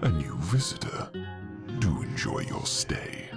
a new visitor. Do enjoy your stay.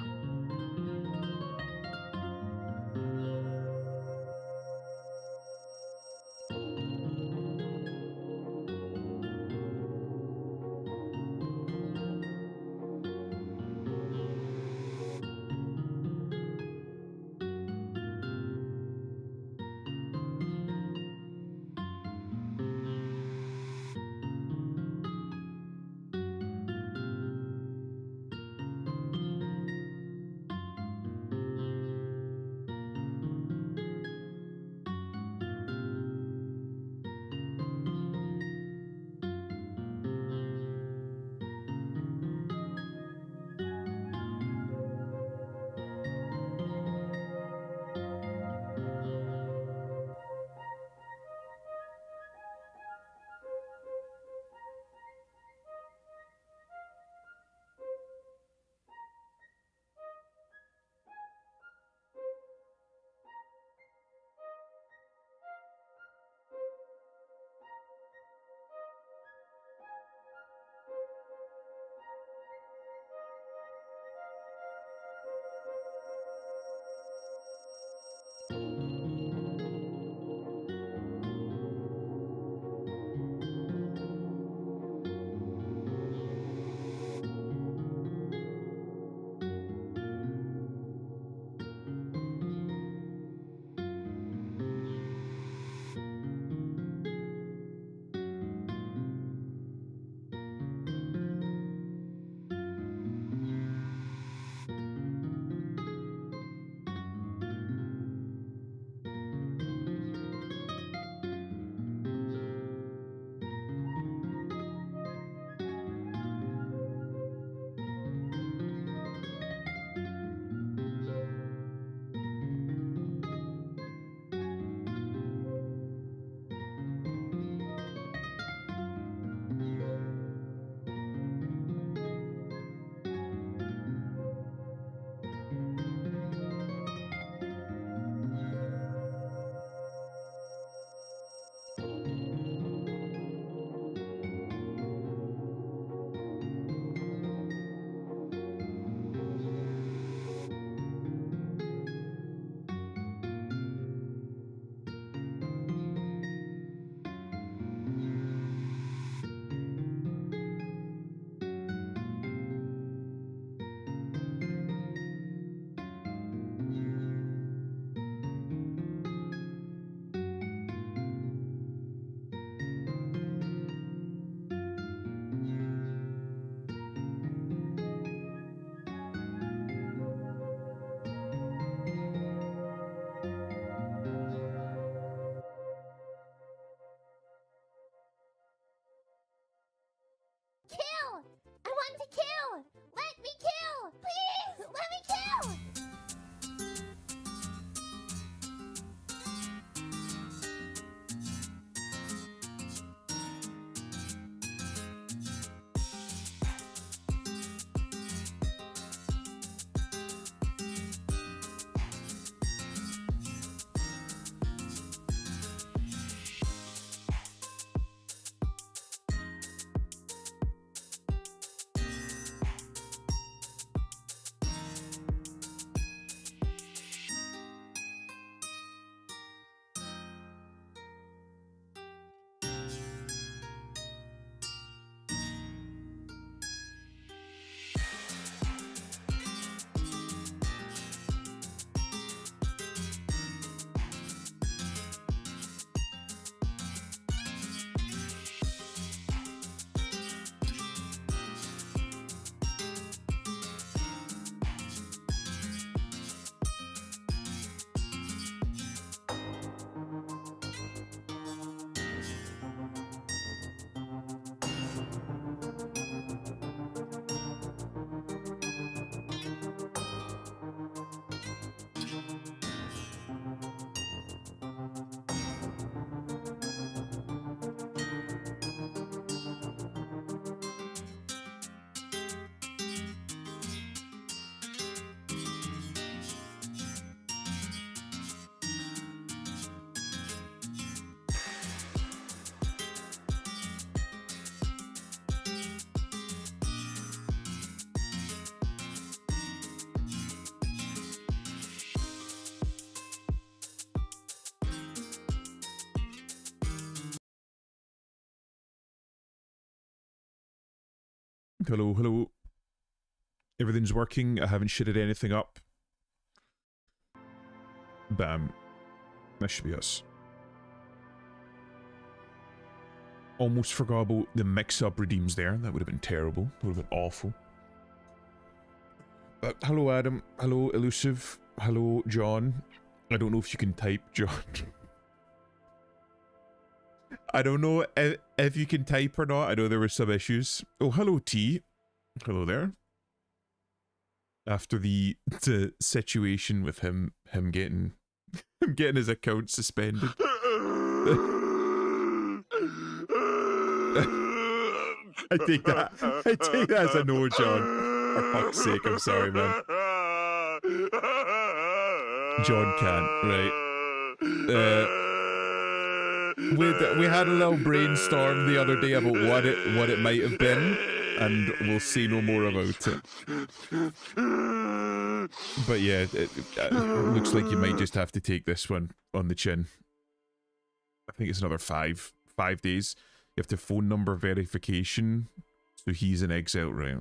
Kill! I want to kill! Let me kill! Please! Let me kill! Hello, hello. Everything's working. I haven't shitted anything up. Bam. That should be us. Almost forgot about the mix-up redeems there. That would have been terrible. Would have been awful. Hello, Adam. Hello, Elusive. Hello, John. I don't know if you can type, John. I don't know if you can type or not. I know there were some issues. Oh, hello, T. Hello there. After the situation with him getting his account suspended. I take that as a no, John. For fuck's sake, I'm sorry, man. John can't, right? We had a little brainstorm the other day about what it might have been, and we'll say no more about it. But yeah, it looks like you might just have to take this one on the chin. I think it's another 5 days. You have to phone number verification, so he's in exile, right?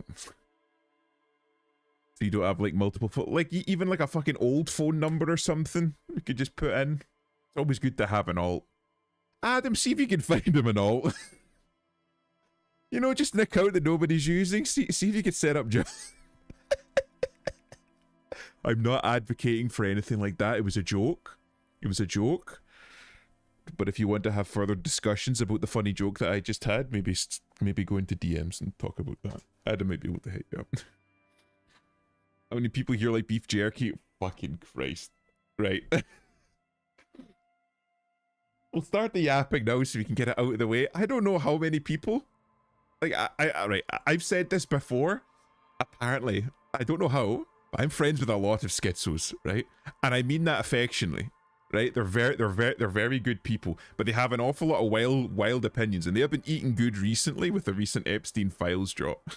So you don't have like multiple like even like a fucking old phone number or something you could just put in. It's always good to have an alt. Adam, see if you can find him an alt. You know, just an account that nobody's using. See if you can set up just. I'm not advocating for anything like that. It was a joke. It was a joke. But if you want to have further discussions about the funny joke that I just had, maybe go into DMs and talk about that. Adam might be able to hit you up. How many people here like beef jerky? Fucking Christ. Right. We'll start the yapping now so we can get it out of the way. I don't know how many people. Like, I've said this before. Apparently, I don't know how, but I'm friends with a lot of schizos, right? And I mean that affectionately, right? They're very good people, but they have an awful lot of wild opinions, and they have been eating good recently with the recent Epstein Files drop.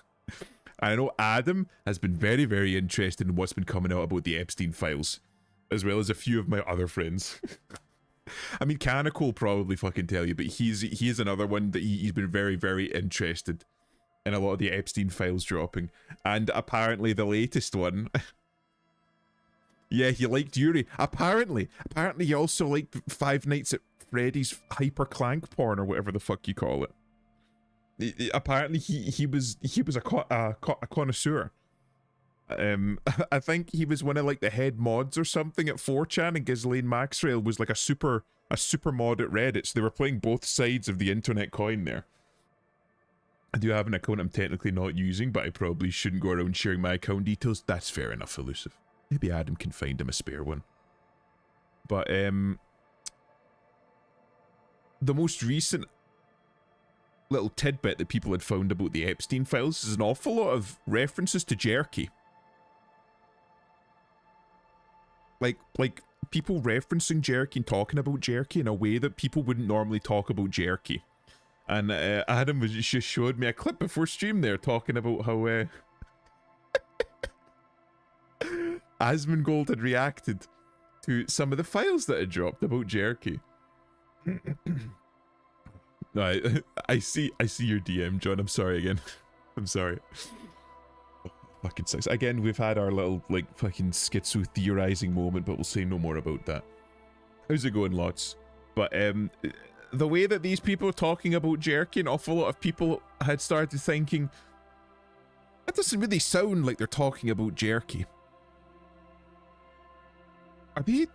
I know Adam has been very, very interested in what's been coming out about the Epstein Files, as well as a few of my other friends. I mean, Kaneko will probably fucking tell you, but he is another one that he's been very, very interested in a lot of the Epstein Files dropping. And apparently the latest one... yeah, he liked Yuri. Apparently he also liked Five Nights at Freddy's hyper clank porn, or whatever the fuck you call it. Apparently he was a connoisseur. I think he was one of like the head mods or something at 4chan, and Ghislaine Maxwell was like a super mod at Reddit, so they were playing both sides of the internet coin there. I do have an account I'm technically not using, but I probably shouldn't go around sharing my account details. That's fair enough, Elusive. Maybe Adam can find him a spare one. But the most recent little tidbit that people had found about the Epstein Files is an awful lot of references to jerky. Like people referencing jerky and talking about jerky in a way that people wouldn't normally talk about jerky. And Adam was just showed me a clip before stream there talking about how Asmongold had reacted to some of the files that had dropped about jerky. No, I see your DM, John. I'm sorry again. I'm sorry. Fucking sucks. Again, we've had our little, like, fucking schizo theorizing moment, but we'll say no more about that. How's it going, lots? But, the way that these people are talking about jerky, an awful lot of people had started thinking, that doesn't really sound like they're talking about jerky. Are they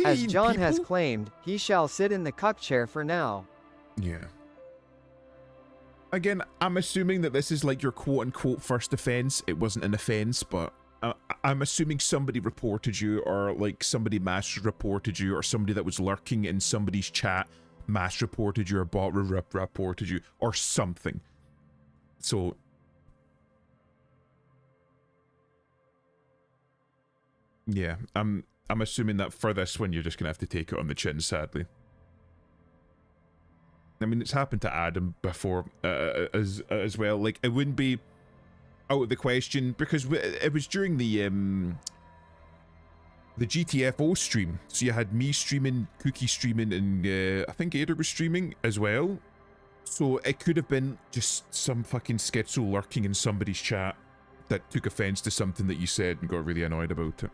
As John people? has claimed, he shall sit in the cuck chair for now. Yeah. Again, I'm assuming that this is like your quote-unquote first offense. It wasn't an offense, but I'm assuming somebody reported you, or like somebody mass reported you, or somebody that was lurking in somebody's chat mass reported you, or bot reported you, or something. So... yeah, I'm assuming that for this one, you're just gonna have to take it on the chin, sadly. I mean, it's happened to Adam before as well. Like, it wouldn't be out of the question, because it was during the GTFO stream. So you had me streaming, Cookie streaming, and I think Ader was streaming as well. So it could have been just some fucking schizo lurking in somebody's chat that took offense to something that you said and got really annoyed about it.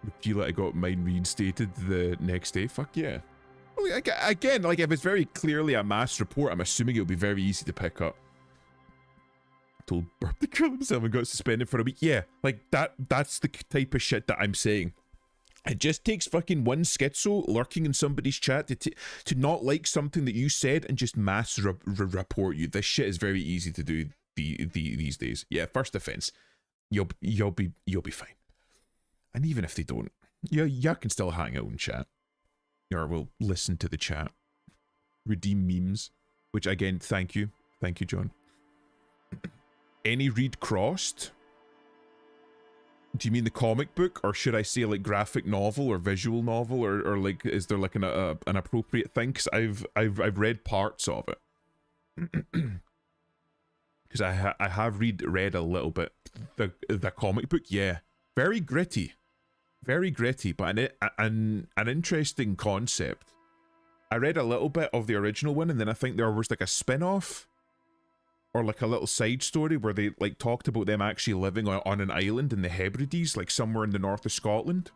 Tequila, I got mine reinstated the next day. Fuck yeah. Well, again, like if it's very clearly a mass report, I'm assuming it'll be very easy to pick up. Told Burp to kill himself and got suspended for a week. Yeah, like that's the type of shit that I'm saying. It just takes fucking one schizo lurking in somebody's chat to not like something that you said and just mass report you. This shit is very easy to do these days. Yeah, first offense. You'll be fine. And even if they don't, you can still hang out and chat. Or we'll listen to the chat. Redeem memes. Which again, thank you. Thank you, John. Any read crossed? Do you mean the comic book, or should I say like graphic novel or visual novel, or like is there like an appropriate thing? Because I've read parts of it. Because I have read a little bit. The comic book, yeah, very gritty, but an interesting concept. I read a little bit of the original one, and then I think there was like a spin-off or like a little side story where they like talked about them actually living on an island in the Hebrides, like somewhere in the north of Scotland,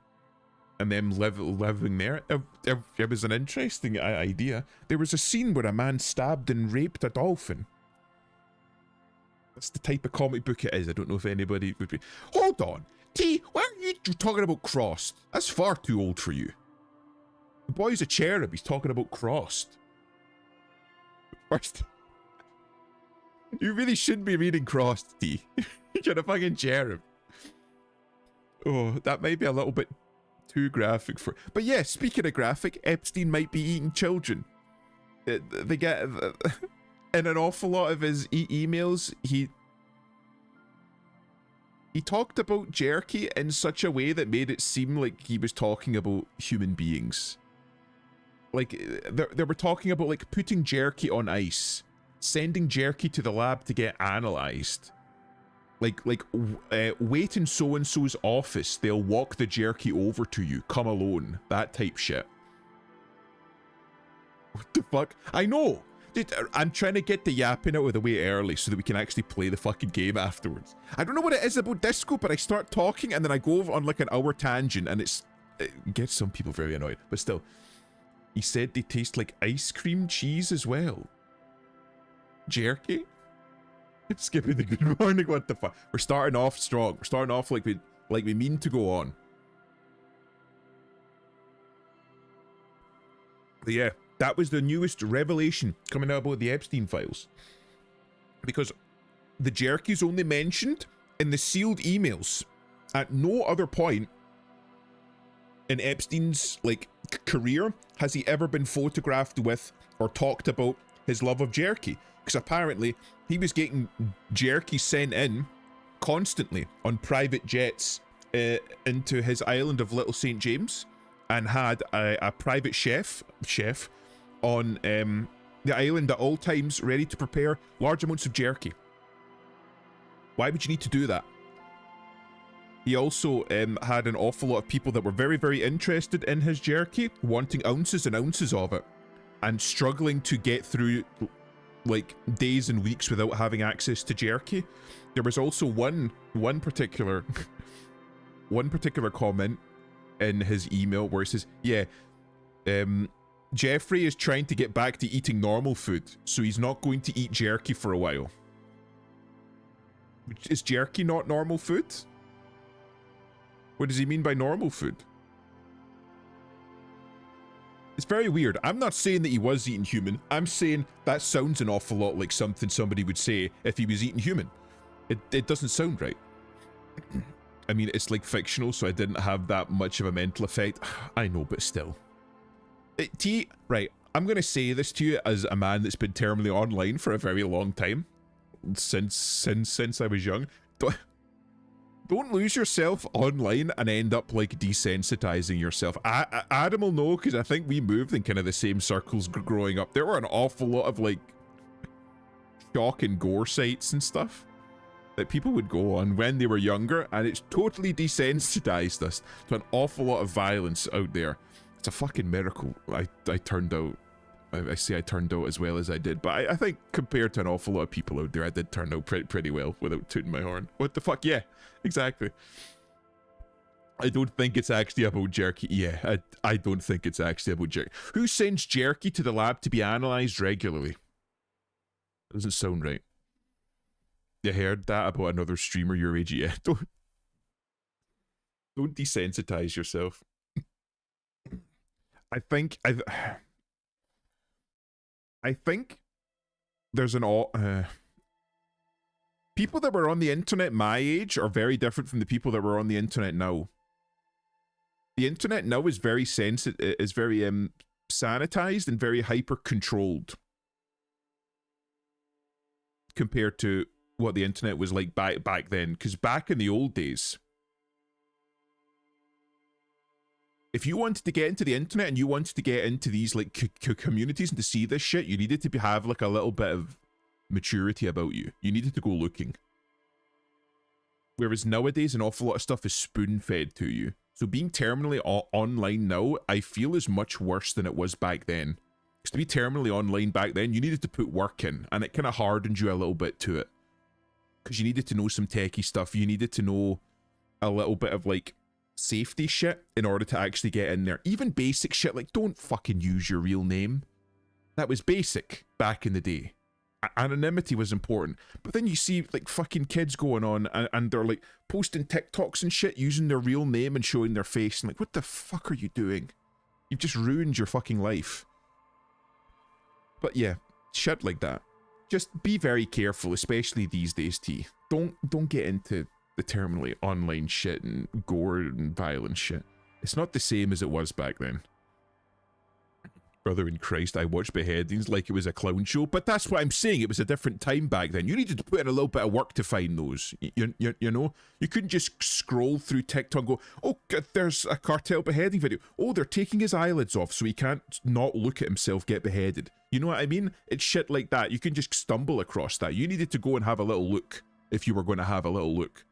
and them living there. It was an interesting idea. There was a scene where a man stabbed and raped a dolphin. That's the type of comic book it is. I don't know if anybody would be... Hold on! T, why are you talking about Crossed? That's far too old for you. The boy's a cherub, he's talking about Crossed. First... You really shouldn't be reading Crossed, T. You're a fucking cherub. Oh, that might be a little bit too graphic for... But yeah, speaking of graphic, Epstein might be eating children. They get... In an awful lot of his emails, he talked about jerky in such a way that made it seem like he was talking about human beings. Like, they were talking about, like, putting jerky on ice, sending jerky to the lab to get analyzed. Like, wait in so-and-so's office, they'll walk the jerky over to you, come alone, that type shit. What the fuck? I know! Dude, I'm trying to get the yapping out of the way early so that we can actually play the fucking game afterwards. I don't know what it is about Disco, but I start talking and then I go on like an hour tangent and it gets some people very annoyed. But still, he said they taste like ice cream cheese as well. Jerky? Skippy the good morning, what the fuck? We're starting off strong. We're starting off like we mean to go on. But yeah. That was the newest revelation coming out about the Epstein files. Because the jerky's only mentioned in the sealed emails. At no other point in Epstein's like career has he ever been photographed with or talked about his love of jerky. Because apparently he was getting jerky sent in constantly on private jets into his island of Little St. James, and had a private chef on the island at all times, ready to prepare large amounts of jerky. Why would you need to do that? He also had an awful lot of people that were very, very interested in his jerky, wanting ounces and ounces of it, and struggling to get through like days and weeks without having access to jerky. There was also one particular comment in his email where he says, yeah, Jeffrey is trying to get back to eating normal food, so he's not going to eat jerky for a while. Is jerky not normal food? What does he mean by normal food? It's very weird. I'm not saying that he was eating human. I'm saying that sounds an awful lot like something somebody would say if he was eating human. It doesn't sound right. I mean, it's like fictional, so I didn't have that much of a mental effect. I know, but still. Right, I'm going to say this to you as a man that's been terminally online for a very long time. Since I was young. Don't lose yourself online and end up like desensitizing yourself. Adam will know, because I think we moved in kind of the same circles growing up. There were an awful lot of like shock and gore sites and stuff that people would go on when they were younger, and it's totally desensitized us to an awful lot of violence out there. It's a fucking miracle I turned out I say I turned out as well as I did, but I think compared to an awful lot of people out there, I did turn out pretty well without tooting my horn. What the fuck? Yeah, exactly. I don't think it's actually about jerky. Yeah, I don't think it's actually about jerky. Who sends jerky to the lab to be analysed regularly? Doesn't sound right. You heard that about another streamer your age? Yeah, don't desensitize yourself. I think there's an people that were on the internet my age are very different from the people that were on the internet now. The internet now is very sanitized and very hyper controlled compared to what the internet was like back then. Because back in the old days, if you wanted to get into the internet and you wanted to get into these like communities and to see this shit, you needed to have like a little bit of maturity about you. You needed to go looking. Whereas nowadays, an awful lot of stuff is spoon-fed to you. So being terminally online now, I feel is much worse than it was back then. Because to be terminally online back then, you needed to put work in, and it kind of hardened you a little bit to it. Because you needed to know some techie stuff. You needed to know a little bit of like safety shit in order to actually get in there. Even basic shit like don't fucking use your real name. That was basic back in the day. Anonymity was important. But then you see like fucking kids going on and they're like posting TikToks and shit using their real name and showing their face and like, what the fuck are you doing? You've just ruined your fucking life. But yeah, shit like that. Just be very careful, especially these days, T. Don't get into the terminally online shit and gore and violent shit. It's not the same as it was back then. Brother in Christ, I watched beheadings like it was a clown show, but that's what I'm saying. It was a different time back then. You needed to put in a little bit of work to find those. You know? You couldn't just scroll through TikTok and go, oh, there's a cartel beheading video. Oh, they're taking his eyelids off so he can't not look at himself get beheaded. You know what I mean? It's shit like that. You can just stumble across that. You needed to go and have a little look if you were going to have a little look.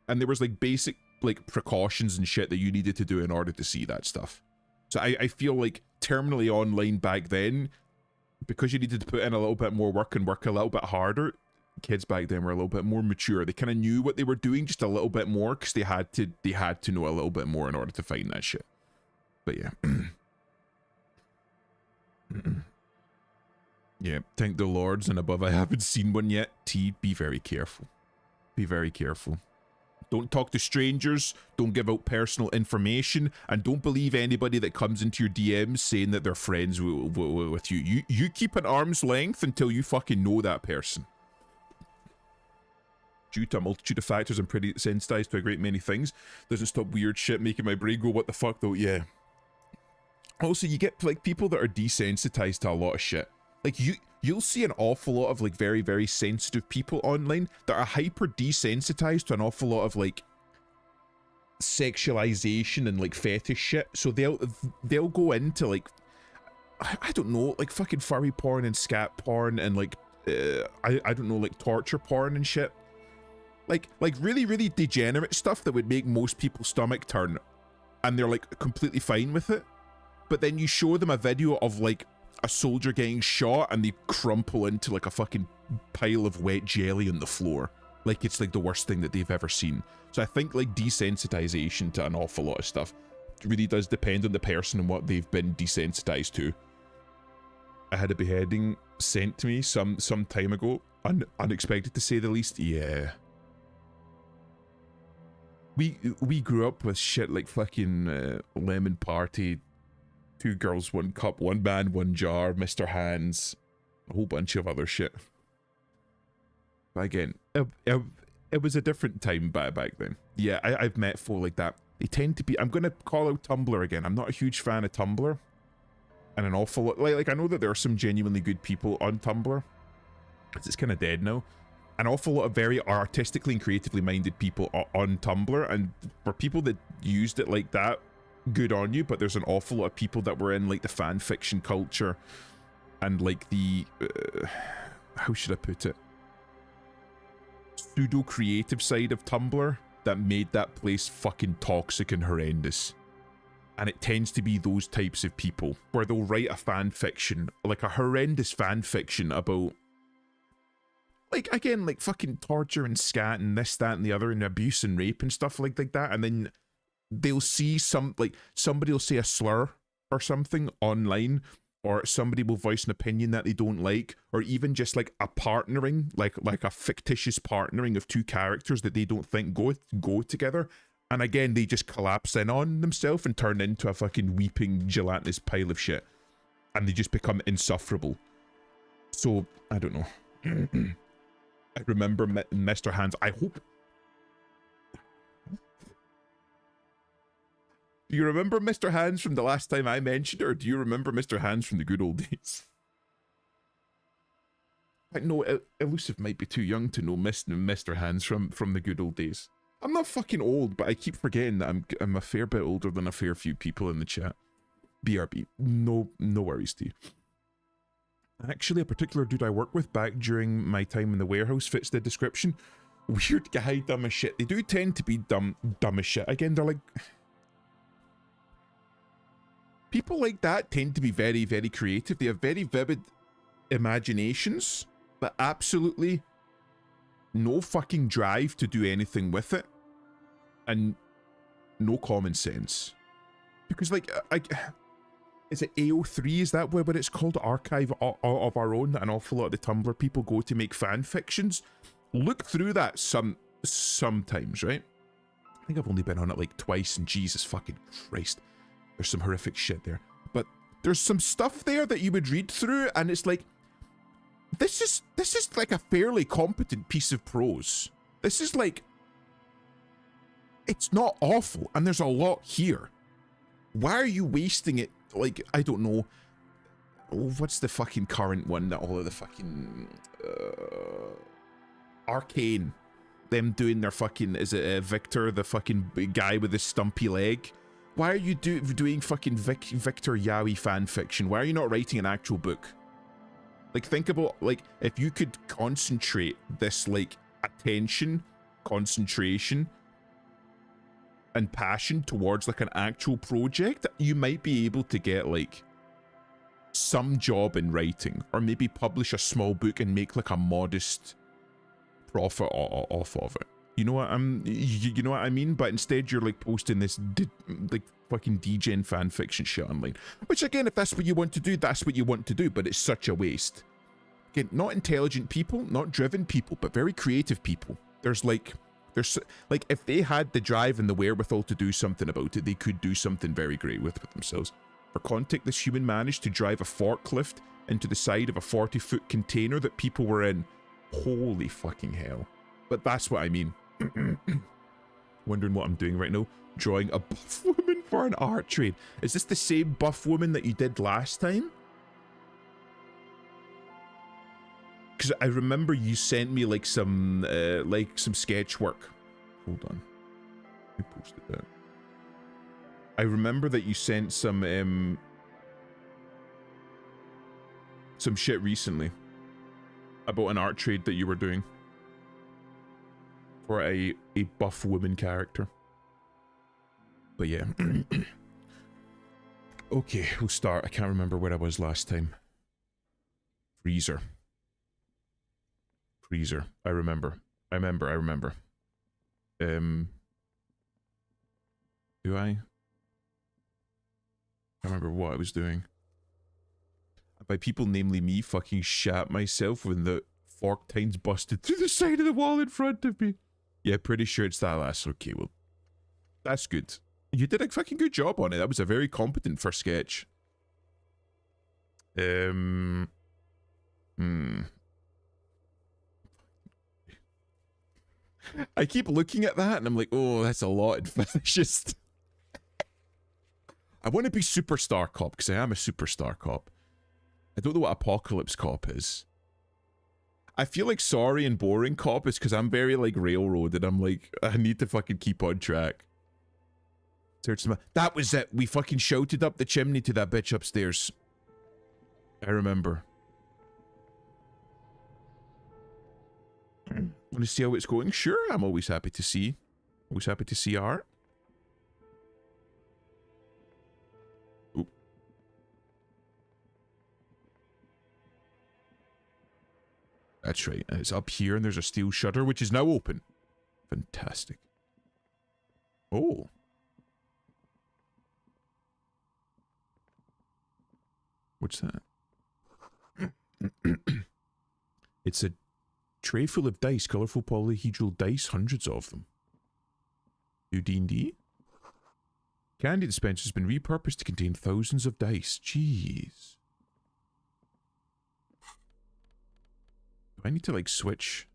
And there was like basic like precautions and shit that you needed to do in order to see that stuff. So I feel like terminally online back then, because you needed to put in a little bit more work and work a little bit harder, kids back then were a little bit more mature. They kind of knew what they were doing just a little bit more because they had to know a little bit more in order to find that shit. But yeah. Yeah, thank the lords and above. I haven't seen one yet. T, be very careful. Be very careful. Don't talk to strangers, don't give out personal information, and don't believe anybody that comes into your DMs saying that they're friends with you. You keep an arm's length until you fucking know that person. Due to a multitude of factors, I'm pretty sensitized to a great many things. Doesn't stop weird shit making my brain go, what the fuck though? Yeah. Also, you get like people that are desensitized to a lot of shit. Like you'll see an awful lot of like very, very sensitive people online that are hyper desensitized to an awful lot of like sexualization and like fetish shit. So they'll go into like, I don't know, like fucking furry porn and scat porn and like I don't know, like torture porn and shit. Like really, really degenerate stuff that would make most people's stomach turn, and they're like completely fine with it. But then you show them a video of like a soldier getting shot and they crumple into like a fucking pile of wet jelly on the floor. Like it's like the worst thing that they've ever seen. So I think like desensitization to an awful lot of stuff really does depend on the person and what they've been desensitized to. I had a beheading sent to me some time ago. Unexpected to say the least. Yeah. We grew up with shit like fucking Lemon Party, 2 Girls, 1 Cup, 1 Man, 1 Jar, Mr. Hands, a whole bunch of other shit. But again, it was a different time back then. Yeah, I've met folk like that. They tend to be, I'm going to call out Tumblr again. I'm not a huge fan of Tumblr. And an awful lot, like I know that there are some genuinely good people on Tumblr. It's kind of dead now. An awful lot of very artistically and creatively minded people on Tumblr. And for people that used it like that, good on you, but there's an awful lot of people that were in like the fan fiction culture and like the how should I put it, pseudo creative side of Tumblr that made that place fucking toxic and horrendous. And it tends to be those types of people where they'll write a fan fiction, like a horrendous fan fiction about, like, again, like fucking torture and scat and this, that, and the other, and abuse and rape and stuff like that. And then they'll see somebody will say a slur or something online, or somebody will voice an opinion that they don't like, or even just like a partnering, like a fictitious partnering of two characters that they don't think go together. And again, they just collapse in on themselves and turn into a fucking weeping, gelatinous pile of shit. And they just become insufferable. So, I don't know. I remember Mr. Hands. I hope... Do you remember Mr. Hands from the last time I mentioned it, or do you remember Mr. Hands from the good old days? I know Elusive might be too young to know Mr. Hands from the good old days. I'm not fucking old, but I keep forgetting that I'm a fair bit older than a fair few people in the chat. BRB. No worries, T. Actually, a particular dude I work with back during my time in the warehouse fits the description. Weird guy, dumb as shit. They do tend to be dumb as shit. Again, they're like... People like that tend to be very, very creative. They have very vivid imaginations, but absolutely no fucking drive to do anything with it. And no common sense. Because, like, is it AO3? Is that what it's called? Archive of Our Own, that an awful lot of the Tumblr people go to make fan fictions? Look through that sometimes, right? I think I've only been on it like twice, and Jesus fucking Christ. There's some horrific shit there. But there's some stuff there that you would read through, and it's like, this is like a fairly competent piece of prose. This is like, it's not awful, and there's a lot here. Why are you wasting it? Like, I don't know. What's the fucking current one that all of the fucking Arcane, them doing their fucking, is it Victor, the fucking guy with the stumpy leg? Why are you doing fucking Victor Yaoi fan fiction? Why are you not writing an actual book? Like, think about, like, if you could concentrate this, like, attention, concentration, and passion towards, like, an actual project, you might be able to get, like, some job in writing, or maybe publish a small book and make, like, a modest profit off of it. You know what you know what I mean? But instead you're like posting this like fucking degen fan fiction shit online. Which again, if that's what you want to do, that's what you want to do, but it's such a waste. Again, not intelligent people, not driven people, but very creative people. There's like if they had the drive and the wherewithal to do something about it, they could do something very great with themselves. For context, this human managed to drive a forklift into the side of a 40-foot container that people were in. Holy fucking hell. But that's what I mean. Wondering what I'm doing right now. Drawing a buff woman for an art trade. Is this the same buff woman that you did last time? Because I remember you sent me like some sketch work. Hold on. I posted that. I remember that you sent some shit recently about an art trade that you were doing for a buff woman character. But yeah. Okay, we'll start. I can't remember where I was last time. Freezer. I remember. Do I? I remember what I was doing. By people, namely me, fucking shat myself when the fork tines busted through the side of the wall in front of me. Yeah, pretty sure it's that last. Okay, well, that's good. You did a fucking good job on it. That was a very competent first sketch. I keep looking at that and I'm like, oh, that's a lot in fascist. I want to be Superstar Cop because I am a Superstar Cop. I don't know what Apocalypse Cop is. I feel like Sorry and Boring Cop is because I'm very like railroad and I'm like, I need to fucking keep on track. That was it. We fucking shouted up the chimney to that bitch upstairs. I remember. Want to see how it's going? Sure, I'm always happy to see. Always happy to see art. That's right. It's up here and there's a steel shutter, which is now open. Fantastic. Oh. What's that? It's a tray full of dice, colourful polyhedral dice, hundreds of them. New D&D? Candy dispenser has been repurposed to contain thousands of dice. Jeez. Do I need to like switch?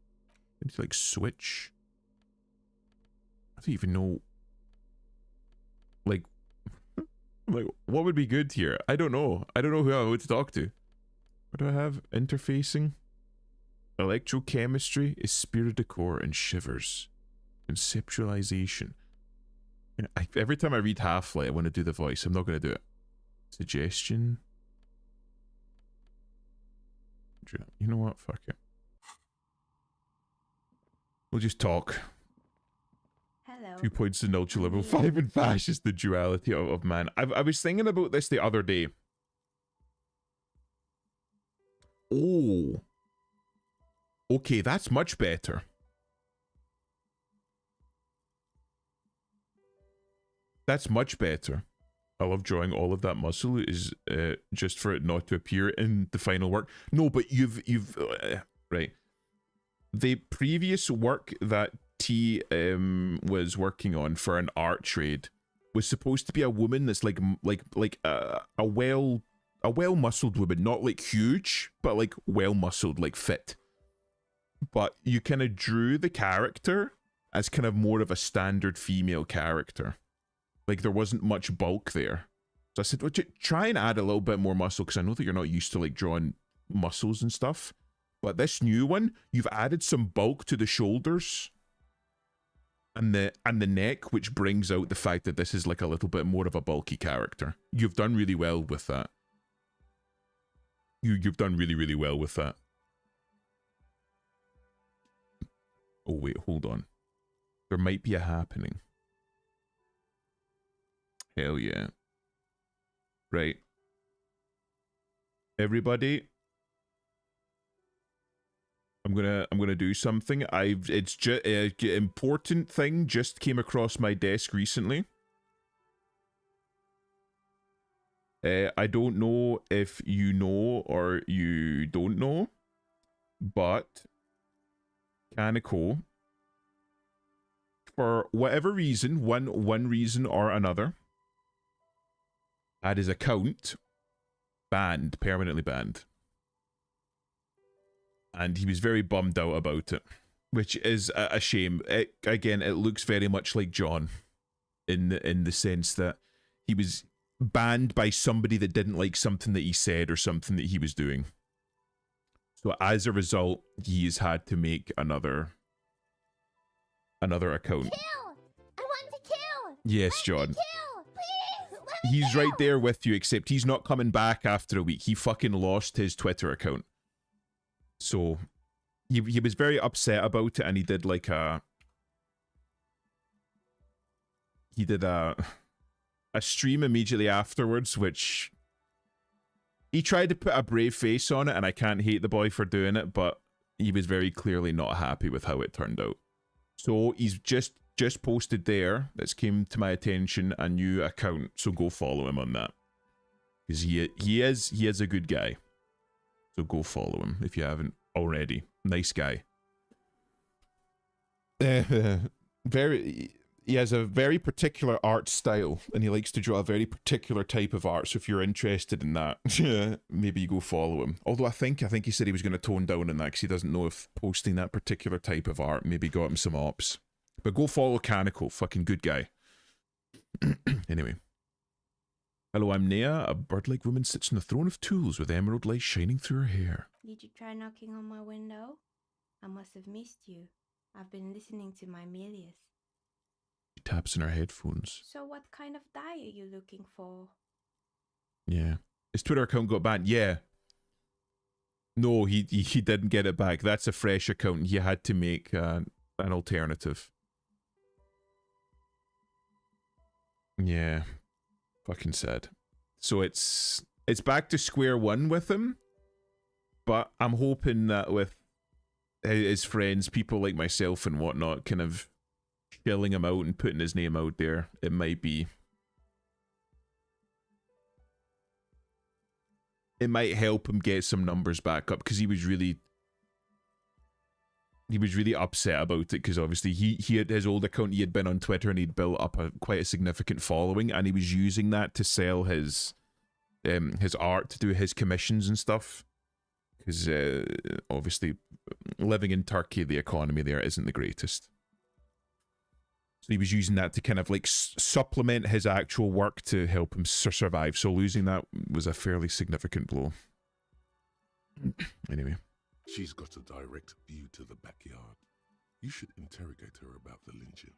I need to like switch? I don't even know. Like what would be good here? I don't know. I don't know who I would talk to. What do I have? Interfacing? Electrochemistry, Esprit de Corps, and Shivers. Conceptualization. Every time I read Half-Light, I want to do the voice. I'm not going to do it. Suggestion. You know what? Fuck it. We'll just talk. Hello. 2 points in ultra level 5 and fascist, the duality of man. I was thinking about this the other day. Oh. Okay, that's much better. That's much better. I love drawing all of that muscle is just for it not to appear in the final work. No, but you've right. The previous work that T was working on for an art trade was supposed to be a woman that's like a well muscled woman, not like huge, but like well muscled, like fit. But you kind of drew the character as kind of more of a standard female character. Like there wasn't much bulk there. So I said, well, try and add a little bit more muscle because I know that you're not used to like drawing muscles and stuff. But this new one, you've added some bulk to the shoulders and the neck, which brings out the fact that this is like a little bit more of a bulky character. You've done really well with that. You've done really, really well with that. Oh wait, hold on. There might be a happening. Hell yeah. Right. Everybody. I'm gonna do something. It's just an important thing just came across my desk recently. I don't know if you know or you don't know, but Kaneko, for whatever reason, one reason or another, had his account banned, permanently banned. And he was very bummed out about it, which is a shame. Again, it looks very much like John in the sense that he was banned by somebody that didn't like something that he said or something that he was doing. So as a result, he has had to make another account. Kill! I want to kill! Yes, John. Kill! Please! Let me He's kill! right there with you, except he's not coming back after a week. He fucking lost his Twitter account. So he was very upset about it, and he did like a stream immediately afterwards, which he tried to put a brave face on it, and I can't hate the boy for doing it, but he was very clearly not happy with how it turned out. So he's just posted there, that's came to my attention, a new account, so go follow him on that. Because he is a good guy. So go follow him if you haven't already. Nice guy. He has a very particular art style, and he likes to draw a very particular type of art. So if you're interested in that, maybe you go follow him. Although I think he said he was going to tone down on that because he doesn't know if posting that particular type of art maybe got him some ops. But go follow Kaneko, fucking good guy. Anyway. Hello, I'm Nea. A bird-like woman sits on a throne of tools with emerald light shining through her hair. Did you try knocking on my window? I must have missed you. I've been listening to my Melius. She taps in her headphones. So what kind of dye are you looking for? Yeah. His Twitter account got banned. Yeah. No, he didn't get it back. That's a fresh account. He had to make an alternative. Yeah. Fucking sad. So it's back to square one with him, but I'm hoping that with his friends, people like myself and whatnot, kind of shilling him out and putting his name out there, it might be. It might help him get some numbers back up, because he was really upset about it, because obviously he had his old account, he had been on Twitter and he'd built up quite a significant following, and he was using that to sell his art, to do his commissions and stuff, because obviously living in Turkey, the economy there isn't the greatest. So he was using that to kind of like supplement his actual work to help him survive. So losing that was a fairly significant blow. Anyway. She's got a direct view to the backyard. You should interrogate her about the lynching.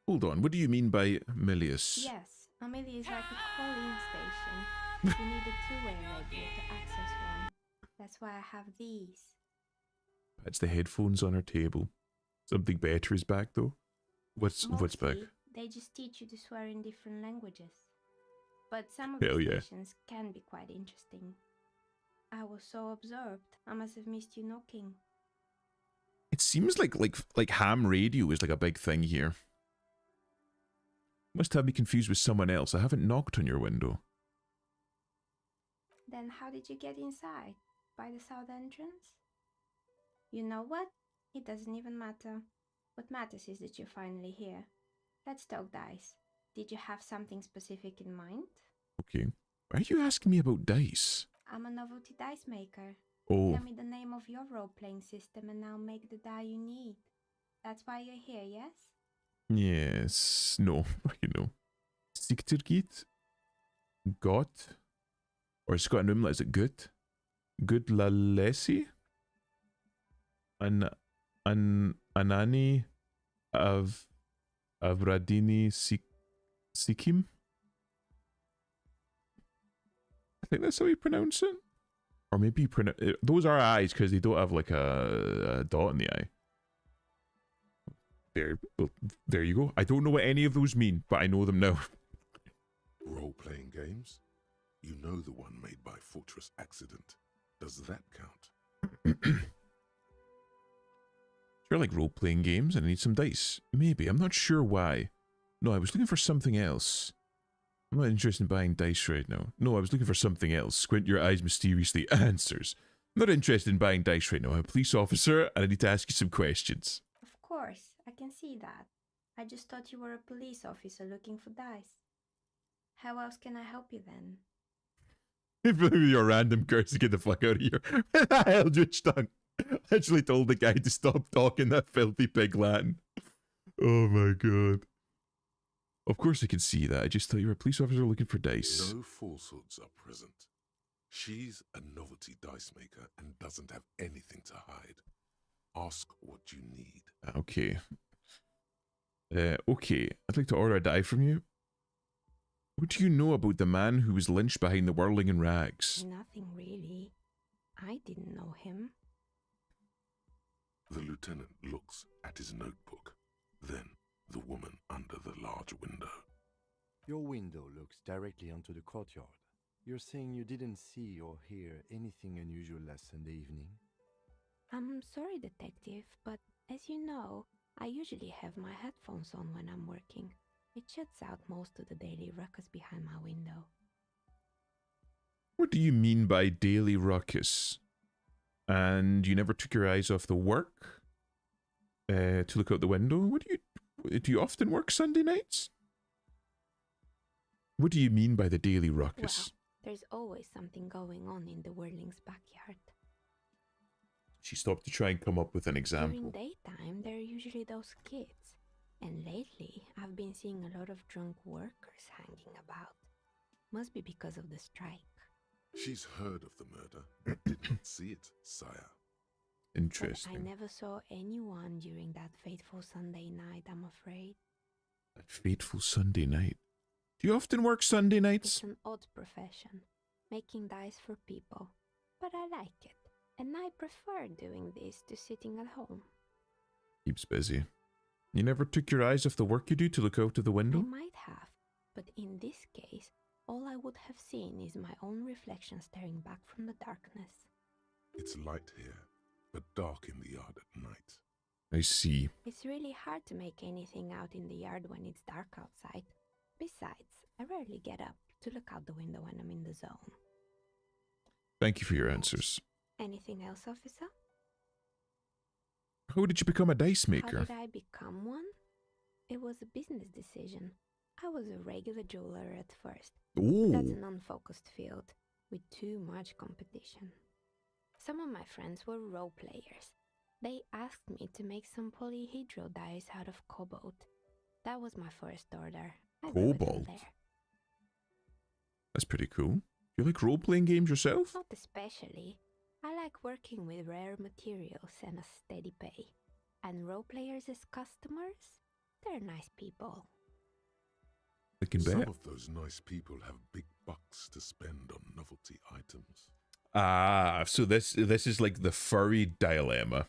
Hold on, what do you mean by Milius? Yes, Amelia is like a call-in station. You need a two-way radio to access one. That's why I have these. That's the headphones on her table. Something better is back though. What's back? Mostly, they just teach you to swear in different languages. But some of Hell the yeah. stations can be quite interesting. I was so absorbed, I must have missed you knocking. It seems like ham radio is like a big thing here. Must have me confused with someone else. I haven't knocked on your window. Then how did you get inside? By the south entrance? You know what? It doesn't even matter. What matters is that you're finally here. Let's talk dice. Did you have something specific in mind? Okay. Why are you asking me about dice? I'm a novelty dice maker. Oh. Tell me the name of your role-playing system and I'll make the die you need. That's why you're here, yes? Yes. No. You know. Siktergit? Got? Or it's got an umlaut. Is it good? Good lalesi? Anani of Avradini Sikkim? I think that's how you pronounce it. Or maybe you pronounce it. Those are eyes because they don't have like a dot in the eye. There you go. I don't know what any of those mean, but I know them now. Role-playing games? You know the one made by Fortress Accident. Does that count? Sure, like role-playing games, and I need some dice. Maybe. I'm not sure why. No, I was looking for something else. I'm not interested in buying dice right now. No, I was looking for something else. Squint your eyes mysteriously. Answers. I'm not interested in buying dice right now. I'm a police officer, and I need to ask you some questions. Of course, I can see that. I just thought you were a police officer looking for dice. How else can I help you then? With your random curse to get the fuck out of here. With that eldritch tongue. I actually told the guy to stop talking that filthy pig Latin. Oh my god. Of course I can see that. I just thought you were a police officer looking for dice. No falsehoods are present. She's a novelty dice maker and doesn't have anything to hide. Ask what you need. Okay. Okay. I'd like to order a die from you. What do you know about the man who was lynched behind the whirling in rags? Nothing really. I didn't know him. The lieutenant looks at his notebook, then the woman under the large window. Your window looks directly onto the courtyard. You're saying you didn't see or hear anything unusual last Sunday evening? I'm sorry, detective, but as you know, I usually have my headphones on when I'm working. It shuts out most of the daily ruckus behind my window. What do you mean by daily ruckus? And you never took your eyes off the work to look out the window? Do you often work Sunday nights? What do you mean by the daily ruckus? Well, there's always something going on in the Whirling's backyard. She stopped to try and come up with an During example. daytime, there are usually those kids. And lately, I've been seeing a lot of drunk workers hanging about. Must be because of the strike. She's heard of the murder, but did not see it, sire. But Interesting. I never saw anyone during that fateful Sunday night, I'm afraid. That fateful Sunday night. Do you often work Sunday nights? It's an odd profession, making dice for people. But I like it, and I prefer doing this to sitting at home. Keeps busy. You never took your eyes off the work you do to look out of the I window? might have, but in this case, all I would have seen is my own reflection staring back from the darkness. It's light here. but dark in the yard at night. I see. It's really hard to make anything out in the yard when it's dark outside. Besides, I rarely get up to look out the window when I'm in the zone. Thank you for your answers. Anything else, officer? How did you become a dice How maker? did I become one? It was a business decision. I was a regular jeweler at first. That's Oh, an unfocused field with too much competition. Some of my friends were role players. They asked me to make some polyhedral dice out of cobalt. That was my first order. I went with them Cobalt? there. that's pretty cool. You like role-playing games yourself? Not especially. I like working with rare materials and a steady pay. And role players as customers? They're nice people. I can Some bet. of those nice people have big bucks to spend on novelty items. Ah, so this is like the furry dilemma.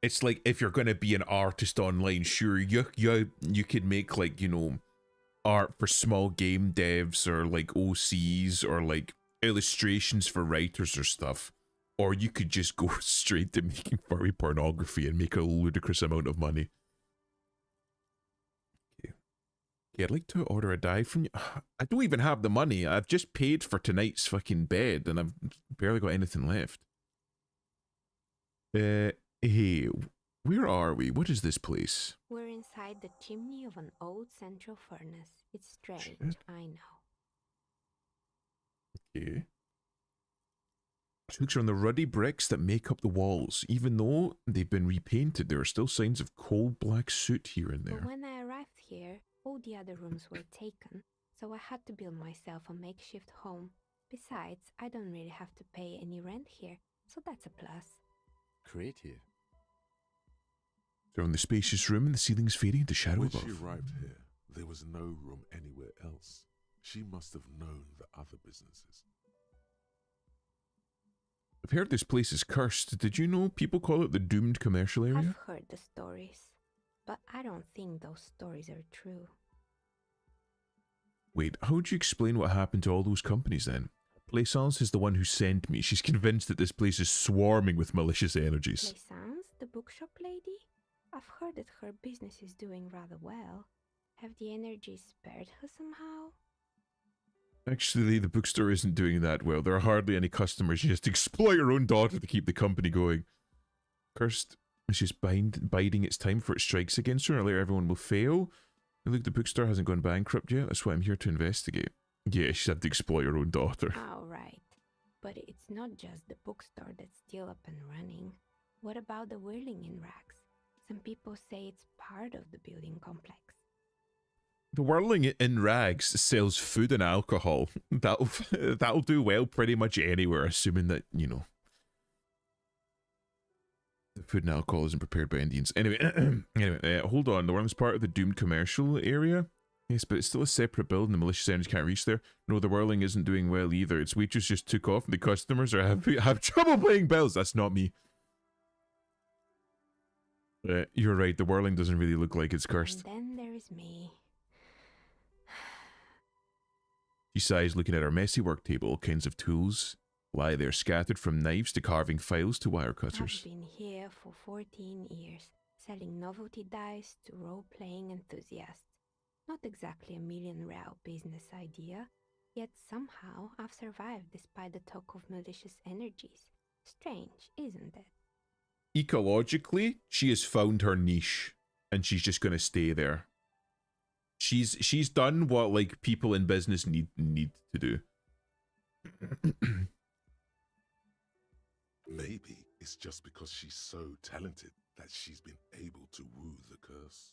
It's like if you're gonna be an artist online, sure, you could make like, you know, art for small game devs or like OCs or like illustrations for writers or stuff. Or you could just go straight to making furry pornography and make a ludicrous amount of money. Okay. Okay, I'd like to order a die from you. I don't even have the money. I've just paid for tonight's fucking bed and I've barely got anything left. Hey, where are we? What is this place? We're inside the chimney of an old central furnace. It's strange, Shit. I know. Okay. Looks are on the ruddy bricks that make up the walls. Even though they've been repainted, there are still signs of coal black soot here and But there. when I arrived here, all the other rooms were taken, so I had to build myself a makeshift home. Besides, I don't really have to pay any rent here, so that's a plus. Creative. They're in the spacious room and the ceiling's fading into shadow When above. she arrived here, there was no room anywhere else. She must have known the other businesses. I've heard this place is cursed. Did you know people call it the doomed commercial area? I've heard the stories, but I don't think those stories are true. Wait, how would you explain what happened to all those companies then? Plaisance is the one who sent me. She's convinced that this place is swarming with malicious energies. Plaisance, the bookshop lady? I've heard that her business is doing rather well. Have the energies spared her somehow? Actually, the bookstore isn't doing that well. There are hardly any customers. She has to exploit her own daughter to keep the company going. Cursed is just biding its time for it strikes against her, and later everyone will fail. And look, the bookstore hasn't gone bankrupt yet. That's why I'm here to investigate. Yeah, she's had to exploit her own daughter. All right. But it's not just the bookstore that's still up and running. What about the whirling in rags? Some people say it's part of the building complex. The Whirling in Rags sells food and alcohol. That'll do well pretty much anywhere, assuming that, you know, the food and alcohol isn't prepared by Indians. Anyway, hold on. The Whirling's part of the doomed commercial area. Yes, but it's still a separate building. The malicious energy can't reach there. No, the Whirling isn't doing well either. Its waitress just took off and the customers are have trouble paying bills. That's not me. You're right. The Whirling doesn't really look like it's cursed. And then there is me. She sighs, looking at her messy work table. All kinds of tools lie there, scattered from knives to carving files to wire cutters. I've been here for 14 years, selling novelty dice to role-playing enthusiasts. Not exactly a million-real business idea, yet somehow I've survived despite the talk of malicious energies. Strange, isn't it? Ecologically, she has found her niche, and she's just going to stay there. She's done what like people in business need to do. Maybe it's just because she's so talented that she's been able to woo the curse.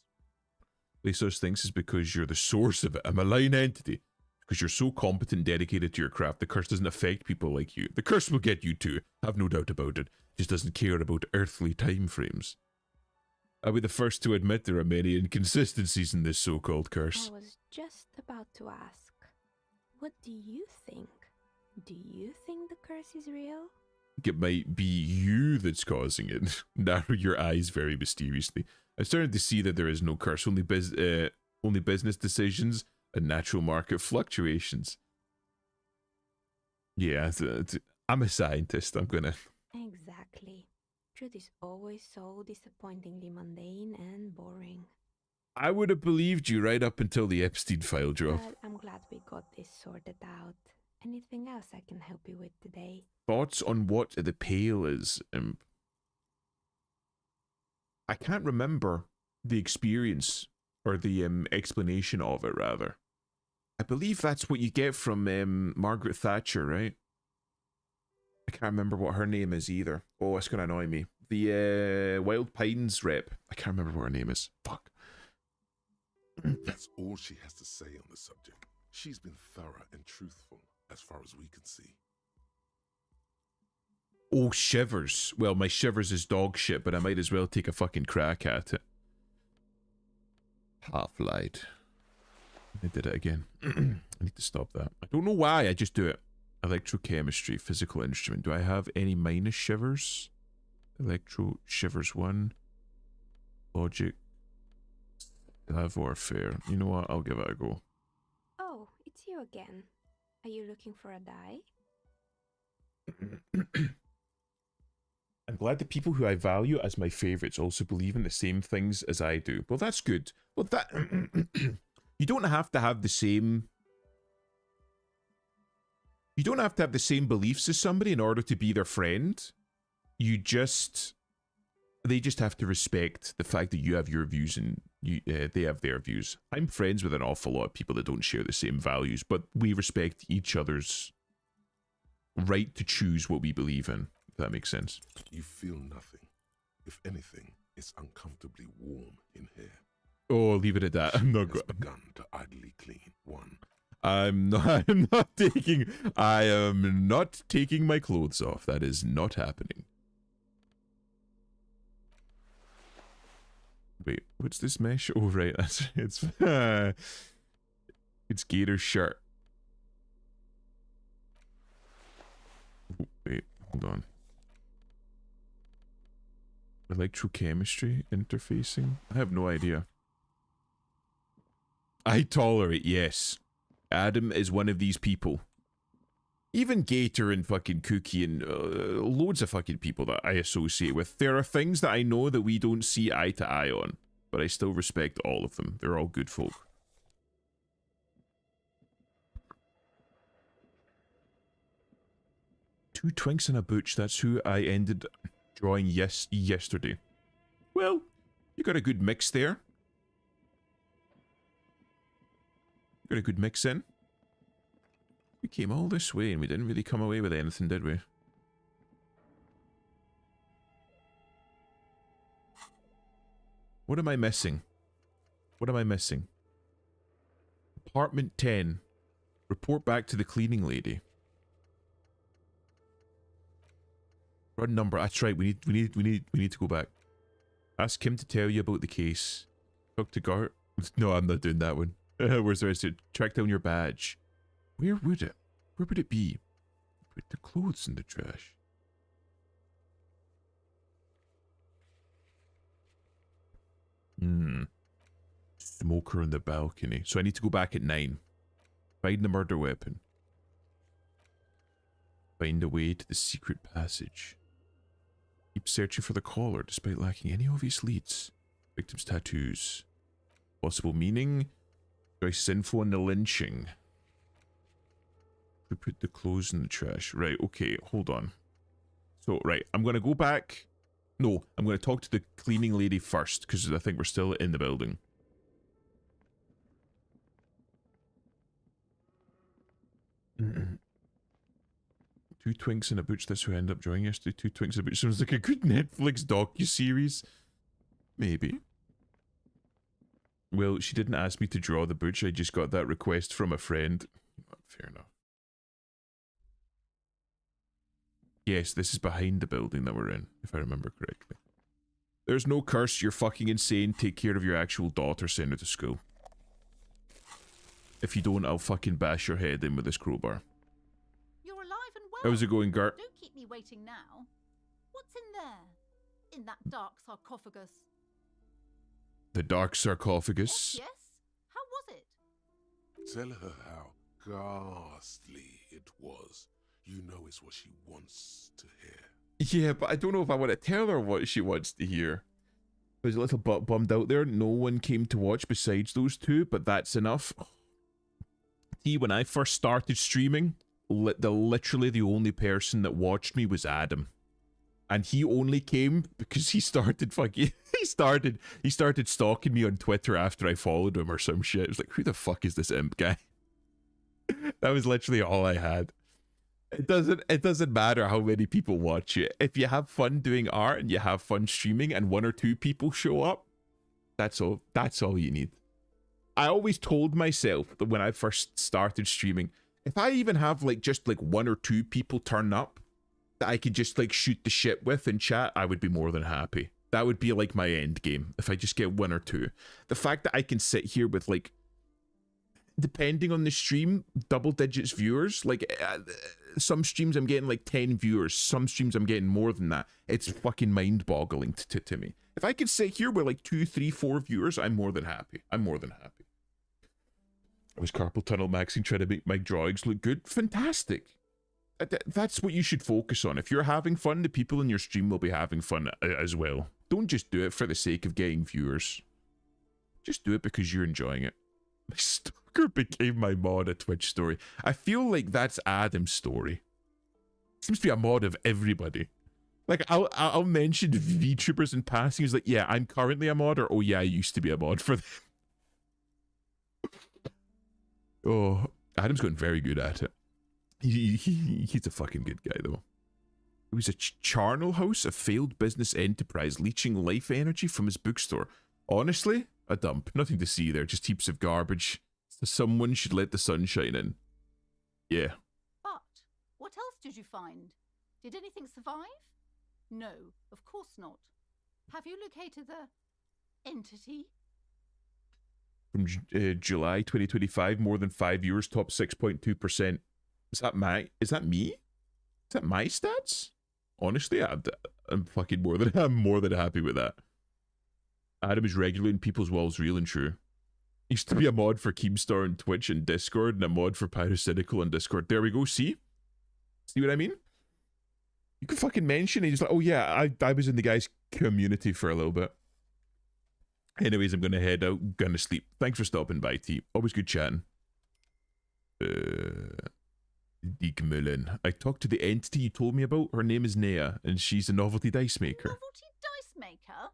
Lasos thinks it's because you're the source of it, a malign entity. Because you're so competent and dedicated to your craft, the curse doesn't affect people like you. The curse will get you too, have no doubt about it. Just doesn't care about earthly time frames. I'll be the first to admit there are many inconsistencies in this so-called curse. I was just about to ask, what do you think? Do you think the curse is real? It might be you that's causing it. Narrow your eyes very mysteriously. I'm starting to see that there is no curse, only business decisions and natural market fluctuations. Yeah, I'm a scientist. I'm gonna. Exactly. Truth is always so disappointingly mundane and boring. I would have believed you right up until the Epstein file drop. But I'm glad we got this sorted out. Anything else I can help you with today? Thoughts on what the Pale is? I can't remember the experience or the explanation of it, rather. I believe that's what you get from Margaret Thatcher, right? I can't remember what her name is either. Oh, it's going to annoy me. The Wild Pines rep. I can't remember what her name is. Fuck. That's all she has to say on the subject. She's been thorough and truthful, as far as we can see. Oh, Shivers. Well, my Shivers is dog shit, but I might as well take a fucking crack at it. Half-lied. I did it again. I need to stop that. I don't know why, I just do it. Electrochemistry, physical instrument. Do I have any minus Shivers? Electro Shivers 1. Logic. Have warfare. You know what? I'll give it a go. Oh, it's you again. Are you looking for a die? I'm glad the people who I value as my favorites also believe in the same things as I do. Well, that's good. Well, that you don't have to have the same. You don't have to have the same beliefs as somebody in order to be their friend. They just have to respect the fact that you have your views and they have their views. I'm friends with an awful lot of people that don't share the same values, but we respect each other's right to choose what we believe in. If that makes sense. You feel nothing. If anything, it's uncomfortably warm in here. Oh, leave it at that. I'm not Has going. begun to idly clean one. I am not taking my clothes off. That is not happening. Wait, what's this mesh? Oh, right, it's Gator's shirt. Oh, wait, hold on. Electrochemistry interfacing? I have no idea. I tolerate, yes. Adam is one of these people. Even Gator and fucking Cookie and loads of fucking people that I associate with. There are things that I know that we don't see eye to eye on, but I still respect all of them. They're all good folk. Two twinks and a butch, that's who I ended drawing yesterday. Well, you got a good mix there. Got a good mix in. We came all this way and we didn't really come away with anything, did we? What am I missing? What am I missing? Apartment 10. Report back to the cleaning lady. Run number. That's right. We need to go back. Ask him to tell you about the case. Talk to Gart. No, I'm not doing that one. Where's the rest of it? Track down your badge. Where would it be? Put the clothes in the trash. Smoker on the balcony. So I need to go back at 9. Find the murder weapon. Find a way to the secret passage. Keep searching for the caller despite lacking any obvious leads. Victim's tattoos. Possible meaning. Joyce's info on the lynching. We put the clothes in the trash. Right, okay, hold on. So, right, I'm going to go back. No, I'm going to talk to the cleaning lady first, because I think we're still in the building. Two twinks and a butch, that's who I ended up joining yesterday. Two twinks and a butch. Sounds like a good Netflix docu-series. Maybe. Well, she didn't ask me to draw the butch, I just got that request from a friend. Fair enough. Yes, this is behind the building that we're in, if I remember correctly. There's no curse, you're fucking insane, take care of your actual daughter, send her to school. If you don't, I'll fucking bash your head in with this crowbar. You're alive and well. How's it going, Gart? Don't keep me waiting now. What's in there? In that dark sarcophagus? The dark sarcophagus? Yes? How was it? Tell her how ghastly it was. You know it's what she wants to hear. Yeah, but I don't know if I want to tell her what she wants to hear. I was a little bit bummed out there. No one came to watch besides those two, but that's enough. See, when I first started streaming, literally the only person that watched me was Adam. And he only came because he started fucking... he started stalking me on Twitter after I followed him or some shit. It was like, who the fuck is this imp guy? That was literally all I had. It doesn't matter how many people watch it. If you have fun doing art and you have fun streaming and 1 or 2 people show up, that's all you need. I always told myself that when I first started streaming, if I even have just 1 or 2 people turn up that I could just shoot the shit with and chat, I would be more than happy. That would be my end game if I just get 1 or 2. The fact that I can sit here with depending on the stream, double digits viewers, some streams I'm getting 10 viewers, some streams I'm getting more than that. It's fucking mind-boggling to me. If I could sit here with 2, 3, 4 viewers, I'm more than happy. I was carpal tunnel maxing, trying to make my drawings look good. Fantastic. That's what you should focus on. If you're having fun, the people in your stream will be having fun as well. Don't just do it for the sake of getting viewers. Just do it because you're enjoying it. My stalker became my mod, a Twitch story. I feel like that's Adam's story. Seems to be a mod of everybody. I'll mention VTubers in passing. He's like, yeah, I'm currently a mod, or oh yeah, I used to be a mod for them. Oh, Adam's gotten very good at it. He's a fucking good guy, though. It was a charnel house, a failed business enterprise, leeching life energy from his bookstore. Honestly, a dump. Nothing to see there, just heaps of garbage. Someone should let the sun shine in. Yeah. But what else did you find? Did anything survive? No, of course not. Have you located the entity? From July 2025, more than 5 viewers, top 6.2%. Is that me? Is that my stats? Honestly, I'm fucking I'm more than happy with that. Adam is regularly in people's walls, real and true. Used to be a mod for Keemstar on Twitch and Discord, and a mod for Pyrocynical on Discord. There we go, see? See what I mean? You could fucking mention it. He's like, oh yeah, I was in the guy's community for a little bit. Anyways, I'm gonna head out, gonna sleep. Thanks for stopping by, T. Always good chatting. Deek Mullen. I talked to the entity you told me about. Her name is Nea, and she's a novelty dice maker. Novelty dice maker?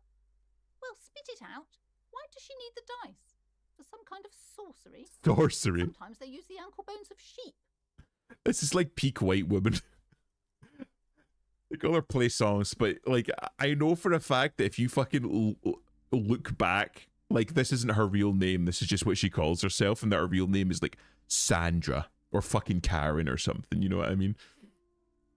Well, spit it out. Why does she need the dice? For some kind of sorcery? Sorcery. Sometimes they use the ankle bones of sheep. This is like peak white woman. They call her play songs, but I know for a fact that if you fucking look back, this isn't her real name. This is just what she calls herself, and that her real name is Sandra or fucking Karen or something. You know what I mean?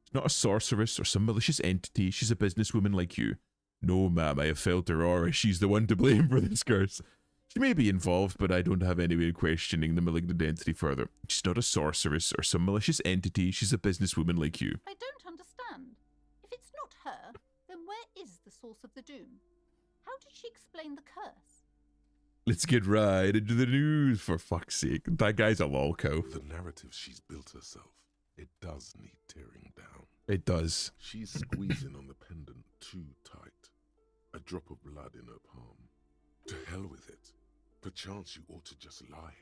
She's not a sorceress or some malicious entity. She's a businesswoman like you. No, ma'am, I have felt her aura. She's the one to blame for this curse. She may be involved, but I don't have any way of questioning the malignant entity further. She's not a sorceress or some malicious entity. She's a businesswoman like you. I don't understand. If it's not her, then where is the source of the doom? How did she explain the curse? Let's get right into the news, for fuck's sake. That guy's a lolco. The narrative she's built herself, it does need tearing down. It does. She's squeezing on the pendant too tight. A drop of blood in her palm. To hell with it. Perchance you ought to just lie,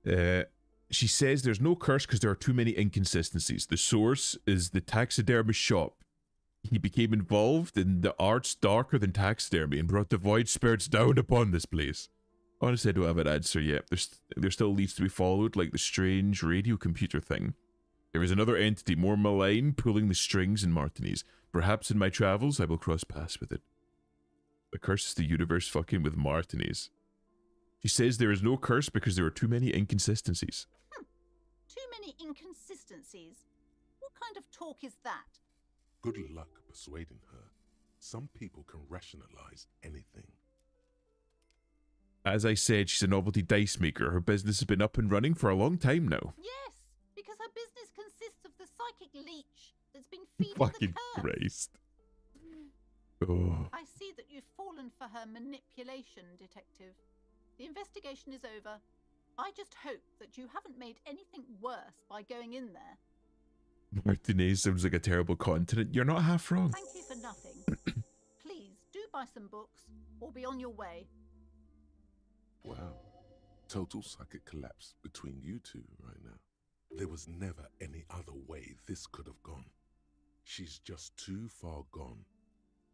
sire. She says there's no curse because there are too many inconsistencies. The source is the taxidermist shop. He became involved in the arts darker than taxidermy and brought the void spirits down upon this place. Honestly, I don't have an answer yet. There still needs to be followed, like the strange radio computer thing. There is another entity more malign pulling the strings in Martinez. Perhaps in my travels I will cross paths with it. The curse is the universe fucking with Martinez. She says there is no curse because there are too many inconsistencies. Too many inconsistencies? What kind of talk is that? Good luck persuading her. Some people can rationalize anything. As I said, she's a novelty dice maker. Her business has been up and running for a long time now. Yes, because her business consists of the psychic leech that's been feeding Fucking the curse. Christ. Oh. I see that you've fallen for her manipulation, detective. The investigation is over. I just hope that you haven't made anything worse by going in there. Martinez sounds like a terrible continent. You're not half wrong. Thank you for nothing. Please do buy some books or be on your way. Wow. Total psychic collapse between you two right now. There was never any other way this could have gone. She's just too far gone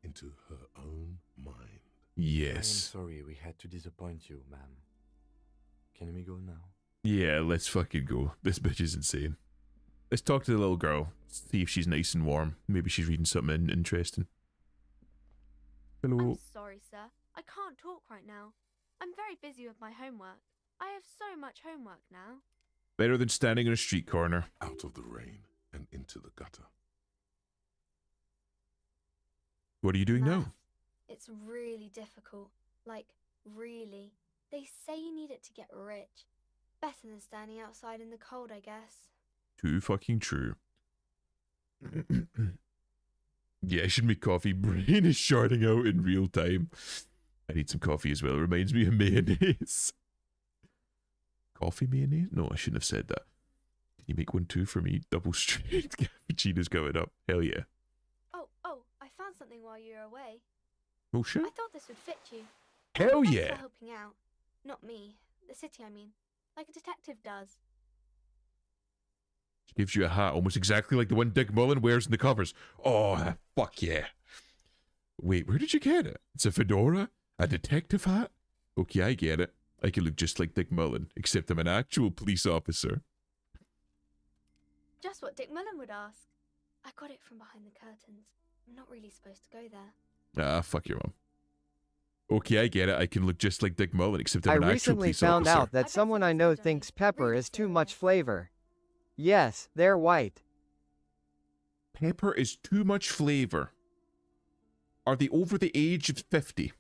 into her own mind. I am Yes. sorry we had to disappoint you, ma'am. Can we go now? Yeah, let's fucking go. This bitch is insane. Let's talk to the little girl. See if she's nice and warm. Maybe she's reading something interesting. Hello. I'm sorry, sir. I can't talk right now. I'm very busy with my homework. I have so much homework now. Better than standing on a street corner. Out of the rain and into the gutter. What are you doing now? Math. It's really difficult. Like, really. They say you need it to get rich. Better than standing outside in the cold, I guess. Too fucking true. Yeah, I should make coffee. Brain is sharding out in real time. I need some coffee as well. Reminds me of mayonnaise. Coffee mayonnaise? No, I shouldn't have said that. Can you make one too for me? Double straight cappuccino's going up. Hell yeah. Oh, I found something while you were away. Oh shit. I thought this would fit you. Hell Thanks yeah. for helping out. Not me. The city, I mean. Like a detective does. She gives you a hat almost exactly like the one Dick Mullen wears in the covers. Oh, fuck yeah. Wait, where did you get it? It's a fedora? A detective hat? Okay, I get it. I can look just like Dick Mullen, except I'm an actual police officer. Just what Dick Mullen would ask. I got it from behind the curtains. I'm not really supposed to go there. Ah, fuck your mom. Okay, I get it. I can look just like Dick Mullen, except I I'm an actual recently police found officer. out that someone I know thinks pepper is too much flavor. Yes, they're white. Pepper is too much flavor. Are they over the age of 50?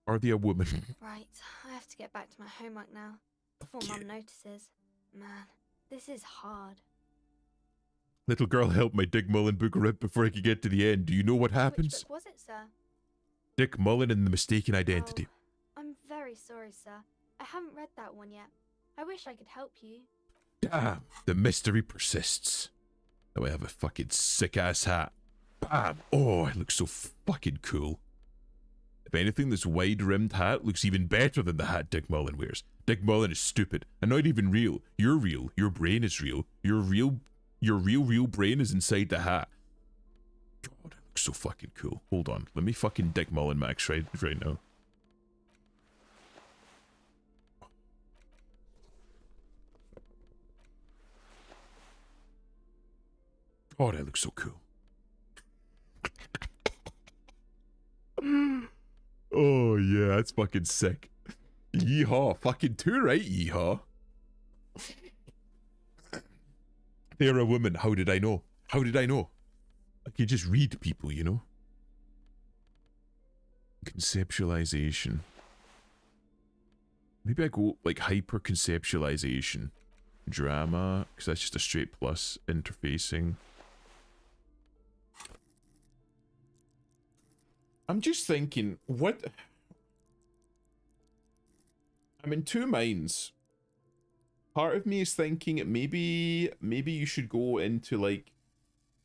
Are they a woman? Right, I have to get back to my homework now. Before Okay. Mum notices. Man, this is hard. Little girl helped my Dick Mullen book rip before I could get to the end. Do you know what Which happens? book was it, sir? Dick Mullen and the Mistaken Identity. Oh, I'm very sorry, sir. I haven't read that one yet. I wish I could help you. Damn, the mystery persists. Now I have a fucking sick-ass hat. Bam! Oh, I look so fucking cool. If anything, this wide-rimmed hat looks even better than the hat Dick Mullen wears. Dick Mullen is stupid and not even real. You're real. Your brain is real. Your real brain is inside the hat. God, it looks so fucking cool. Hold on. Let me fucking Dick Mullen max right now. God, I look so cool. Oh yeah, that's fucking sick. Yeehaw. Fucking too right, yeehaw. They're a woman. How did I know? How did I know? I could just read people, you know? Conceptualization. Maybe I go like hyper conceptualization. Drama, because that's just a straight plus. Interfacing. I'm just thinking, what? I'm in two minds. Part of me is thinking maybe you should go into like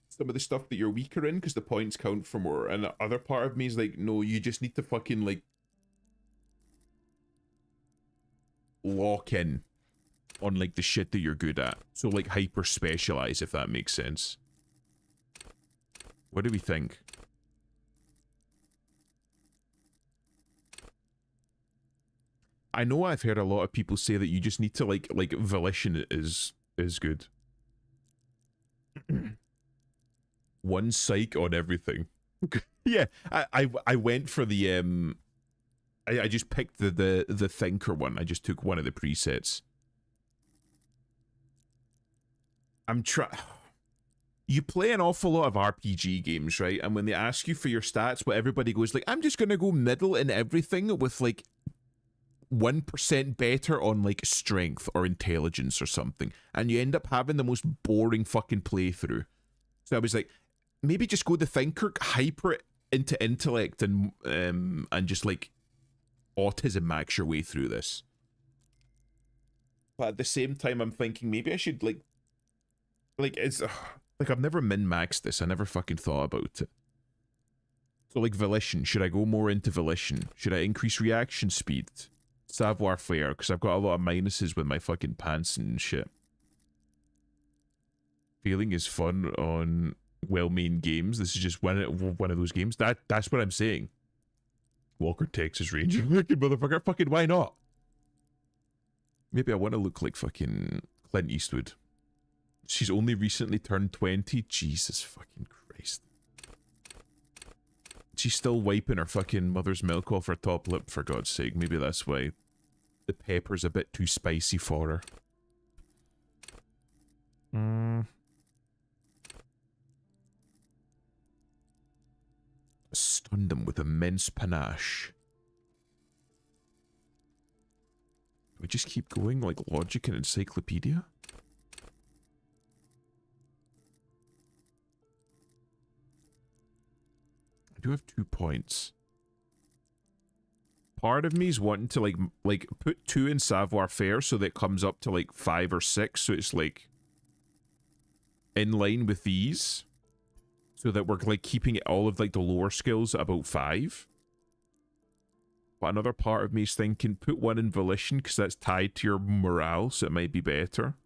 some of the stuff that you're weaker in because the points count for more, and the other part of me is like, no, you just need to fucking like lock in on like the shit that you're good at. So like hyper specialize, if that makes sense. What do we think? I know I've heard a lot of people say that you just need to like volition is good. One psych on everything. Yeah, I went for the I just picked the thinker one. I just took one of the presets. You play an awful lot of RPG games, right? And when they ask you for your stats, what everybody goes like, I'm just gonna go middle in everything with like 1% better on like strength or intelligence or something, and you end up having the most boring fucking playthrough. So I was like, maybe just go the thinker, hyper into intellect, and just like autism max your way through this. but at the same time, I'm thinking maybe I should like it's like I've never min-maxed this. I never fucking thought about it. So like volition, should I go more into volition? Should I increase reaction speed? Savoir faire, because I've got a lot of minuses with my fucking pants and shit. Feeling is fun on well-made games. This is just one of those games. That's what I'm saying. Walker, Texas Ranger, fucking motherfucker. Fucking why not? Maybe I want to look like fucking Clint Eastwood. She's only recently turned 20. Jesus fucking Christ. She's still wiping her fucking mother's milk off her top lip, for God's sake. Maybe that's why the pepper's a bit too spicy for her. Stunned them with immense panache. Do we just keep going like logic and encyclopedia? I do have 2 points. Part of me is wanting to like put 2 in savoir faire so that it comes up to like 5 or 6, so it's like in line with these, so that we're like keeping it all of like the lower skills at about 5. But another part of me is thinking put 1 in volition because that's tied to your morale, so it might be better.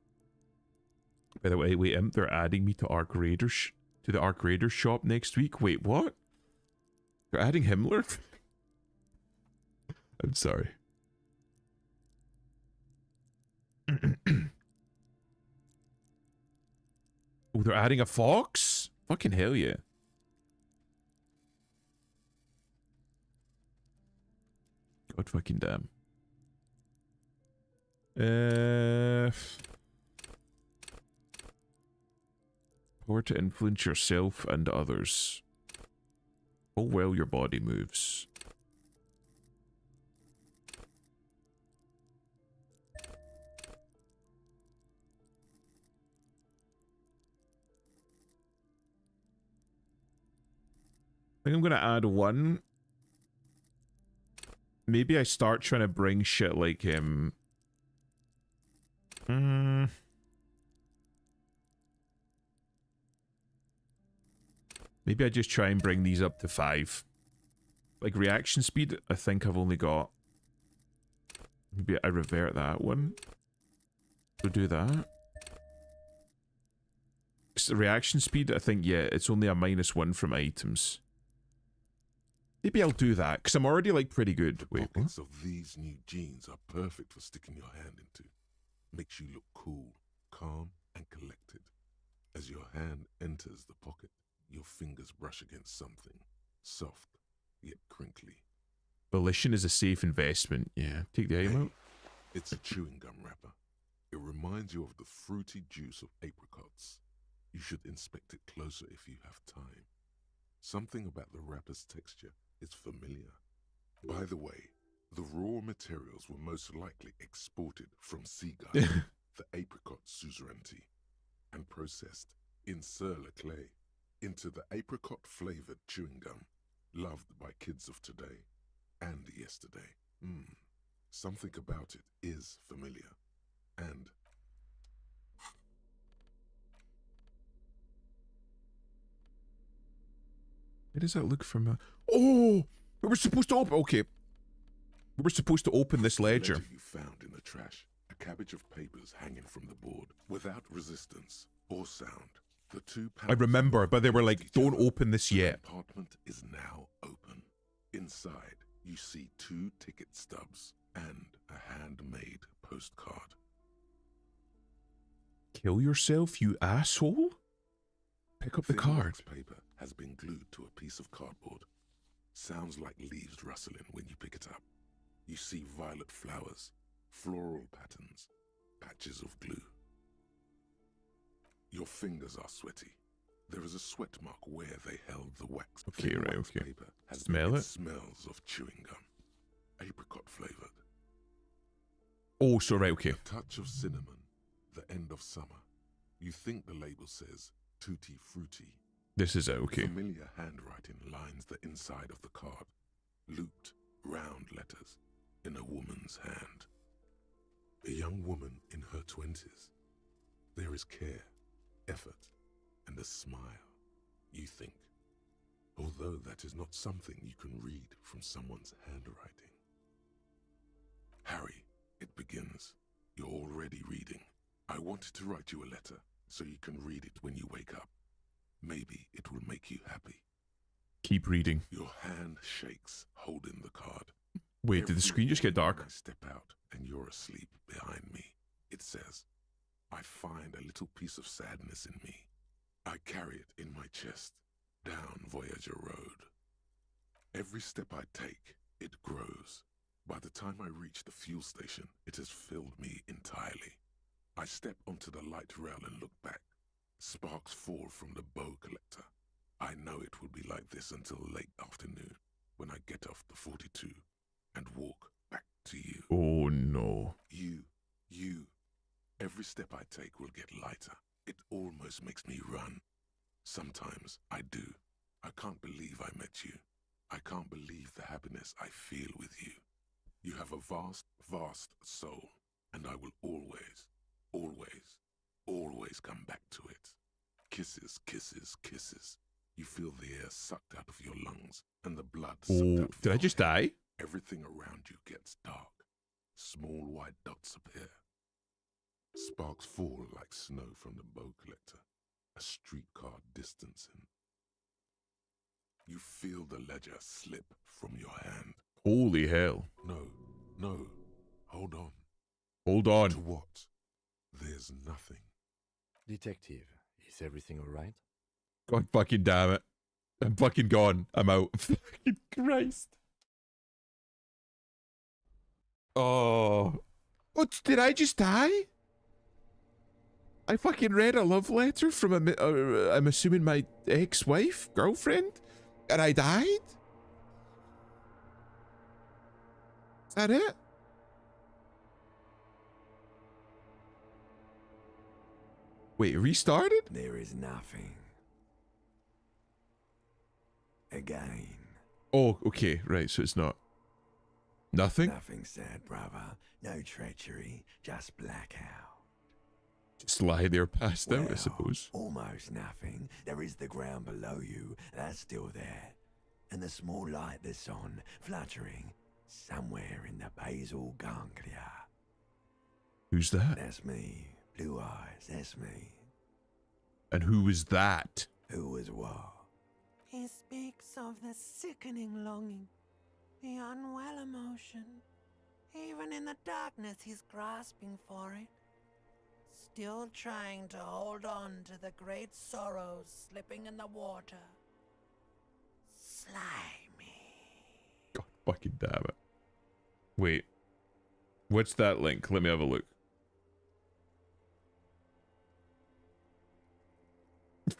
By the way, wait, they're adding me to Arc Raiders to the Arc Raiders shop next week. Wait, what? They're adding Himmler? I'm sorry. Oh, they're adding a fox? Fucking hell yeah. God fucking damn. Power to influence yourself and others. Oh well, your body moves. I think I'm gonna add 1. Maybe I start trying to bring shit like him. Maybe I just try and bring these up to 5. Like reaction speed, I think I've only got. Maybe I revert that one. So do that. So reaction speed, I think, yeah, it's only a -1 from items. Maybe I'll do that, because I'm already, like, pretty good. Wait, what? Pockets of these new jeans are perfect for sticking your hand into. Makes you look cool, calm, and collected. As your hand enters the pocket, your fingers brush against something. Soft, yet crinkly. Volition is a safe investment. Yeah, take the item out. It's a chewing gum wrapper. It reminds you of the fruity juice of apricots. You should inspect it closer if you have time. Something about the wrapper's texture is familiar. By the way, the raw materials were most likely exported from Seagull, the apricot suzerainty, and processed in Sur-le-Clay into the apricot-flavored chewing gum, loved by kids of today and yesterday. Something about it is familiar, and where does that look from? Oh, we were supposed to open. Okay, we were supposed to open this ledger. You found in the trash a cabbage of papers hanging from the board without resistance or sound. The 2 I remember, but they were like, "Don't open this yet." The compartment is now open. Inside, you see 2 ticket stubs and a handmade postcard. Kill yourself, you asshole! Pick up the card. Paper has been glued to a piece of cardboard. Sounds like leaves rustling when you pick it up. You see violet flowers, floral patterns, patches of glue. Your fingers are sweaty. There is a sweat mark where they held the wax. Okay, right, wax okay. Paper has Smell it. Smells of chewing gum, apricot flavored. Oh, so right, okay. A touch of cinnamon, the end of summer. You think the label says tutti frutti. This is it, okay. Familiar handwriting lines the inside of the card. Looped, round letters in a woman's hand. A young woman in her 20s. There is care, effort, and a smile, you think. Although that is not something you can read from someone's handwriting. Harry, it begins. You're already reading. I wanted to write you a letter so you can read it when you wake up. Maybe it will make you happy. Keep reading. Your hand shakes, holding the card. Wait, did the screen just get dark? I step out and you're asleep behind me. It says, I find a little piece of sadness in me. I carry it in my chest, down Voyager Road. Every step I take, it grows. By the time I reach the fuel station, it has filled me entirely. I step onto the light rail and look back. Sparks fall from the bow collector. I know it will be like this until late afternoon, when I get off the 42 and walk back to you. Oh no. You. Every step I take will get lighter. It almost makes me run. Sometimes I do. I can't believe I met you. I can't believe the happiness I feel with you. You have a vast, vast soul, and I will always, always, always come back to it. Kisses, kisses, kisses. You feel the air sucked out of your lungs and the blood sucked Oh, out of did I your just head. die? Everything around you gets dark. Small white dots appear. Sparks fall like snow from the bow collector. A streetcar distancing. You feel the ledger slip from your hand. Holy hell. No. Hold on. Hold To on. what? There's nothing. Detective, is everything alright? God fucking damn it. I'm fucking gone. I'm out. Fucking Christ. Oh. What? Did I just die? I fucking read a love letter from I'm assuming my ex-wife, girlfriend, and I died? Is that it? Wait, restarted? There is nothing. Again. Oh, okay, right, so it's not. Nothing? Nothing sad, brother. No treachery, just blackout. Just lie there passed out, I Well, suppose. Almost nothing. There is the ground below you. That's still there. And the small light that's on, fluttering, somewhere in the basal ganglia. Who's that? That's me. Blue eyes, that's me. And who was that? Who was what? He speaks of the sickening longing, the unwell emotion. Even in the darkness, he's grasping for it. Still trying to hold on to the great sorrows slipping in the water. Slimy. God fucking damn it. Wait. What's that link? Let me have a look.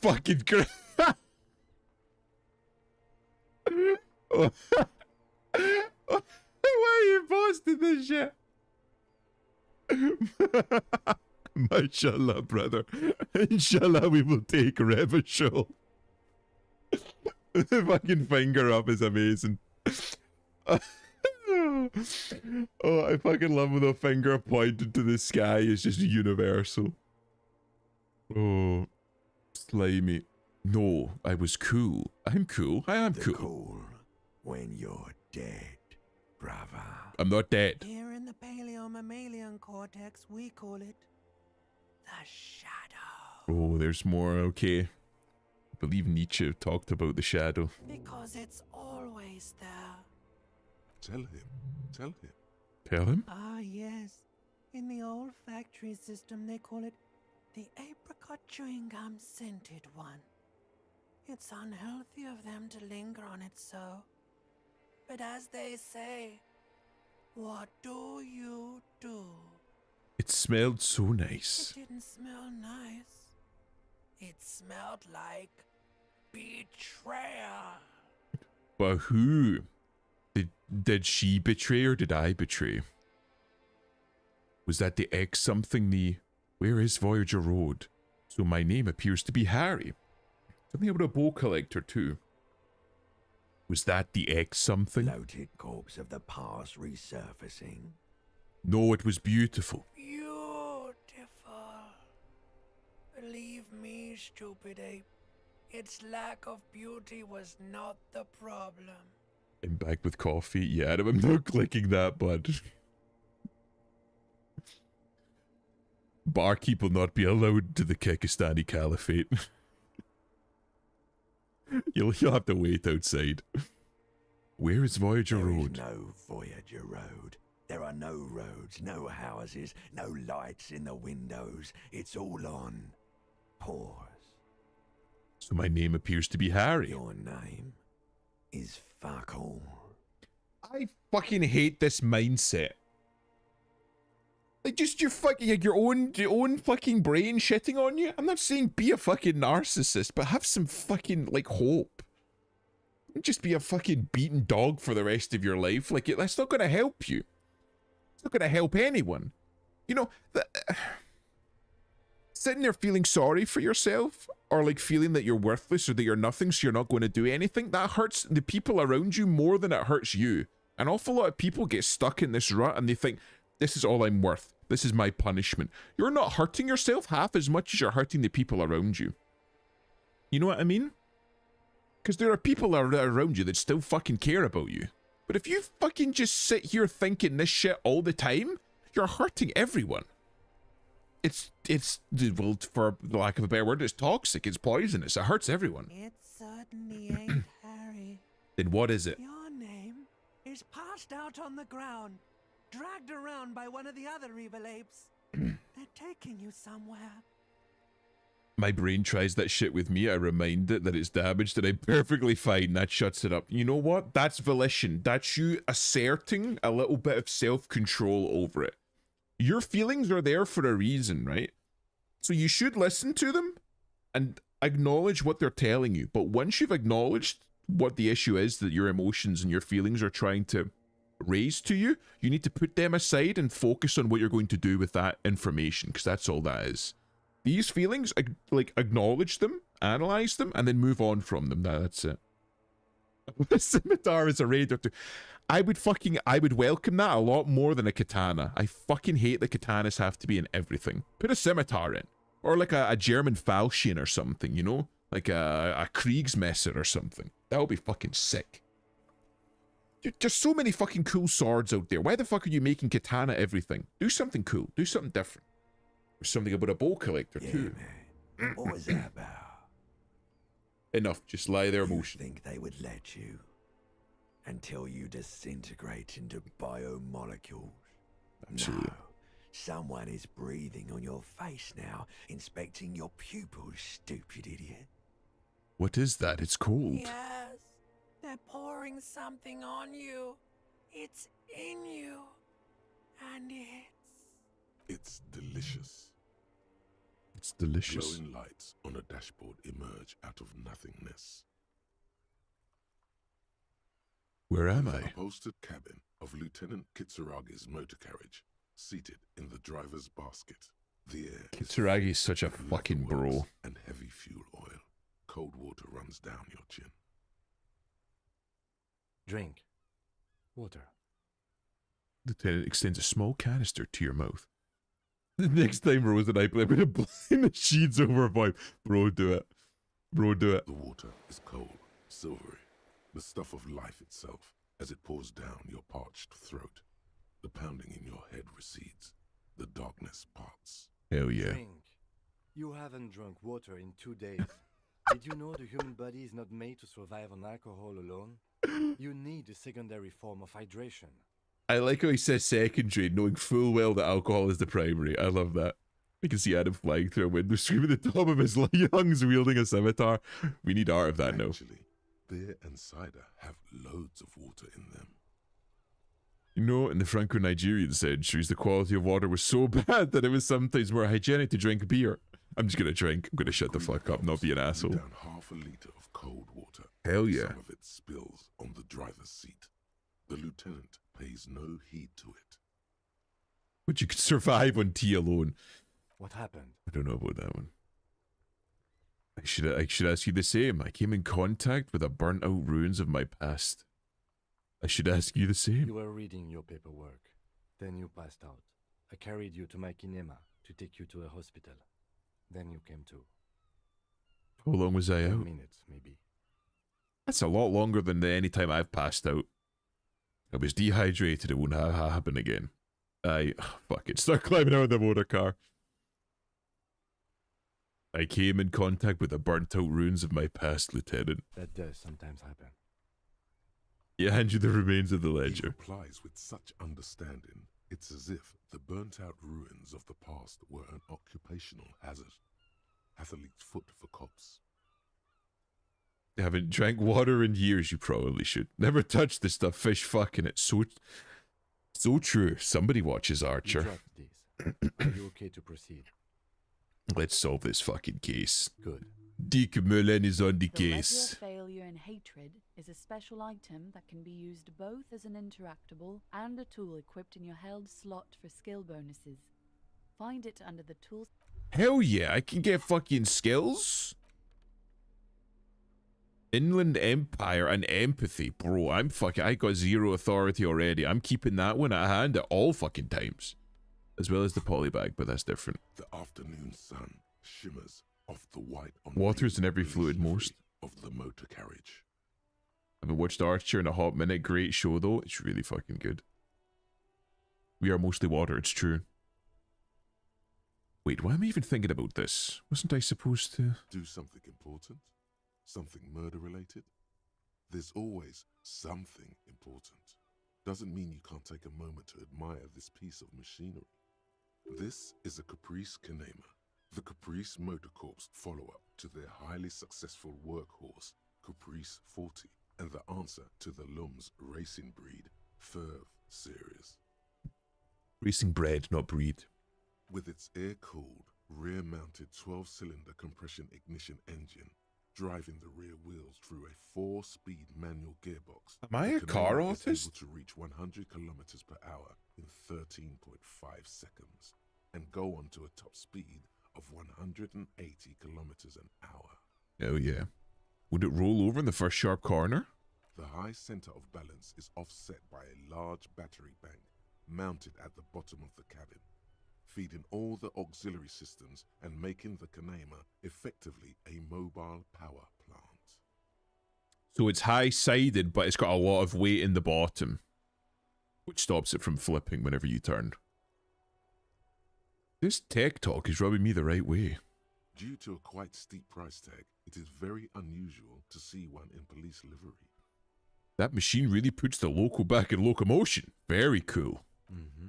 Fucking great. Why are you posting this shit? Mashallah, brother. Inshallah, we will take Revachol. The fucking finger up is amazing. Oh, I fucking love when the finger pointed to the sky is just universal. Oh, slimy. No, I was cool. I'm cool. I am cool. Cool. When you're dead, brother. I'm not dead. Here in the paleo-mammalian cortex, we call it the shadow. Oh, there's more. Okay. I believe Nietzsche talked about the shadow. Because it's always there. Tell him. Tell him? Ah, yes. In the olfactory system, they call it the apricot chewing gum scented one. It's unhealthy of them to linger on it so. But as they say, what do you do? It smelled so nice. It didn't smell nice. It smelled like betrayal. But who? Did she betray or did I betray? Was that the X something the... Where is Voyager Road? So my name appears to be Harry. Something about a bow collector too. Was that the X something? Floated corpse of the past resurfacing. No, it was beautiful. Believe me, stupid ape, its lack of beauty was not the problem. I'm back with coffee. Yeah, Adam, I'm not clicking that, bud. Barkeep will not be allowed to the Kekistani Caliphate. You'll have to wait outside. Where is Voyager Road? There is no Voyager Road. There are no roads, no houses, no lights in the windows. It's all on pause. So my name appears to be Harry. Your name is fuck all. I fucking hate this mindset. Like, just your fucking, like, your own fucking brain shitting on you. I'm not saying be a fucking narcissist, but have some fucking, like, hope. Don't just be a fucking beaten dog for the rest of your life. Like, that's not gonna help you. It's not gonna help anyone. You know, sitting there feeling sorry for yourself, or like feeling that you're worthless or that you're nothing, so you're not going to do anything, that hurts the people around you more than it hurts you. An awful lot of people get stuck in this rut and they think, this is all I'm worth. This is my punishment. You're not hurting yourself half as much as you're hurting the people around you. You know what I mean? Because there are people around you that still fucking care about you. But if you fucking just sit here thinking this shit all the time, you're hurting everyone. It's well, for the lack of a better word, it's toxic, it's poisonous, it hurts everyone. It certainly ain't Harry. Then what is it? Your name is passed out on the ground, dragged around by one of the other evil apes. They're taking you somewhere. My brain tries that shit with me, I remind it that it's damaged and I'm perfectly fine, that shuts it up. You know what? That's volition. That's you asserting a little bit of self-control over it. Your feelings are there for a reason, right? So you should listen to them and acknowledge what they're telling you. But once you've acknowledged what the issue is that your emotions and your feelings are trying to raise to you, you need to put them aside and focus on what you're going to do with that information, because that's all that is. These feelings, like, acknowledge them, analyze them, and then move on from them. That's it. The scimitar is a raider too. I would welcome that a lot more than a katana. I fucking hate that katanas have to be in everything. Put a scimitar in. Or like a German Falchion or something, you know? Like a Kriegsmesser or something. That would be fucking sick. There's so many fucking cool swords out there. Why the fuck are you making katana everything? Do something cool. Do something different. There's something about a bow collector too. Man. What was that about? Enough. Just lie there, emotion. You think they would let you? Until you disintegrate into biomolecules. Absolutely. No. Someone is breathing on your face now, inspecting your pupils, stupid idiot. What is that? It's cold. Yes, they're pouring something on you. It's in you. And It's delicious. It's delicious. Glowing lights on a dashboard emerge out of nothingness. Where am The I? upholstered cabin of Lieutenant Kitsuragi's motor carriage, seated in the driver's basket. The air Kitsuragi is such a with fucking leather bro. wax and heavy fuel oil. Cold water runs down your chin. Drink. Water. Lieutenant extends a small canister to your mouth. The next time Rose and I play, I'm gonna blind the sheets over a vibe. Bro, do it. Bro, do it. The water is cold, silvery, the stuff of life itself as it pours down your parched throat. The pounding in your head recedes. The darkness parts. Hell yeah. Drink. You haven't drunk water in 2 days. Did you know the human body is not made to survive on alcohol alone? You need a secondary form of hydration. I like how he says secondary, knowing full well that alcohol is the primary. I love that. I can see Adam flying through a window, screaming at the top of his lungs, wielding a scimitar. We need art of that now. Actually, beer and cider have loads of water in them. You know, in the Franco-Nigerian centuries, the quality of water was so bad that it was sometimes more hygienic to drink beer. I'm just gonna drink. I'm gonna shut the fuck up, not be an asshole. Down half a liter of cold water. Hell yeah. Some of it spills on the driver's seat. The lieutenant pays no heed to it. But you could survive on tea alone. What happened? I don't know about that one. I should ask you the same. I came in contact with the burnt out ruins of my past. I should ask you the same. You were reading your paperwork. Then you passed out. I carried you to my kinema to take you to a hospital. Then you came to. How long was I 10 out? minutes, maybe. That's a lot longer than any time I've passed out. I was dehydrated. It won't happen again. Fuck it. Start climbing out of the motor car. I came in contact with the burnt out ruins of my past, Lieutenant. That does sometimes happen. He hands you the remains of the He ledger. replies with such understanding, it's as if the burnt-out ruins of the past were an occupational hazard. Athlete's foot for cops. You haven't drank water in years, you probably should. Never touch this stuff, fish fucking it. So true. Somebody watches You Archer. dropped these. Are you okay to proceed? Let's solve this fucking case. Good. Dick Mullen is on the The Ledger case. of Failure and Hatred is a special item that can be used both as an interactable and a tool equipped in your held slot for skill bonuses. Find it under the tools. Hell yeah, I can get fucking skills. Inland Empire and Empathy. Bro, I got 0 authority already. I'm keeping that one at hand at all fucking times. As well as the polybag, but that's different. The afternoon sun shimmers off the white on Water's in the every fluid most. of the motor carriage. I haven't watched Archer in a hot minute. Great show though. It's really fucking good. We are mostly water, it's true. Wait, why am I even thinking about this? Wasn't I supposed to? Do something important? Something murder-related? There's always something important. Doesn't mean you can't take a moment to admire this piece of machinery. This is a Caprice Kanema, the Caprice Motor Corps follow-up to their highly successful workhorse, Caprice 40, and the answer to the Lums racing breed, Ferv series. Racing bread, not breed. With its air-cooled, rear-mounted 12-cylinder compression ignition engine, driving the rear wheels through a 4-speed manual gearbox. Am I the a car Kanema is artist? able to reach 100 kilometers per hour in 13.5 seconds and go on to a top speed of 180 kilometers an hour. Oh yeah. Would it roll over in the first sharp corner? The high center of balance is offset by a large battery bank mounted at the bottom of the cabin, feeding all the auxiliary systems and making the Kanema effectively a mobile power plant. So it's high-sided, but it's got a lot of weight in the bottom, which stops it from flipping whenever you turn. This tech talk is rubbing me the right way. Due to a quite steep price tag, it is very unusual to see one in police livery. That machine really puts the loco back in locomotion. Very cool. Mm-hmm.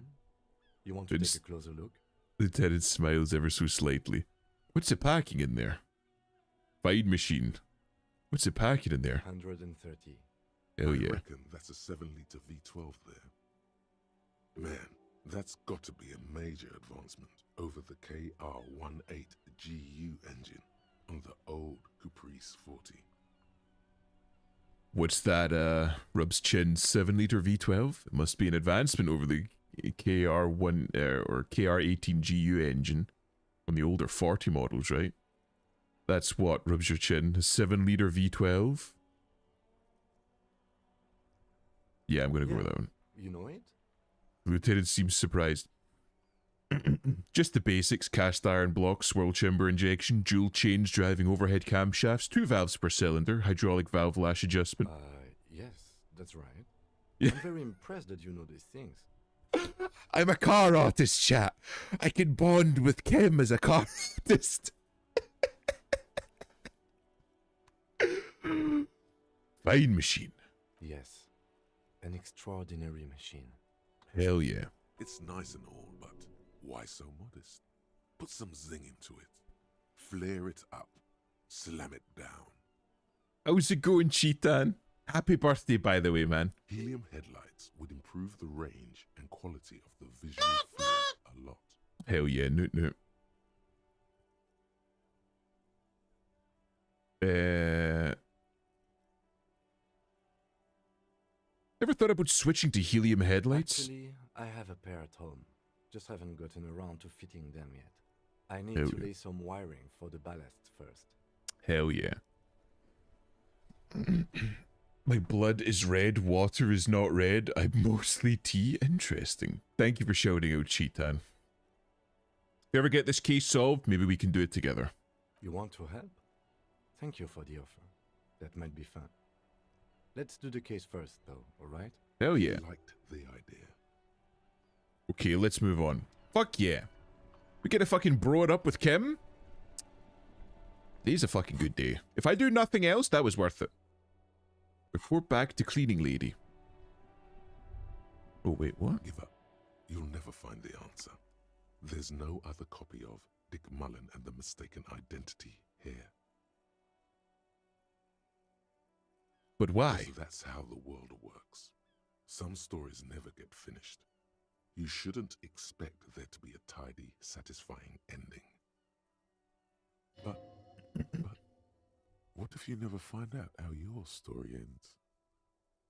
You want to take a closer look? Lieutenant smiles ever so slightly. What's it packing in there? Fine machine. What's it packing in there? 130. Hell yeah. I reckon that's a 7-liter V12 there. Man, that's got to be a major advancement over the KR-18 GU engine on the old Caprice 40. What's that, Rub's Chin 7-liter V12? It must be an advancement over the KR1 or KR18 GU engine on the older 40 models, right? That's what rubs your chin, a 7-liter V12? Yeah, I'm gonna go with that one. You know it? Lieutenant seems surprised. Just the basics: cast iron block, swirl chamber injection, dual change driving overhead camshafts, 2 valves per cylinder, hydraulic valve lash adjustment. Yes, that's right. Yeah. I'm very impressed that you know these things. I'm a car artist, chat. I can bond with Kim as a car artist. Fine machine. Yes, an extraordinary machine. Hell yeah. It's nice and all, but why so modest? Put some zing into it. Flare it up. Slam it down. How's it going, Cheetan? Happy birthday, by the way, man. Helium headlights would improve the range and quality of the visual field a lot. Hell yeah, noot noot. Ever thought about switching to helium headlights? Actually, I have a pair at home. Just haven't gotten around to fitting them yet. I need Hell to yeah. lay some wiring for the ballast first. Hell yeah. My blood is red, water is not red. I'm mostly tea. Interesting. Thank you for shouting out, Cheetan. If you ever get this case solved, maybe we can do it together. You want to help? Thank you for the offer. That might be fun. Let's do the case first, though, alright? Hell yeah. I liked the idea. Okay, let's move on. Fuck yeah. We get to fucking bro it up with Kim? Today's a fucking good day. If I do nothing else, that was worth it. Report back to cleaning lady. Oh, wait, what? Give up. You'll never find the answer. There's no other copy of Dick Mullen and the Mistaken Identity here. But why? Because that's how the world works. Some stories never get finished. You shouldn't expect there to be a tidy, satisfying ending. But what if you never find out how your story ends?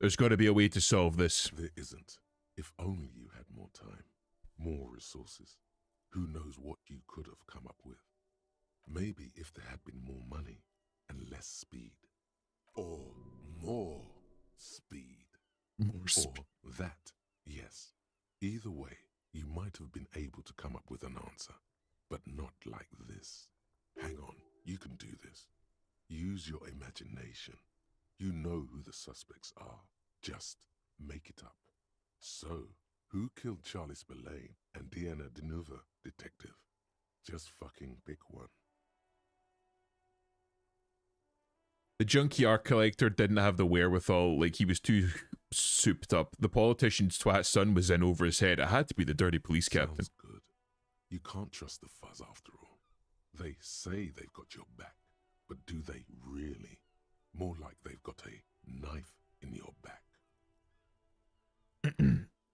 There's got to be a way to solve this. There isn't. If only you had more time, more resources. Who knows what you could have come up with? Maybe if there had been more money and less speed. Or more speed. More speed. Or that, yes. Either way, you might have been able to come up with an answer, but not like this. Hang on, you can do this. Use your imagination. You know who the suspects are. Just make it up. So, who killed Charlie Spillane and Deanna Denuva, detective? Just fucking pick one. The junkie art collector didn't have the wherewithal, like he was too souped up. The politician's twat son was in over his head. It had to be the dirty police captain. Sounds good. You can't trust the fuzz after all. They say they've got your back, but do they really? More like they've got a knife in your back.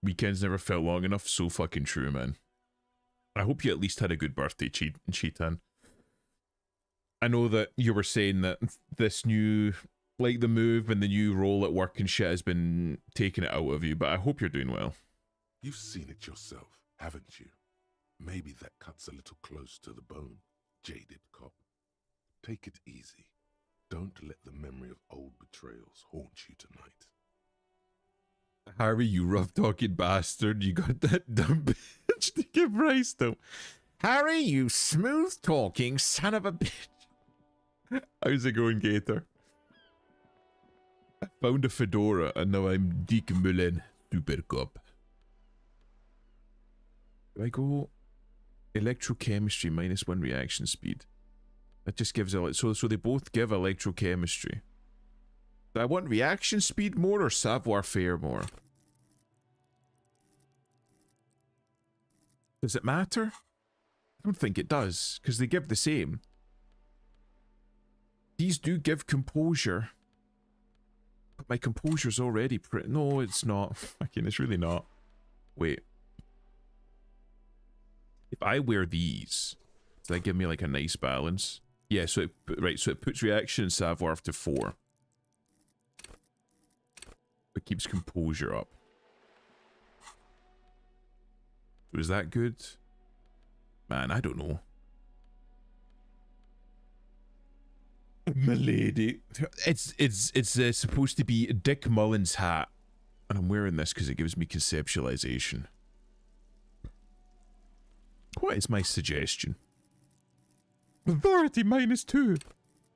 Weekends never felt long enough. So fucking true, man. I hope you at least had a good birthday, Cheetan. I know that you were saying that this new, like the move and the new role at work and shit has been taking it out of you, but I hope you're doing well. You've seen it yourself, haven't you? Maybe that cuts a little close to the bone, jaded cop. Take it easy. Don't let the memory of old betrayals haunt you tonight. Harry, you rough-talking bastard. You got that dumb bitch to give rise to. Harry, you smooth-talking son of a bitch. How's it going, Gator? I found a fedora and now I'm Dick Mullen, super cop. Do I go electrochemistry -1 reaction speed? That just gives a so they both give electrochemistry. Do I want reaction speed more or savoir-faire more? Does it matter? I don't think it does, because they give the same. These do give composure. But my composure's already pretty... No, it's not. Fucking, it's really not. Wait. If I wear these, does that give me like a nice balance? Yeah, so it, right, so it puts reaction and savoir to 4. It keeps composure up. Was that good? Man, I don't know. Milady. It's supposed to be Dick Mullen's hat. And I'm wearing this because it gives me conceptualization. What is my suggestion? Authority -2.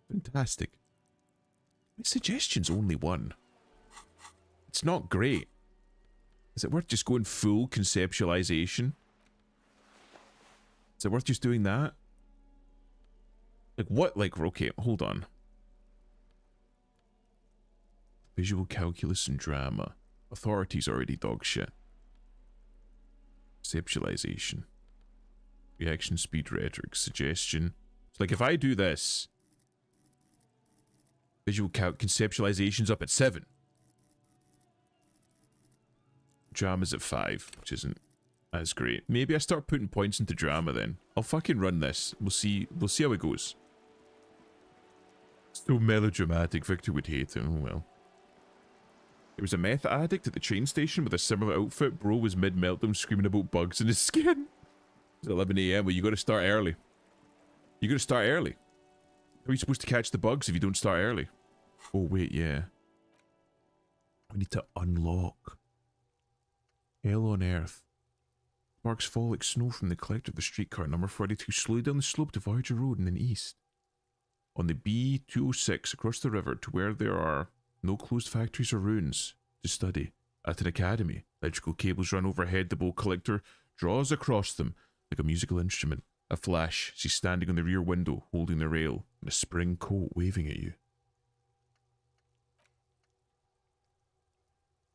Fantastic. My suggestion's only 1. It's not great. Is it worth just going full conceptualization? Is it worth just doing that? Like what? Like, okay, hold on. Visual calculus and drama. Authority's already dog shit. Conceptualization. Reaction speed rhetoric. Suggestion. So like if I do this, visual conceptualization's up at 7. Drama's at 5, which isn't as great. Maybe I start putting points into drama then. I'll fucking run this. We'll see how it goes. So melodramatic. Victor would hate it. Oh well. There was a meth addict at the train station with a similar outfit. Bro was mid-meltdown screaming about bugs in his skin. It's 11 AM. Well, you gotta start early. You gotta start early. How are you supposed to catch the bugs if you don't start early? Oh wait, yeah. We need to unlock Hell on Earth. Sparks fall like snow from the collector of the streetcar number 42 slowly down the slope to Voyager Road and then east. On the B206 across the river to where there are no closed factories or ruins to study. At an academy, electrical cables run overhead. The bolt collector draws across them like a musical instrument. A flash, she's standing on the rear window, holding the rail, in a spring coat waving at you.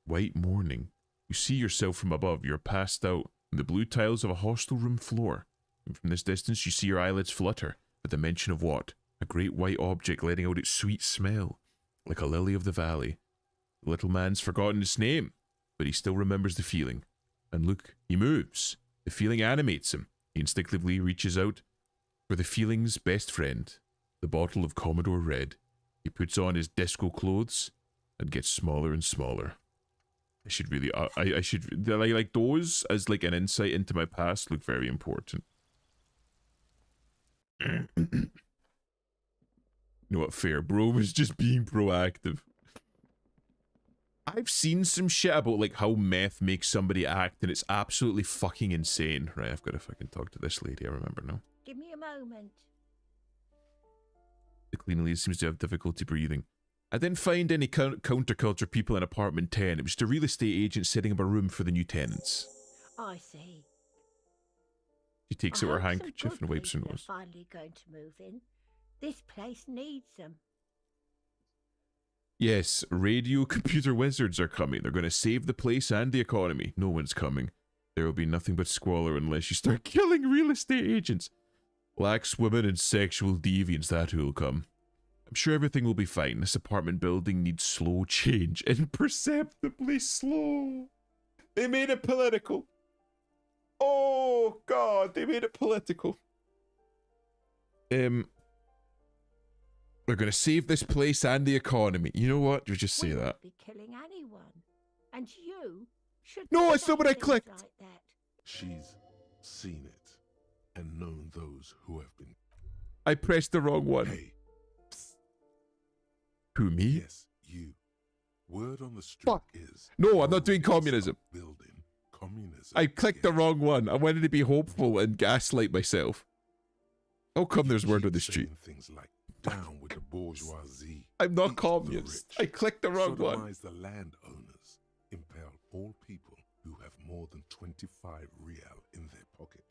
White morning. You see yourself from above. You're passed out on the blue tiles of a hostel room floor. And from this distance, you see your eyelids flutter at the mention of what? A great white object letting out its sweet smell, like a lily of the valley. The little man's forgotten its name, but he still remembers the feeling. And look, he moves. The feeling animates him. He instinctively reaches out for the feeling's best friend, the bottle of Commodore Red. He puts on his disco clothes and gets smaller and smaller. I should really, I should, like those as like an insight into my past look very important. You know what, fair. Bro was just being proactive. I've seen some shit about like how meth makes somebody act and it's absolutely fucking insane. Right, I've got to fucking talk to this lady, I remember now. Give me a moment. The cleaning lady seems to have difficulty breathing. I didn't find any counterculture people in apartment 10. It was just a real estate agent setting up a room for the new tenants. I see. She takes out her handkerchief and wipes her nose. Finally going to move in. This place needs them. Yes, radio computer wizards are coming. They're going to save the place and the economy. No one's coming. There will be nothing but squalor unless you start killing real estate agents. Lax women and sexual deviants, that who will come. I'm sure everything will be fine. This apartment building needs slow change. Imperceptibly slow. They made it political. Oh, God, they made it political. They're going to save this place and the economy. You know what? You just say that. Be killing anyone. And you should... No, it's not what I clicked. Like that. She's seen it and known those who have been... I pressed the wrong one. Hey. Who, me? Yes, you. Word on the street is... No, I'm not doing communism. Building communism. I clicked the wrong one. I wanted to be hopeful and gaslight myself. How come there's word on the street? Things like down with the bourgeoisie. I'm not communist. I clicked the wrong one. Sodomize the landowners. Impale all people who have more than 25 real in their pocket.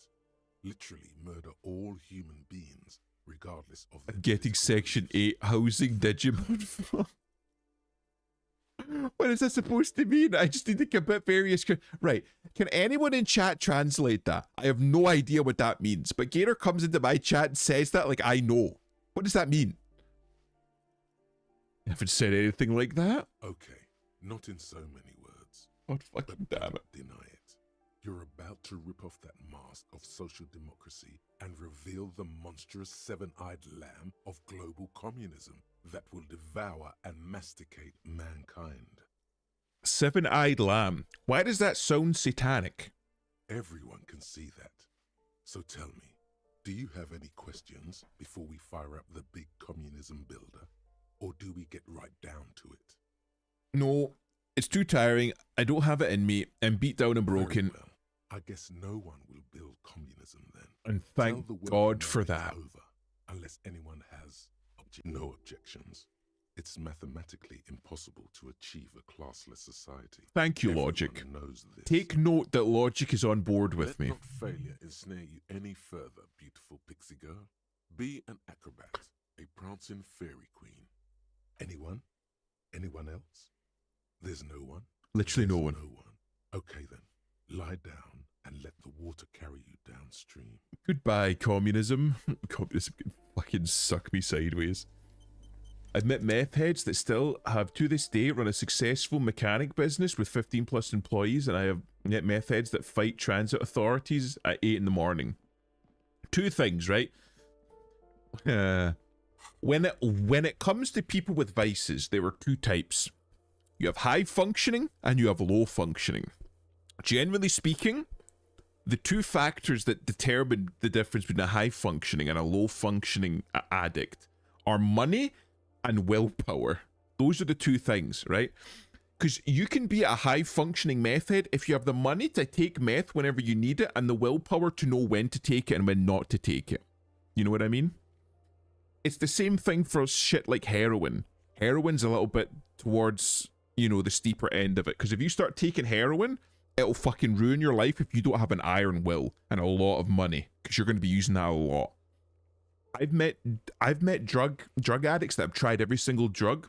Literally murder all human beings, regardless of their... I'm getting Section 8 housing Digimon. What is that supposed to mean? I just need to commit various... Right. Can anyone in chat translate that? I have no idea what that means. But Gator comes into my chat and says that like I know. What does that mean? I haven't said anything like that. Okay. Not in so many words. God fucking damn it. Deny it. You're about to rip off that mask of social democracy and reveal the monstrous seven-eyed lamb of global communism that will devour and masticate mankind. Seven-eyed lamb. Why does that sound satanic? Everyone can see that. So tell me, do you have any questions before we fire up the big communism builder? Or do we get right down to it? No, it's too tiring. I don't have it in me. I'm beat down and broken. Very well. I guess no one will build communism then. And thank God for that. Over, unless anyone has no objections. It's mathematically impossible to achieve a classless society. Thank you, Everyone Logic. knows this. Take note that Logic is on board with me. Let not failure ensnare you any further, beautiful pixie girl. Be an acrobat, a prancing fairy queen. Anyone? Anyone else? There's no one? Literally There's no one. No one. Okay then, lie down and let the water carry you downstream. Goodbye, communism. Communism can fucking suck me sideways. I've met meth heads that still have, to this day, run a successful mechanic business with 15 plus employees, and I have met meth heads that fight transit authorities at 8 in the morning. Two things, right? When it comes to people with vices, there are two types. You have high functioning and you have low functioning. Generally speaking, the two factors that determine the difference between a high functioning and a low functioning addict are money and willpower. Those are the two things, right? Because you can be a high-functioning meth head if you have the money to take meth whenever you need it and the willpower to know when to take it and when not to take it. You know what I mean? It's the same thing for shit like heroin. Heroin's a little bit towards, you know, the steeper end of it. Because if you start taking heroin, it'll fucking ruin your life if you don't have an iron will and a lot of money. Because you're going to be using that a lot. I've met drug addicts that have tried every single drug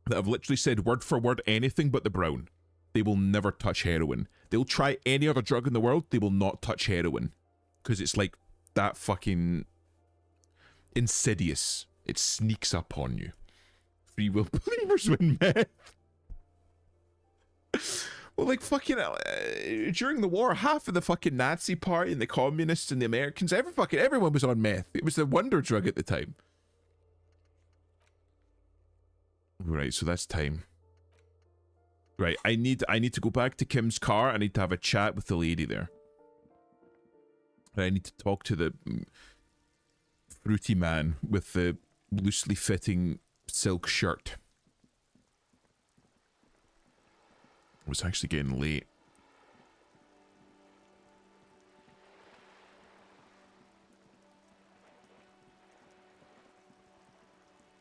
that have literally said word for word anything but the brown. They will never touch heroin. They'll try any other drug in the world, they will not touch heroin. Because it's like that fucking insidious. It sneaks up on you. Free will believers win meth. Well, like fucking during the war, half of the fucking Nazi party and the communists and the Americans, everyone was on meth. It was the wonder drug at the time. Right, so that's time. Right, I need to go back to Kim's car. I need to have a chat with the lady there. I need to talk to the fruity man with the loosely fitting silk shirt. It was actually getting late.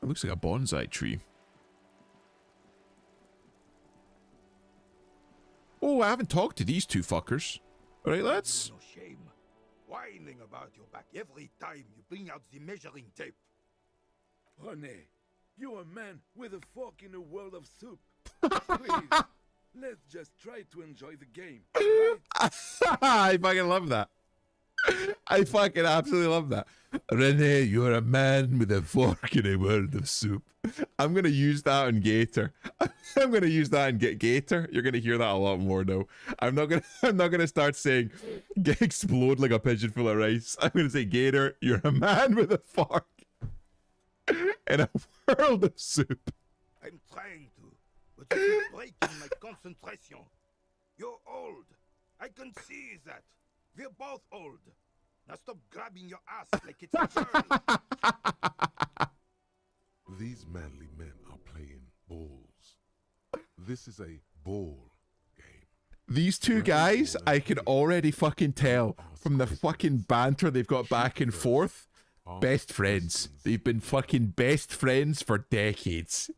It looks like a bonsai tree. Oh, I haven't talked to these two fuckers. All right, lads. No shame. Whining about your back every time you bring out the measuring tape. René, you're a man with a fork in a world of soup. Please, let's just try to enjoy the game. Right? I fucking love that. I fucking absolutely love that. René, you're a man with a fork in a world of soup. I'm gonna use that on Gator. I'm gonna use that and get Gator. You're gonna hear that a lot more now. I'm not gonna start saying explode like a pigeon full of rice. I'm gonna say Gator, you're a man with a fork in a world of soup. I'm trying to, but you keep breaking my concentration. You're old. I can see that. We're both old. Now stop grabbing your ass like it's a girl. These manly men are playing balls. This is a ball game. These two guys, I can already fucking tell from the fucking banter they've got back and forth. Best friends. They've been fucking best friends for decades.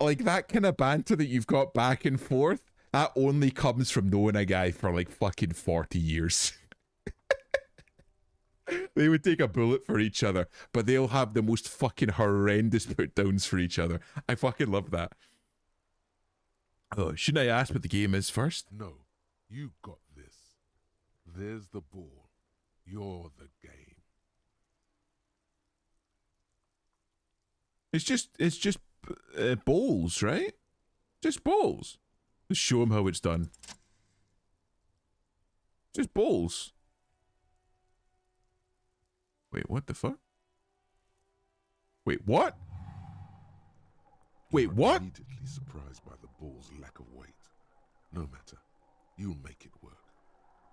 Like that kind of banter that you've got back and forth, that only comes from knowing a guy for like fucking 40 years. They would take a bullet for each other, but they'll have the most fucking horrendous put downs for each other. I fucking love that. Oh, shouldn't I ask what the game is first? No, you got this. There's the ball. You're the game. It's just bowls, right? Just bowls. Let's show them how it's done. Just bowls. Wait, what the fuck? Wait, what? Wait, what? Immediately surprised by the ball's lack of weight. No matter, you'll make it work.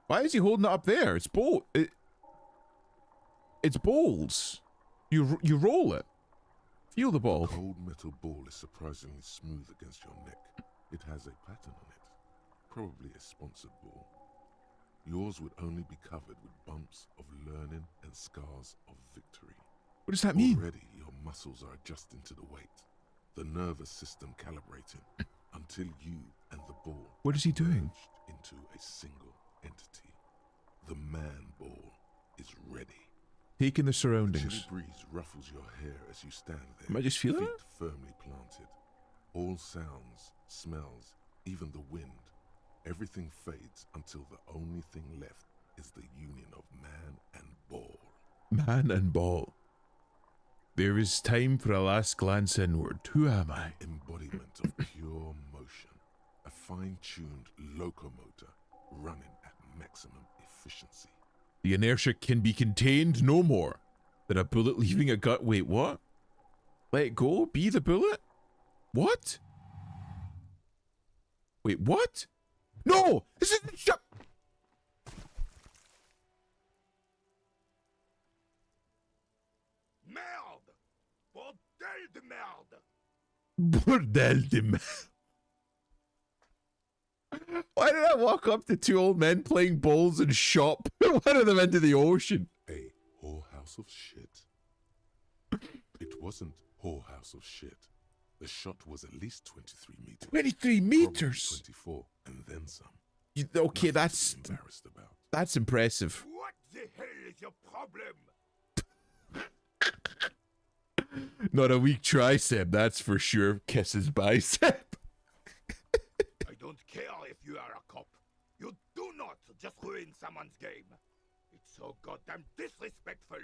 Why is he holding it up there? It's it's bowls. You roll it. Feel the ball. The cold metal ball is surprisingly smooth against your neck. It has a pattern on it. Probably a sponsored ball. Yours would only be covered with bumps of learning and scars of victory. What does that mean? Already your muscles are adjusting to the weight. The nervous system calibrating until you and the ball. What is he doing? Merged into a single entity. The man ball is ready. Taking the A surroundings. chilly breeze ruffles your hair as you stand there. Am I just feeling feet it? firmly planted. All sounds, smells, even the wind. Everything fades until the only thing left is the union of man and ball. Man and ball. There is time for a last glance inward. Who am I? Embodiment of pure motion. A fine-tuned locomotor running at maximum efficiency. The inertia can be contained no more than a bullet leaving a gut. Wait, what? Let it go? Be the bullet? What? Wait, what? No! This isn't shut. Merde! Bordel de merde! Bordel de merde. Why did I walk up to two old men playing bowls and shop one of them into the ocean? A whorehouse of shit. It wasn't whorehouse of shit. The shot was at least 23 meters. 23 meters? Probably 24, and then some. Okay, Nothing that's to be embarrassed about. that's impressive. What the hell is your problem? Not a weak tricep, that's for sure. Kisses bicep. I don't care if you are a cop. You do not just ruin someone's game. It's so goddamn disrespectful.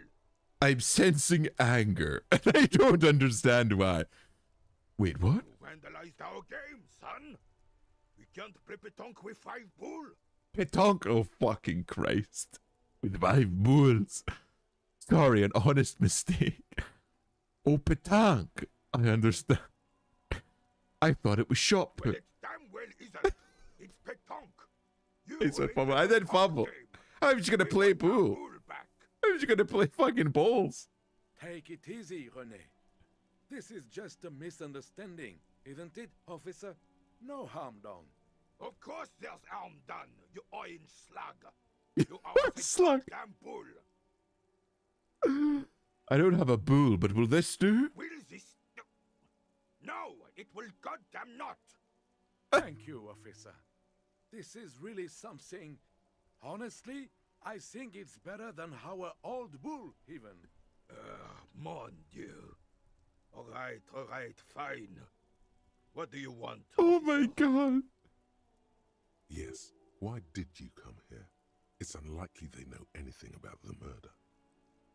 I'm sensing anger, and I don't understand why. Wait, what? You vandalized our game, son. We can't play petanque with 5 bull. Petanque, oh fucking Christ. With 5 bulls. Sorry, an honest mistake. Oh, petanque. I understand. I thought it was shot Well, put. it damn well isn't. It's petanque. You It's a ruined fumble. our I didn't cop fumble. game. I was just gonna We play want our pool. bull back. I was just gonna play fucking bowls. Take it easy, René. This is just a misunderstanding, isn't it, officer? No harm done. Of course there's harm done, you orange slug. You are a Slug. goddamn bull. I don't have a bull, but will this do? Will this... No, it will goddamn not. Thank you, officer. This is really something. Honestly, I think it's better than our old bull, even. Mon Dieu. All right, fine. What do you want? Oh my god. Yes. Why did you come here? It's unlikely they know anything about the murder.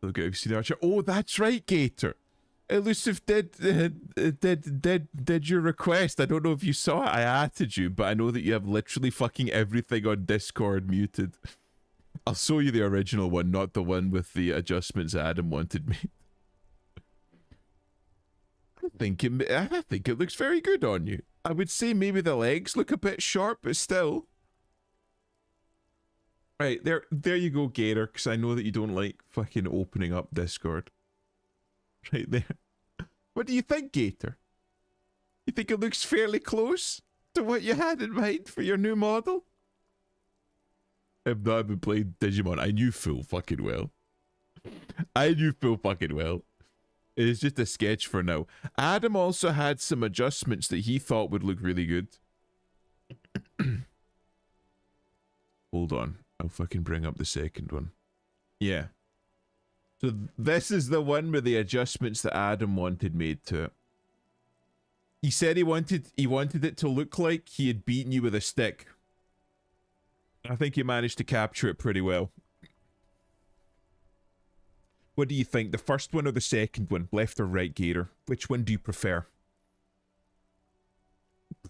Look, I've seen Archer. Oh, that's right, Gator. Elusive did your request. I don't know if you saw it. I added you, but I know that you have literally fucking everything on Discord muted. I'll show you the original one, not the one with the adjustments Adam wanted me. I think it looks very good on you. I would say maybe the legs look a bit sharp, but still. Right, there you go, Gator, because I know that you don't like fucking opening up Discord. Right there. What do you think, Gator? You think it looks fairly close to what you had in mind for your new model? I've not been playing Digimon. I knew full fucking well. It is just a sketch for now. Adam also had some adjustments that he thought would look really good. Hold on. I'll fucking bring up the second one. Yeah. So this is the one with the adjustments that Adam wanted made to it. He said he wanted it to look like he had beaten you with a stick. I think he managed to capture it pretty well. What do you think? The first one or the second one? Left or right, Gator? Which one do you prefer?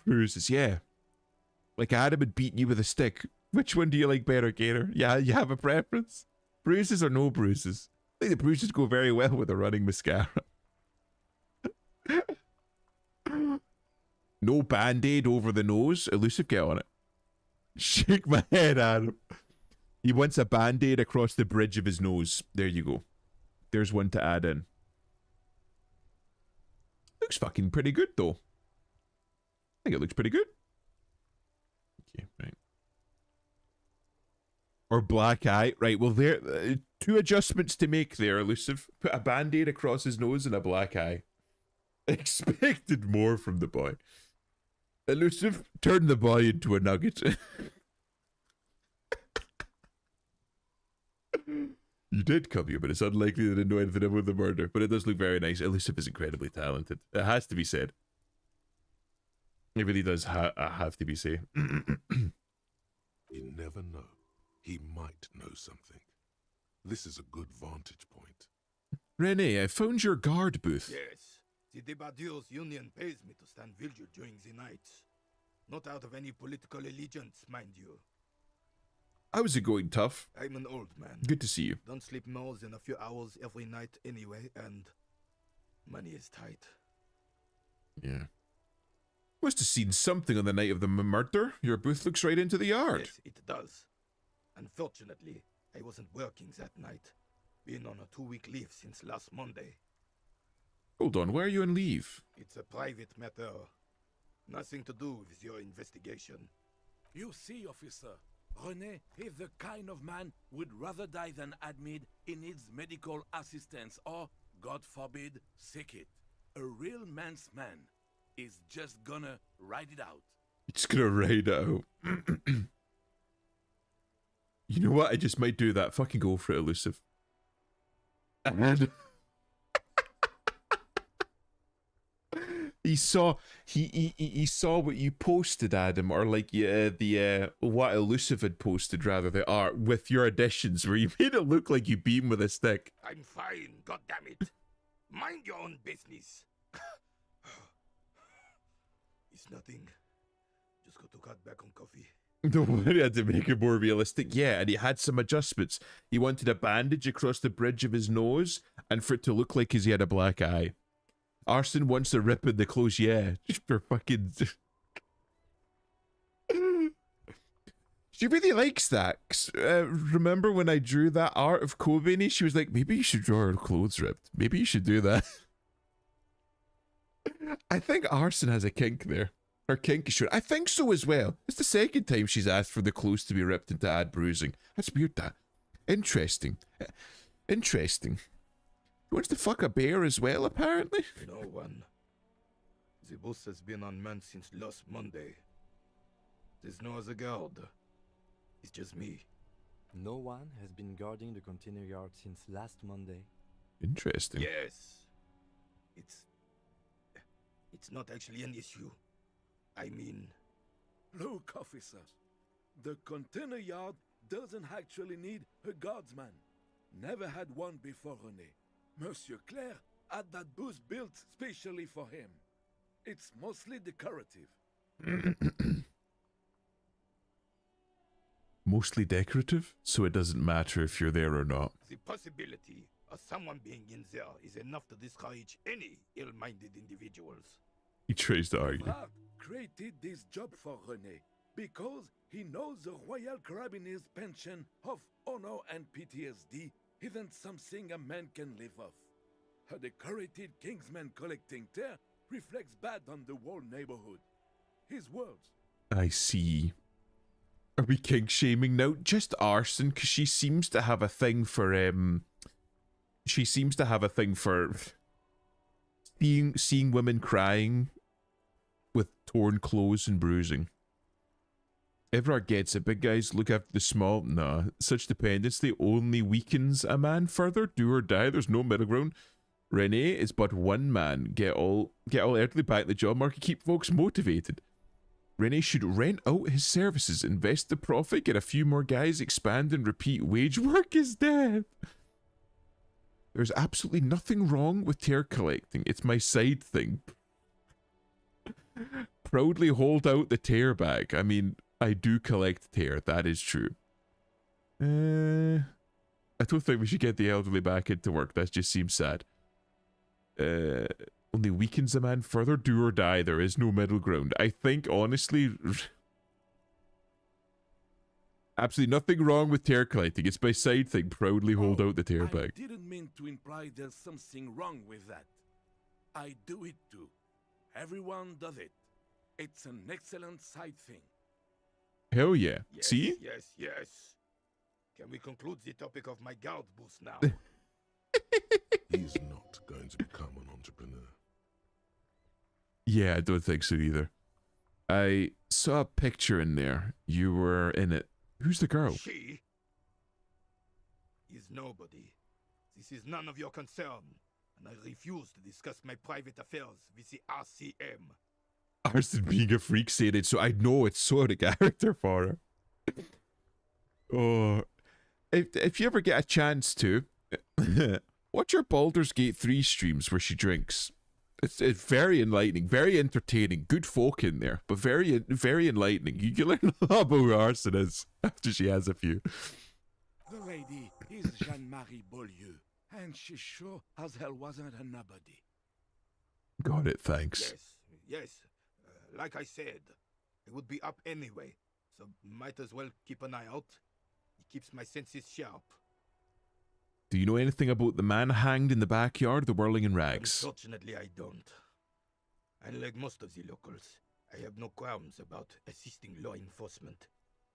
Bruises, yeah. Like Adam had beaten you with a stick. Which one do you like better, Gator? Yeah, you have a preference? Bruises or no bruises? I think the bruises go very well with a running mascara. No band-aid over the nose. Elusive, get on it. Shake my head, Adam. He wants a band-aid across the bridge of his nose. There you go. There's one to add in. Looks fucking pretty good, though. I think it looks pretty good. Okay, right. Or black eye. Right, well, there... two adjustments to make there, Elusive. Put a band-aid across his nose and a black eye. Expected more from the boy. Elusive, turn the boy into a nugget. You did come here, but it's unlikely they didn't know anything about the murder. But it does look very nice. Elusive is incredibly talented. It has to be said. It really does have to be said. You never know. He might know something. This is a good vantage point. René, I found your guard booth. Yes, the Debardeurs Union pays me to stand vigil during the night. Not out of any political allegiance, mind you. How's it going, Tough? I'm an old man. Good to see you. Don't sleep more than a few hours every night anyway, and money is tight. Yeah. Must have seen something on the night of the murder. Your booth looks right into the yard. Yes, it does. Unfortunately, I wasn't working that night. Been on a 2-week leave since last Monday. Hold on, why are you on leave? It's a private matter. Nothing to do with your investigation. You see, officer, René is the kind of man would rather die than admit he needs medical assistance or, God forbid, sick it. A real man's man is just gonna ride it out. It's gonna ride out. You know what? I just might do that. Fucking go for it, Elusive. And he saw what you posted, Adam, or like what Elusive had posted, rather, the art with your additions, where you made it look like you beat him with a stick. I'm fine, goddammit. Mind your own business. It's nothing. Just got to cut back on coffee. Don't worry, I had to make it more realistic. Yeah, and he had some adjustments. He wanted a bandage across the bridge of his nose, and for it to look like he had a black eye. Arsene wants to rip in the clothes, yeah. Just for fucking... She really likes that. Remember when I drew that art of Kobeni? She was like, maybe you should draw her clothes ripped. Maybe you should do that. I think Arsene has a kink there. Or kink shirt. I think so as well. It's the second time she's asked for the clothes to be ripped and to add bruising. That's weird, that. Interesting. Interesting. He wants to fuck a bear as well, apparently. No one. The boss has been unmanned since last Monday. There's no other guard. It's just me. No one has been guarding the container yard since last Monday. Interesting. Yes. It's not actually an issue. I mean... Look, officer. The container yard doesn't actually need a guardsman. Never had one before René. Monsieur Claire had that booth built specially for him. It's mostly decorative. Mostly decorative, so it doesn't matter if you're there or not. The possibility of someone being in there is enough to discourage any ill-minded individuals. He tries to argue. Clark created this job for René because he knows the Royal Carabiniers' pension of honor and PTSD isn't something a man can live off. A decorated Kingsman collecting tear reflects bad on the whole neighborhood. His words. I see. Are we kink shaming now? Just Arsene, because she seems to have a thing for seeing women crying with torn clothes and bruising. Everard gets it. Big guys look after the small. Nah, such dependency only weakens a man further. Do or die. There's no middle ground. René is but one man. Get all elderly back in the job market. Keep folks motivated. René should rent out his services, invest the profit, get a few more guys, expand and repeat. Wage work is death. There's absolutely nothing wrong with tear collecting. It's my side thing. Proudly hold out the tear bag. I mean, I do collect tear. That is true. I don't think we should get the elderly back into work. That just seems sad. Only weakens a man further. Do or die. There is no middle ground. I think, honestly, absolutely nothing wrong with tear collecting. It's my side thing. Proudly hold out the tear bag. I didn't mean to imply there's something wrong with that. I do it too. Everyone does it. It's an excellent side thing. Hell yeah. Yes, See? Yes. Can we conclude the topic of my guard boost now? He's not going to become an entrepreneur. Yeah, I don't think so either. I saw a picture in there. You were in it. Who's the girl? She is nobody. This is none of your concern, and I refuse to discuss my private affairs with the RCM. Arsene being a freak said it, so I know it's sort of character for her. Oh, if you ever get a chance to, watch your Baldur's Gate 3 streams where she drinks. It's very enlightening, very entertaining. Good folk in there, but very enlightening. You can learn a lot about who Arsene is after she has a few. The lady is Jeanne-Marie Beaulieu, and she sure as hell wasn't a nobody. Got it, thanks. Yes. Like I said, it would be up anyway, so might as well keep an eye out. It keeps my senses sharp. Do you know anything about the man hanged in the backyard, the whirling in rags? Unfortunately, I don't. Unlike most of the locals, I have no qualms about assisting law enforcement,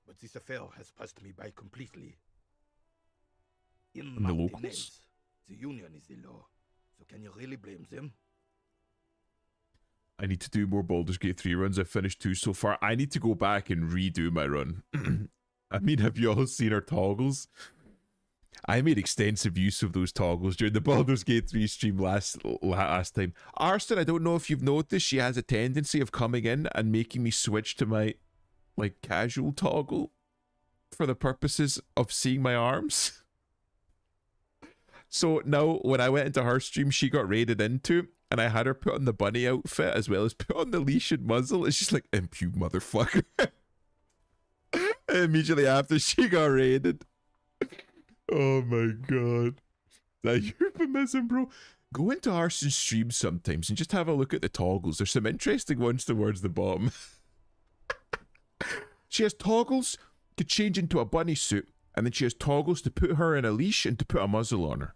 but this affair has passed me by completely. In And the Martinez, locals? the union is the law, so can you really blame them? I need to do more Baldur's Gate 3 runs. I've finished 2 so far. I need to go back and redo my run. I mean, have you all seen our toggles? I made extensive use of those toggles during the Baldur's Gate 3 stream last time. Arston, I don't know if you've noticed, she has a tendency of coming in and making me switch to my, like, casual toggle for the purposes of seeing my arms. So now, when I went into her stream, she got raided into, and I had her put on the bunny outfit as well as put on the leash and muzzle, and she's like, "Imp, you motherfucker." Immediately after she got raided. Oh my god. That euphemism, bro. Go into Arson's stream sometimes and just have a look at the toggles. There's some interesting ones towards the bottom. She has toggles to change into a bunny suit, and then she has toggles to put her in a leash and to put a muzzle on her.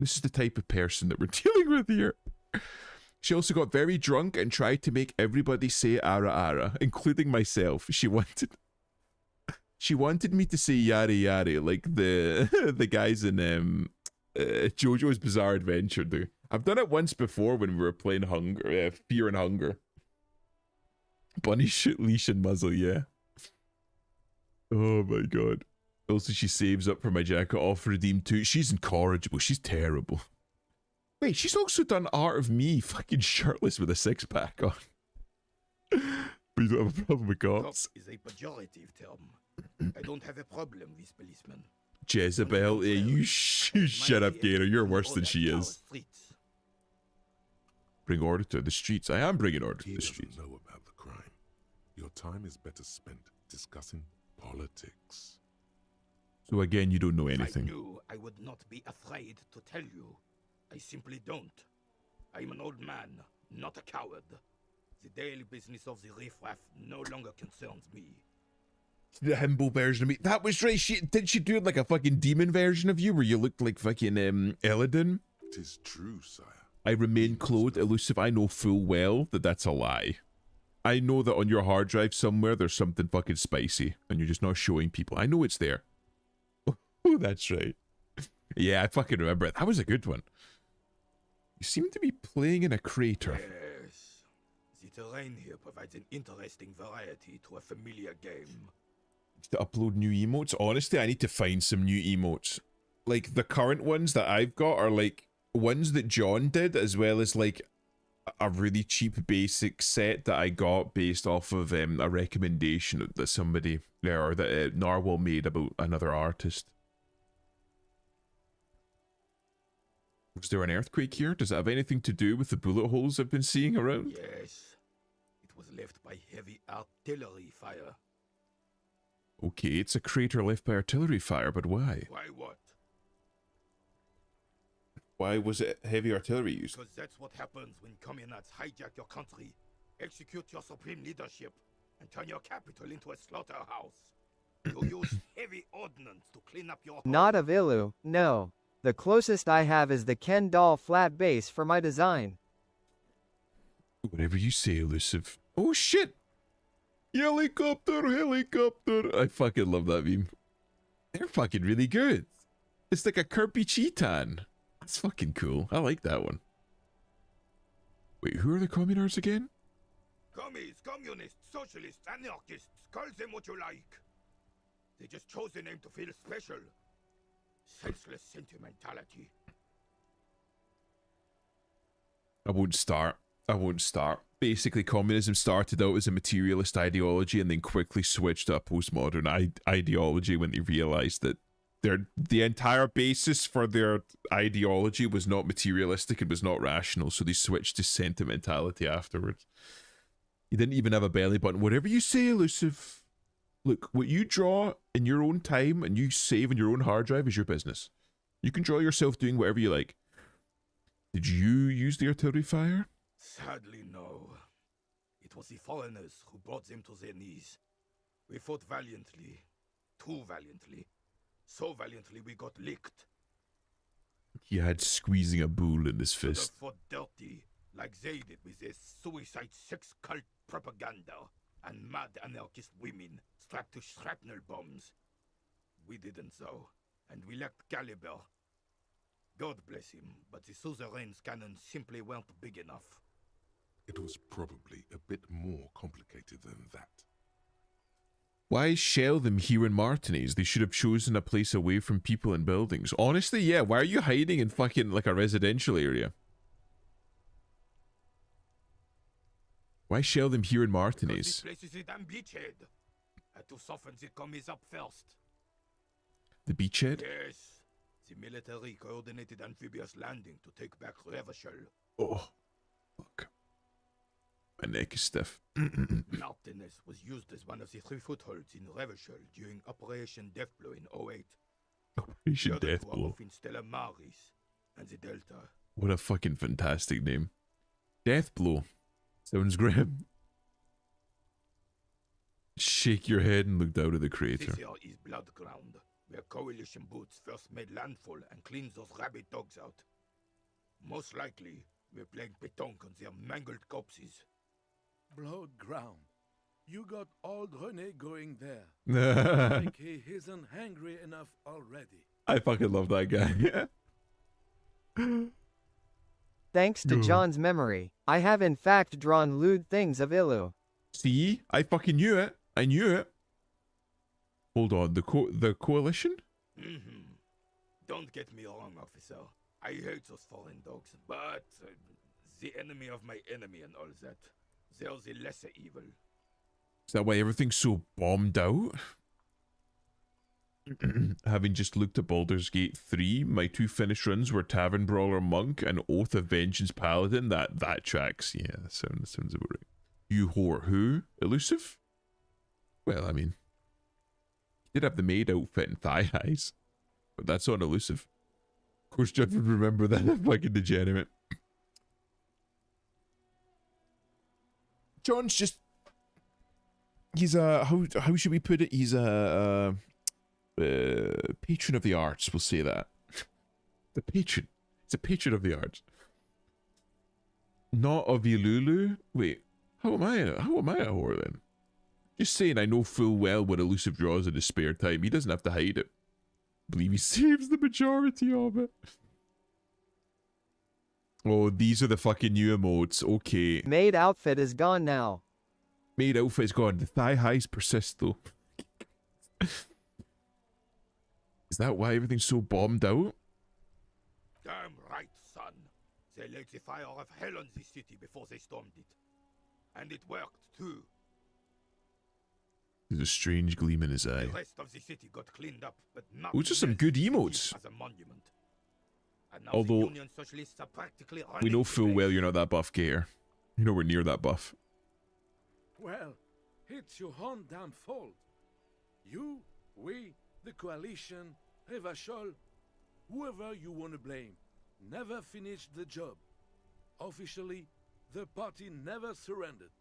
This is the type of person that we're dealing with here. She also got very drunk and tried to make everybody say ara ara, including myself. She wanted me to say yari yari like the guys in JoJo's Bizarre Adventure do. I've done it once before when we were playing Fear and Hunger. Bunny shoot, leash and muzzle, yeah. Oh my god. Also, she saves up for my jacket off redeem too. She's incorrigible. She's terrible. Wait, she's also done Art of Me fucking shirtless with a six-pack on. But you don't have a problem with cops? Cop is a pejorative term. I don't have a problem with policemen. Jezebel, you shut up, Gator. You're worse than she is. Bring order to the streets. I am bringing order to the streets. He doesn't know about the crime. Your time is better spent discussing politics. So again, you don't know If anything. I knew, I would not be afraid to tell you. I simply don't. I'm an old man, not a coward. The daily business of the riffraff no longer concerns me. The himbo version of me. That was right. Did she do like a fucking demon version of you where you looked like fucking Eladin? It is true, sire. I remain clothed, elusive. I know full well that that's a lie. I know that on your hard drive somewhere there's something fucking spicy and you're just not showing people. I know it's there. Oh, that's right. Yeah, I fucking remember it. That was a good one. You seem to be playing in a crater. Yes. The terrain here provides an interesting variety to a familiar game. To upload new emotes. Honestly, I need to find some new emotes. Like, the current ones that I've got are like ones that John did, as well as like a really cheap basic set that I got based off of a recommendation that somebody there, or that Narwhal made about another artist. Was there an earthquake here? Does it have anything to do with the bullet holes I've been seeing around? Yes. It was left by heavy artillery fire. Okay, it's a crater left by artillery fire, but why? Why what? Why was it heavy artillery used? Because that's what happens when communists hijack your country, execute your supreme leadership, and turn your capital into a slaughterhouse. You use heavy ordnance to clean up your home. Not of Ilu, no. The closest I have is the Ken doll flat base for my design. Whatever you say, elusive. Oh shit! Helicopter, helicopter. I fucking love that meme. They're fucking really good. It's like a Kirby Cheetan. That's fucking cool. I like that one. Wait, who are the communards again? Commies, communists, socialists, anarchists, call them what you like. They just chose a name to feel special. Senseless sentimentality. I won't start. Basically, communism started out as a materialist ideology and then quickly switched to a postmodern ideology when they realized that the entire basis for their ideology was not materialistic, it was not rational, so they switched to sentimentality afterwards. You didn't even have a belly button. Whatever you say, elusive. Look, what you draw in your own time and you save on your own hard drive is your business. You can draw yourself doing whatever you like. Did you use the artillery fire? Sadly, no. It was the foreigners who brought them to their knees. We fought valiantly. Too valiantly. So valiantly we got licked. He had squeezing a bull in his Should have fist. fought dirty, like they did with their suicide sex cult propaganda and mad anarchist women strapped to shrapnel bombs. We didn't though, and we lacked caliber. God bless him, but the suzerain's cannons simply weren't big enough. It was probably a bit more complicated than that. Why shell them here in Martinez? They should have chosen a place away from people and buildings. Honestly, yeah, why are you hiding in fucking like a residential area? Why shell them here in Martinez? This place is a damn beachhead. Had to soften the commies up first. The beachhead? Yes. The military coordinated amphibious landing to take back Revachol. Oh, fuck. My neck is stiff. Martinez was used as one of the 3 footholds in Revachol during Operation Deathblow in 08. Operation Deathblow. In Stella Maris and the Delta. What a fucking fantastic name. Deathblow. Sounds grim. Shake your head and look out of the crater. This here is Blood Ground, where coalition boots first made landfall and cleaned those rabid dogs out. Most likely, we're playing pétanque on their mangled corpses. Blood Ground. You got old René going there. Like he isn't hungry enough already. I fucking love that guy. Thanks to John's memory, I have in fact drawn lewd things of Ilu. See? I fucking knew it. I knew it. Hold on, the coalition? Don't get me wrong, officer. I hate those foreign dogs, but the enemy of my enemy and all that. They're the lesser evil. Is that why everything's so bombed out? Having just looked at Baldur's Gate 3, my 2 finished runs were Tavern Brawler Monk and Oath of Vengeance Paladin. That tracks. Yeah, that sounds about right. You whore. Who? Elusive? Well, I mean, he did have the maid outfit and thigh highs, but that's on Elusive. Of course, Jeff would remember that. Fucking degenerate. John's just... He's a... How should we put it? He's a... patron of the arts, we'll say that. The patron. It's a patron of the arts. Not of Ilulu? Wait, how am I a whore then? Just saying I know full well what Elusive draws in his spare time. He doesn't have to hide it. I believe he saves the majority of it. Oh, these are the fucking new emotes. Okay. Maid outfit is gone now. Maid outfit is gone. The thigh highs persist though. Is that why everything's so bombed out? Damn right, son. They lit the fire of hell on the city before they stormed it. And it worked, too. There's a strange gleam in his eye. The rest of the city got cleaned up, but not Those are some good emotes. as a monument. And now Although, the Union Socialists are practically we know running full well you're not that buff, Gator. You're nowhere near that buff. Well, it's your own damn fault. You, we, the coalition, Revachol, whoever you want to blame, never finished the job. Officially, the party never surrendered.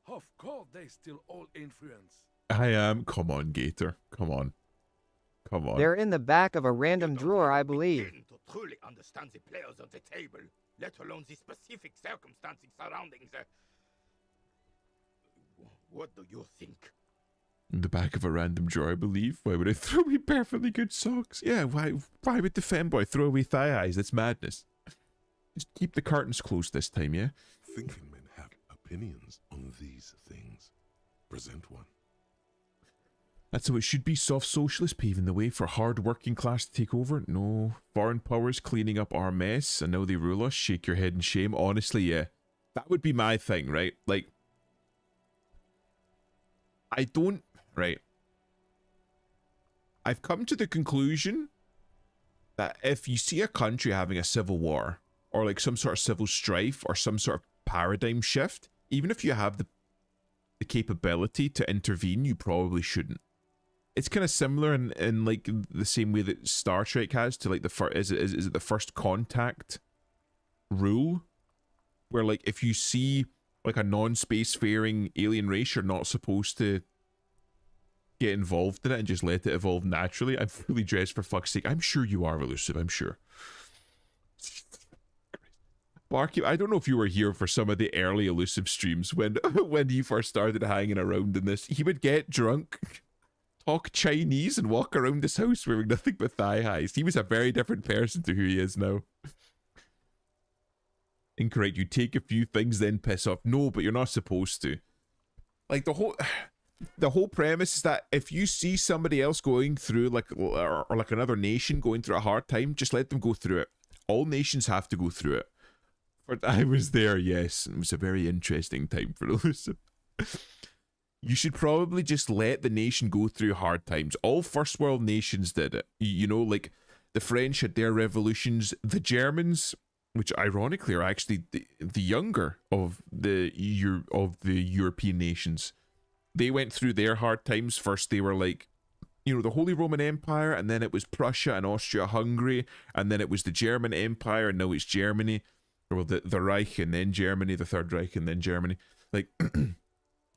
Of course, they still all influence. I am. Come on, Gator. Come on. Come on. They're in the back of a random drawer, I believe. To truly understand the players on the table, let alone the specific circumstances surrounding the... What do you think? In the back of a random drawer, I believe. Why would I throw away perfectly good socks? Yeah, why would the femboy throw away thigh highs? That's madness. Just keep the curtains closed this time, yeah? Thinking men have opinions on these things. Present one. That's how it should be. Soft socialists paving the way for hard working class to take over. No. Foreign powers cleaning up our mess and now they rule us. Shake your head in shame. Honestly, yeah. That would be my thing, right? Like, I don't... Right. I've come to the conclusion that if you see a country having a civil war or like some sort of civil strife or some sort of paradigm shift, even if you have the capability to intervene, you probably shouldn't. It's kind of similar in like the same way that Star Trek has to like the is it the First Contact rule, where like if you see like a non-spacefaring alien race, you're not supposed to get involved in it and just let it evolve naturally. I'm fully dressed for fuck's sake. I'm sure you are, Elusive, I'm sure. Barkeep, I don't know if you were here for some of the early Elusive streams when when he first started hanging around in this. He would get drunk, talk Chinese, and walk around his house wearing nothing but thigh highs. He was a very different person to who he is now. Incorrect. You take a few things, then piss off. No, but you're not supposed to. Like the whole premise is that if you see somebody else going through or like another nation going through a hard time, just let them go through it. All nations have to go through it. But I was there, yes. It was a very interesting time for Elusive. You should probably just let the nation go through hard times. All first world nations did it. You know, like the French had their revolutions. The Germans, which ironically are actually the younger of the European nations, they went through their hard times. First, they were like, you know, the Holy Roman Empire, and then it was Prussia and Austria-Hungary, and then it was the German Empire, and now it's Germany, or the Reich, and then Germany, the Third Reich, and then Germany. Like,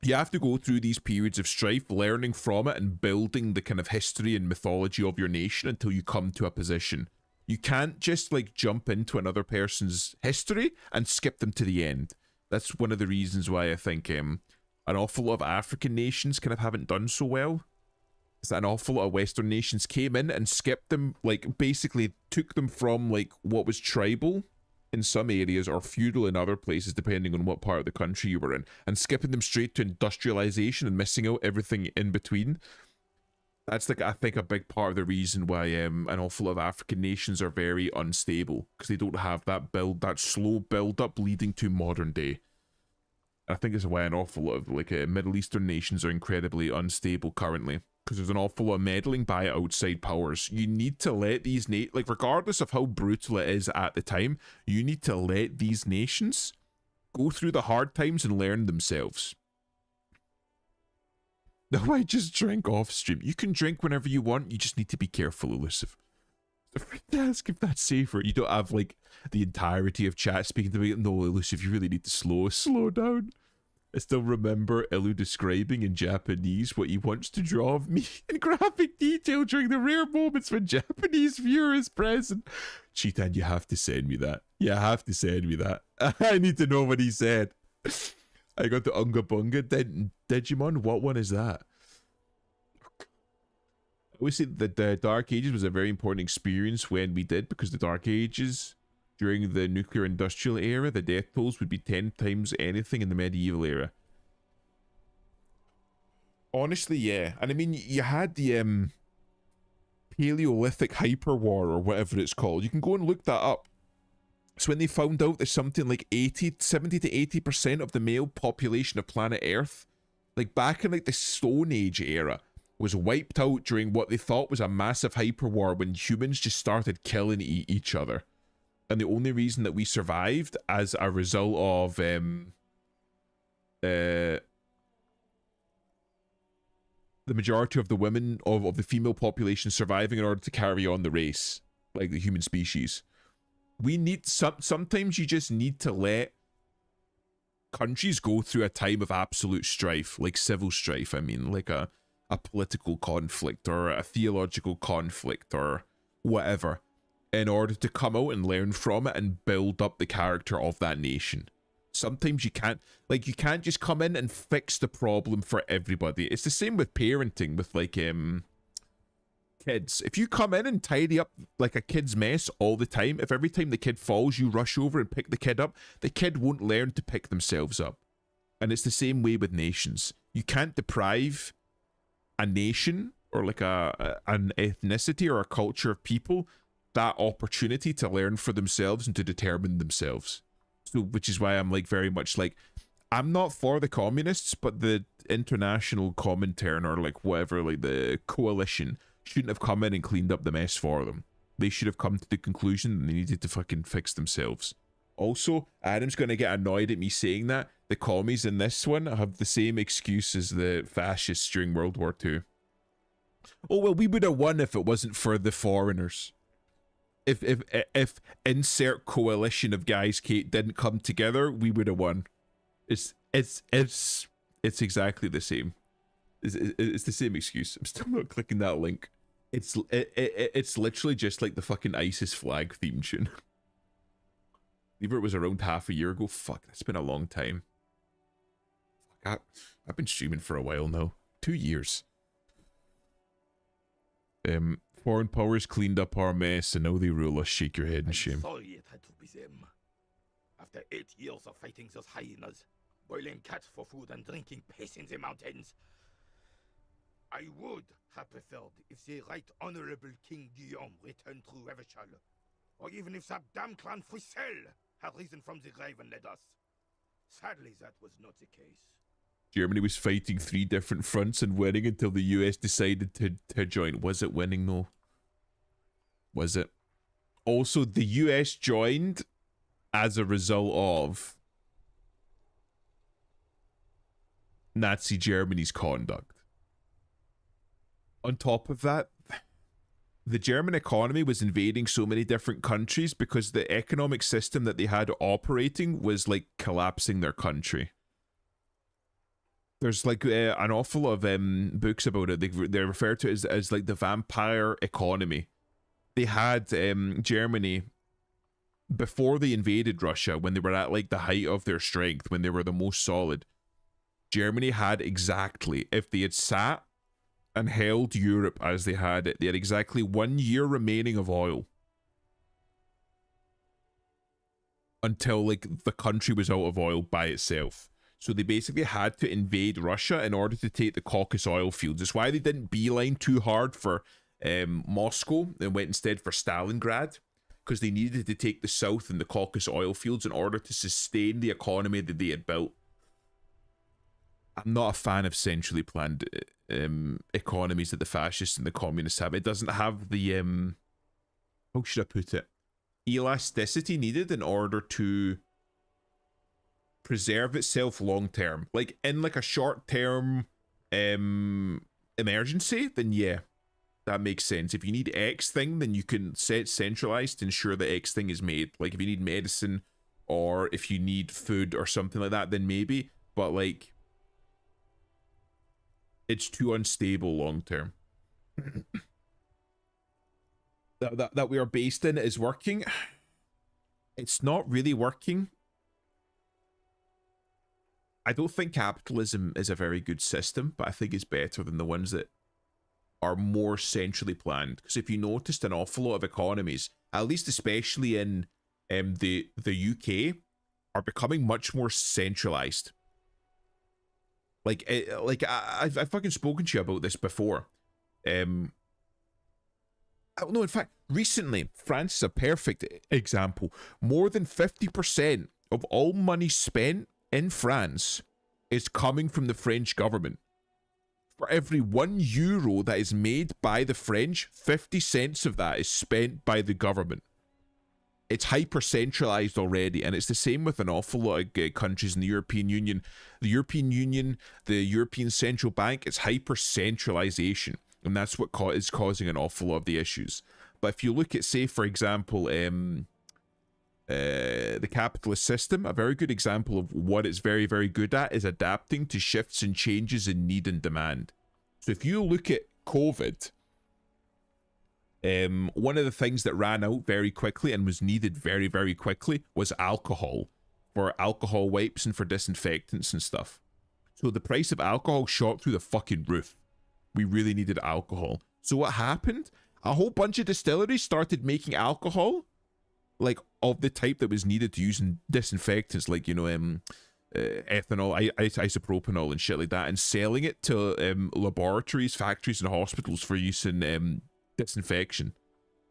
you have to go through these periods of strife, learning from it, and building the kind of history and mythology of your nation until you come to a position. You can't just, like, jump into another person's history and skip them to the end. That's one of the reasons why I think an awful lot of African nations kind of haven't done so well. Is that an awful lot of Western nations came in and skipped them, like, basically took them from, like, what was tribal in some areas or feudal in other places, depending on what part of the country you were in, and skipping them straight to industrialization and missing out everything in between. That's, like, I think a big part of the reason why an awful lot of African nations are very unstable, because they don't have that slow build up leading to modern day. I think it's why an awful lot of, like, Middle Eastern nations are incredibly unstable currently, because there's an awful lot of meddling by outside powers. You need to let these like, regardless of how brutal it is at the time, you need to let these nations go through the hard times and learn themselves. No, I just drink off stream. You can drink whenever you want, you just need to be careful, Elusive. Ask if that's safer. You don't have, like, the entirety of chat speaking to me. No, Elusive, you really need to slow down. I still remember Elu describing in Japanese what he wants to draw of me in graphic detail during the rare moments when Japanese viewer is present. Cheetan, you have to send me that. You have to send me that. I need to know what he said. I got the Unga Bunga Digimon. What one is that? I always say that the Dark Ages was a very important experience when we did, because the Dark Ages, during the nuclear industrial era, the death tolls would be 10 times anything in the medieval era. Honestly, yeah. And I mean, you had the Paleolithic hyperwar, or whatever it's called. You can go and look that up. So when they found out that something like 70 to 80% of the male population of planet Earth, like back in like the Stone Age era, was wiped out during what they thought was a massive hyperwar when humans just started killing each other. And the only reason that we survived as a result of the majority of the women of the female population surviving in order to carry on the race, like the human species. We need sometimes you just need to let countries go through a time of absolute strife, like civil strife. I mean, like a political conflict or a theological conflict or whatever, in order to come out and learn from it and build up the character of that nation. Sometimes you can't just come in and fix the problem for everybody. It's the same with parenting, with like kids. If you come in and tidy up like a kid's mess all the time, if every time the kid falls you rush over and pick the kid up, the kid won't learn to pick themselves up. And it's the same way with nations. You can't deprive a nation or like an ethnicity or a culture of people that opportunity to learn for themselves and to determine themselves. So, which is why I'm like very much like, I'm not for the communists, but the international Comintern or like whatever, like the coalition shouldn't have come in and cleaned up the mess for them. They should have come to the conclusion that they needed to fucking fix themselves. Also, Adam's going to get annoyed at me saying that. The commies in this one have the same excuse as the fascists during World War II. Oh, well, we would have won if it wasn't for the foreigners. If insert coalition of guys Kate didn't come together, we would have won. It's exactly the same. It's the same excuse. I'm still not clicking that link. It's literally just like the fucking ISIS flag theme tune. Lever was around half a year ago. Fuck, that's been a long time. Fuck, I've been streaming for a while now. 2 years. Foreign powers cleaned up our mess and now they rule us. Shake your head in shame. Sorry it had to be them. After 8 years of fighting those hyenas, boiling cats for food and drinking piss in the mountains, I would have preferred if the Right Honorable King Guillaume returned through Revachol, or even if that damn clan Frisel had risen from the grave and led us. Sadly, that was not the case. Germany was fighting 3 different fronts and winning until the US decided to join. Was it winning though? Was it? Also, the US joined as a result of Nazi Germany's conduct. On top of that, the German economy was invading so many different countries because the economic system that they had operating was like collapsing their country. There's like an awful lot of books about it. They refer to it as like the vampire economy. They had Germany, before they invaded Russia, when they were at like the height of their strength, when they were the most solid, Germany had exactly, if they had sat and held Europe as they had it, they had exactly 1 year remaining of oil. Until like the country was out of oil by itself. So they basically had to invade Russia in order to take the Caucasus oil fields. It's why they didn't beeline too hard for Moscow and went instead for Stalingrad, because they needed to take the south and the Caucasus oil fields in order to sustain the economy that they had built. I'm not a fan of centrally planned economies that the fascists and the communists have. It doesn't have the, how should I put it, elasticity needed in order to preserve itself long term. Like in like a short term emergency, then yeah, that makes sense. If you need X thing, then you can set centralized to ensure that X thing is made. Like if you need medicine or if you need food or something like that, then maybe. But like, it's too unstable long term. that we are based in is working. It's not really working. I don't think capitalism is a very good system, but I think it's better than the ones that are more centrally planned. Because if you noticed, an awful lot of economies, at least especially in the UK, are becoming much more centralized. Like I've fucking spoken to you about this before. No, in fact, recently, France is a perfect example. More than 50% of all money spent in France is coming from the French government. For every €1 that is made by the French, 50 cents of that is spent by the government. It's hyper-centralized already, and it's the same with an awful lot of countries in the European Union. The European Union, the European Central Bank, it's hyper-centralization, and that's what is causing an awful lot of the issues. But if you look at, say, for example, the capitalist system, a very good example of what it's very, very good at is adapting to shifts and changes in need and demand. So if you look at COVID, one of the things that ran out very quickly and was needed very, very quickly was alcohol, for alcohol wipes and for disinfectants and stuff. So the price of alcohol shot through the fucking roof. We really needed alcohol. So what happened? A whole bunch of distilleries started making alcohol, like of the type that was needed to use in disinfectants, like, you know, ethanol, isopropanol and shit like that, and selling it to laboratories, factories and hospitals for use in disinfection.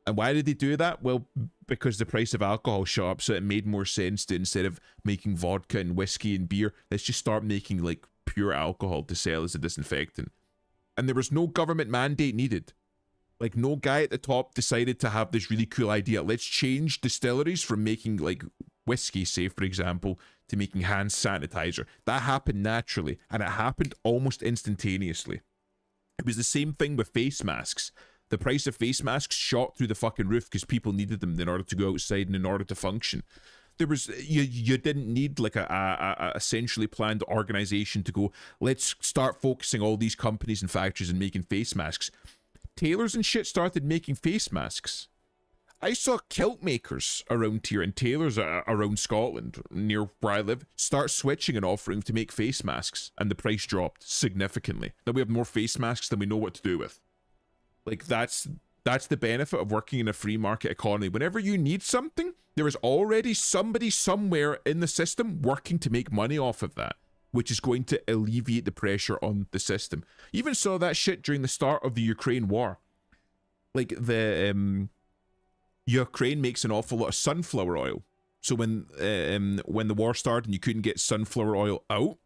And why did they do that? Well, because the price of alcohol shot up, so it made more sense to, instead of making vodka and whiskey and beer, let's just start making like pure alcohol to sell as a disinfectant. And there was no government mandate needed. Like, no guy at the top decided to have this really cool idea. Let's change distilleries from making like whiskey, say for example, to making hand sanitizer. That happened naturally, and it happened almost instantaneously. It was the same thing with face masks. The price of face masks shot through the fucking roof because people needed them in order to go outside and in order to function. There was, you didn't need like a centrally planned organization to go, let's start focusing all these companies and factories and making face masks. Tailors and shit started making face masks. I saw kilt makers around here and tailors around Scotland, near where I live, start switching and offering to make face masks, and the price dropped significantly. Now we have more face masks than we know what to do with. Like, that's the benefit of working in a free market economy. Whenever you need something, there is already somebody somewhere in the system working to make money off of that, which is going to alleviate the pressure on the system. Even saw that shit during the start of the Ukraine war. Like, the Ukraine makes an awful lot of sunflower oil. So when the war started and you couldn't get sunflower oil out,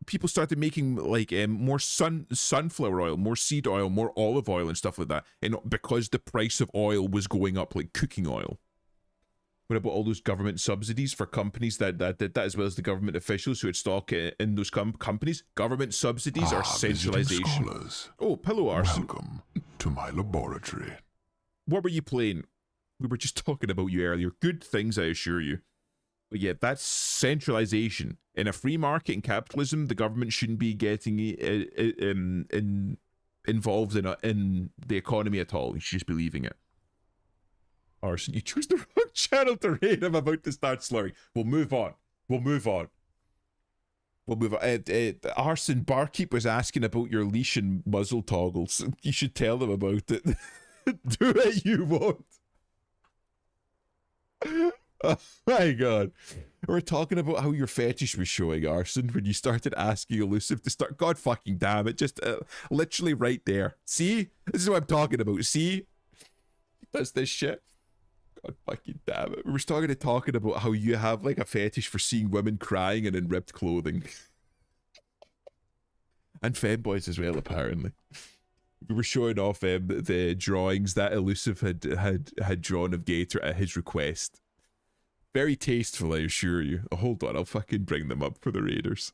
people started making like more sunflower oil, more seed oil, more olive oil and stuff like that. And because the price of oil was going up, like cooking oil. What about all those government subsidies for companies that did that, as well as the government officials who had stock in those companies? Government subsidies are centralization. Scholars. Oh, hello, Arson. Welcome to my laboratory. What were you playing? We were just talking about you earlier. Good things, I assure you. But yeah, that's centralization. In a free market and capitalism, the government shouldn't be getting involved in the economy at all. You should just be leaving it. Arson, you chose the wrong channel to raid. I'm about to start slurring. We'll move on. Arson, Barkeep was asking about your leash and muzzle toggles. You should tell them about it. Do it, you won't. Oh my god. We're talking about how your fetish was showing, Arson, when you started asking Elusive to start. God fucking damn it. Just literally right there. See? This is what I'm talking about. See? That's this shit. God fucking damn it. We were talking about how you have like a fetish for seeing women crying and in ripped clothing. And femboys as well, apparently. We were showing off the drawings that Elusive had drawn of Gator at his request. Very tasteful, I assure you. Oh, hold on, I'll fucking bring them up for the raiders.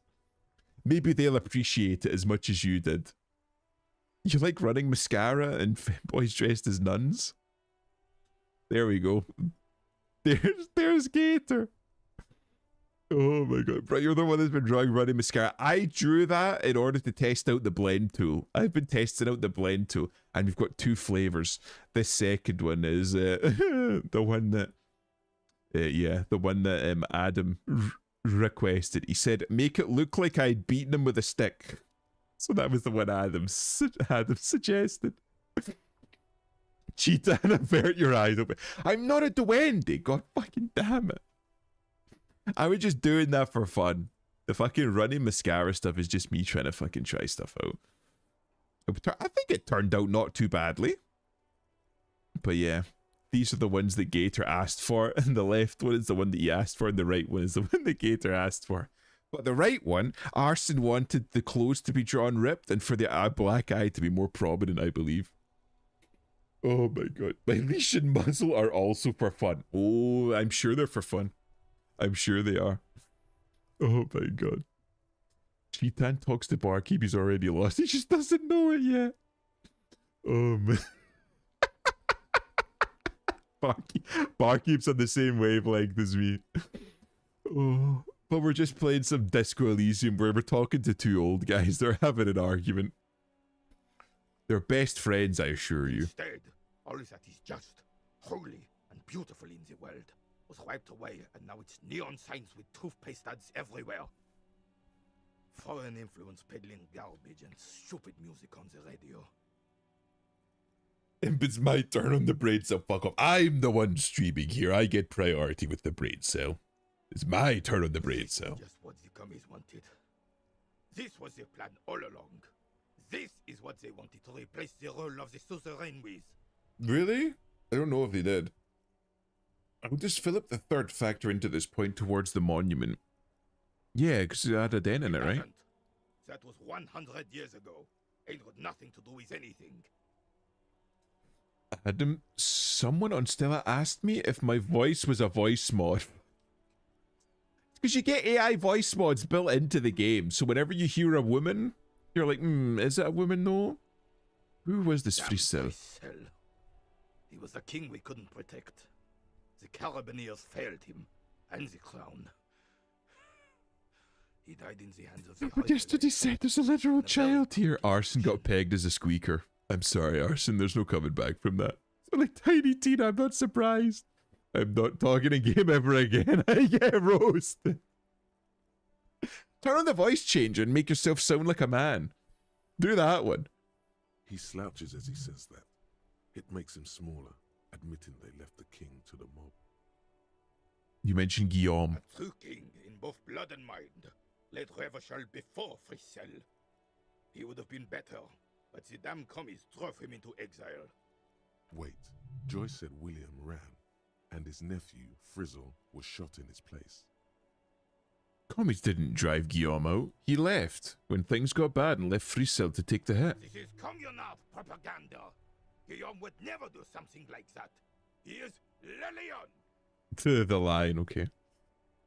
Maybe they'll appreciate it as much as you did. You like running mascara and femboys dressed as nuns? There we go. There's Gator. Oh my god. Bro, you're the one that's been drawing running mascara. I drew that in order to test out the blend tool. I've been testing out the blend tool, and we've got two flavors. This second one is the one that the one that Adam requested. He said, make it look like I'd beaten him with a stick. So that was the one Adam suggested. Cheetah and avert your eyes open. I'm not a duende. God fucking damn it. I was just doing that for fun. The fucking running mascara stuff is just me trying to fucking try stuff out. I think it turned out not too badly. But yeah, these are the ones that Gator asked for, and the left one is the one that he asked for, and the right one is the one that Gator asked for. But the right one, Arson wanted the clothes to be drawn ripped and for the black eye to be more prominent, I believe. Oh my god. My leash and muzzle are also for fun. Oh, I'm sure they're for fun. I'm sure they are. Oh my god. Cheetan talks to Barkeep, he's already lost. He just doesn't know it yet. Oh man. Barkeep's on the same wavelength as me. Oh. But we're just playing some Disco Elysium where we're talking to two old guys. They're having an argument. They're best friends, I assure you. Instead, all that is just, holy, and beautiful in the world was wiped away, and now it's neon signs with toothpaste ads everywhere. Foreign influence peddling garbage and stupid music on the radio. Imp, it's my turn on the brain cell. Fuck off. I'm the one streaming here. I get priority with the brain cell. It's my turn on the brain cell. Just what the commies wanted. This was their plan all along. This is what they wanted to replace the role of the suzerain with. Really? I don't know if they did. How does Philip III factor into this point towards the monument? Yeah, because it had a den in it, right? That was 100 years ago. It had nothing to do with anything. Adam, someone on Stella asked me if my voice was a voice mod. Because you get AI voice mods built into the game, so whenever you hear a woman, you're like, is it a woman? No. Who was this Fricel? He was a king we couldn't protect. The Carabineers failed him, and the crown. He died in the hands of the But yesterday said there's a literal child here. Arson got pegged as a squeaker. I'm sorry, Arson, there's no coming back from that. Like Tiny Tina, I'm not surprised. I'm not talking in game ever again. I get roasted. Turn on the voice changer and make yourself sound like a man. Do that one. He slouches as he says that. It makes him smaller, admitting they left the king to the mob. You mentioned Guillaume. A true king in both blood and mind led Revachol before Fricelle. He would have been better, but the damn commies drove him into exile. Wait, Joyce said William ran, and his nephew, Frizzle, was shot in his place. Commies didn't drive Guillaume out. He left when things got bad and left Fricelle to take the hit. This is communard propaganda. Guillaume would never do something like that. He is Le Lion. To the line, okay.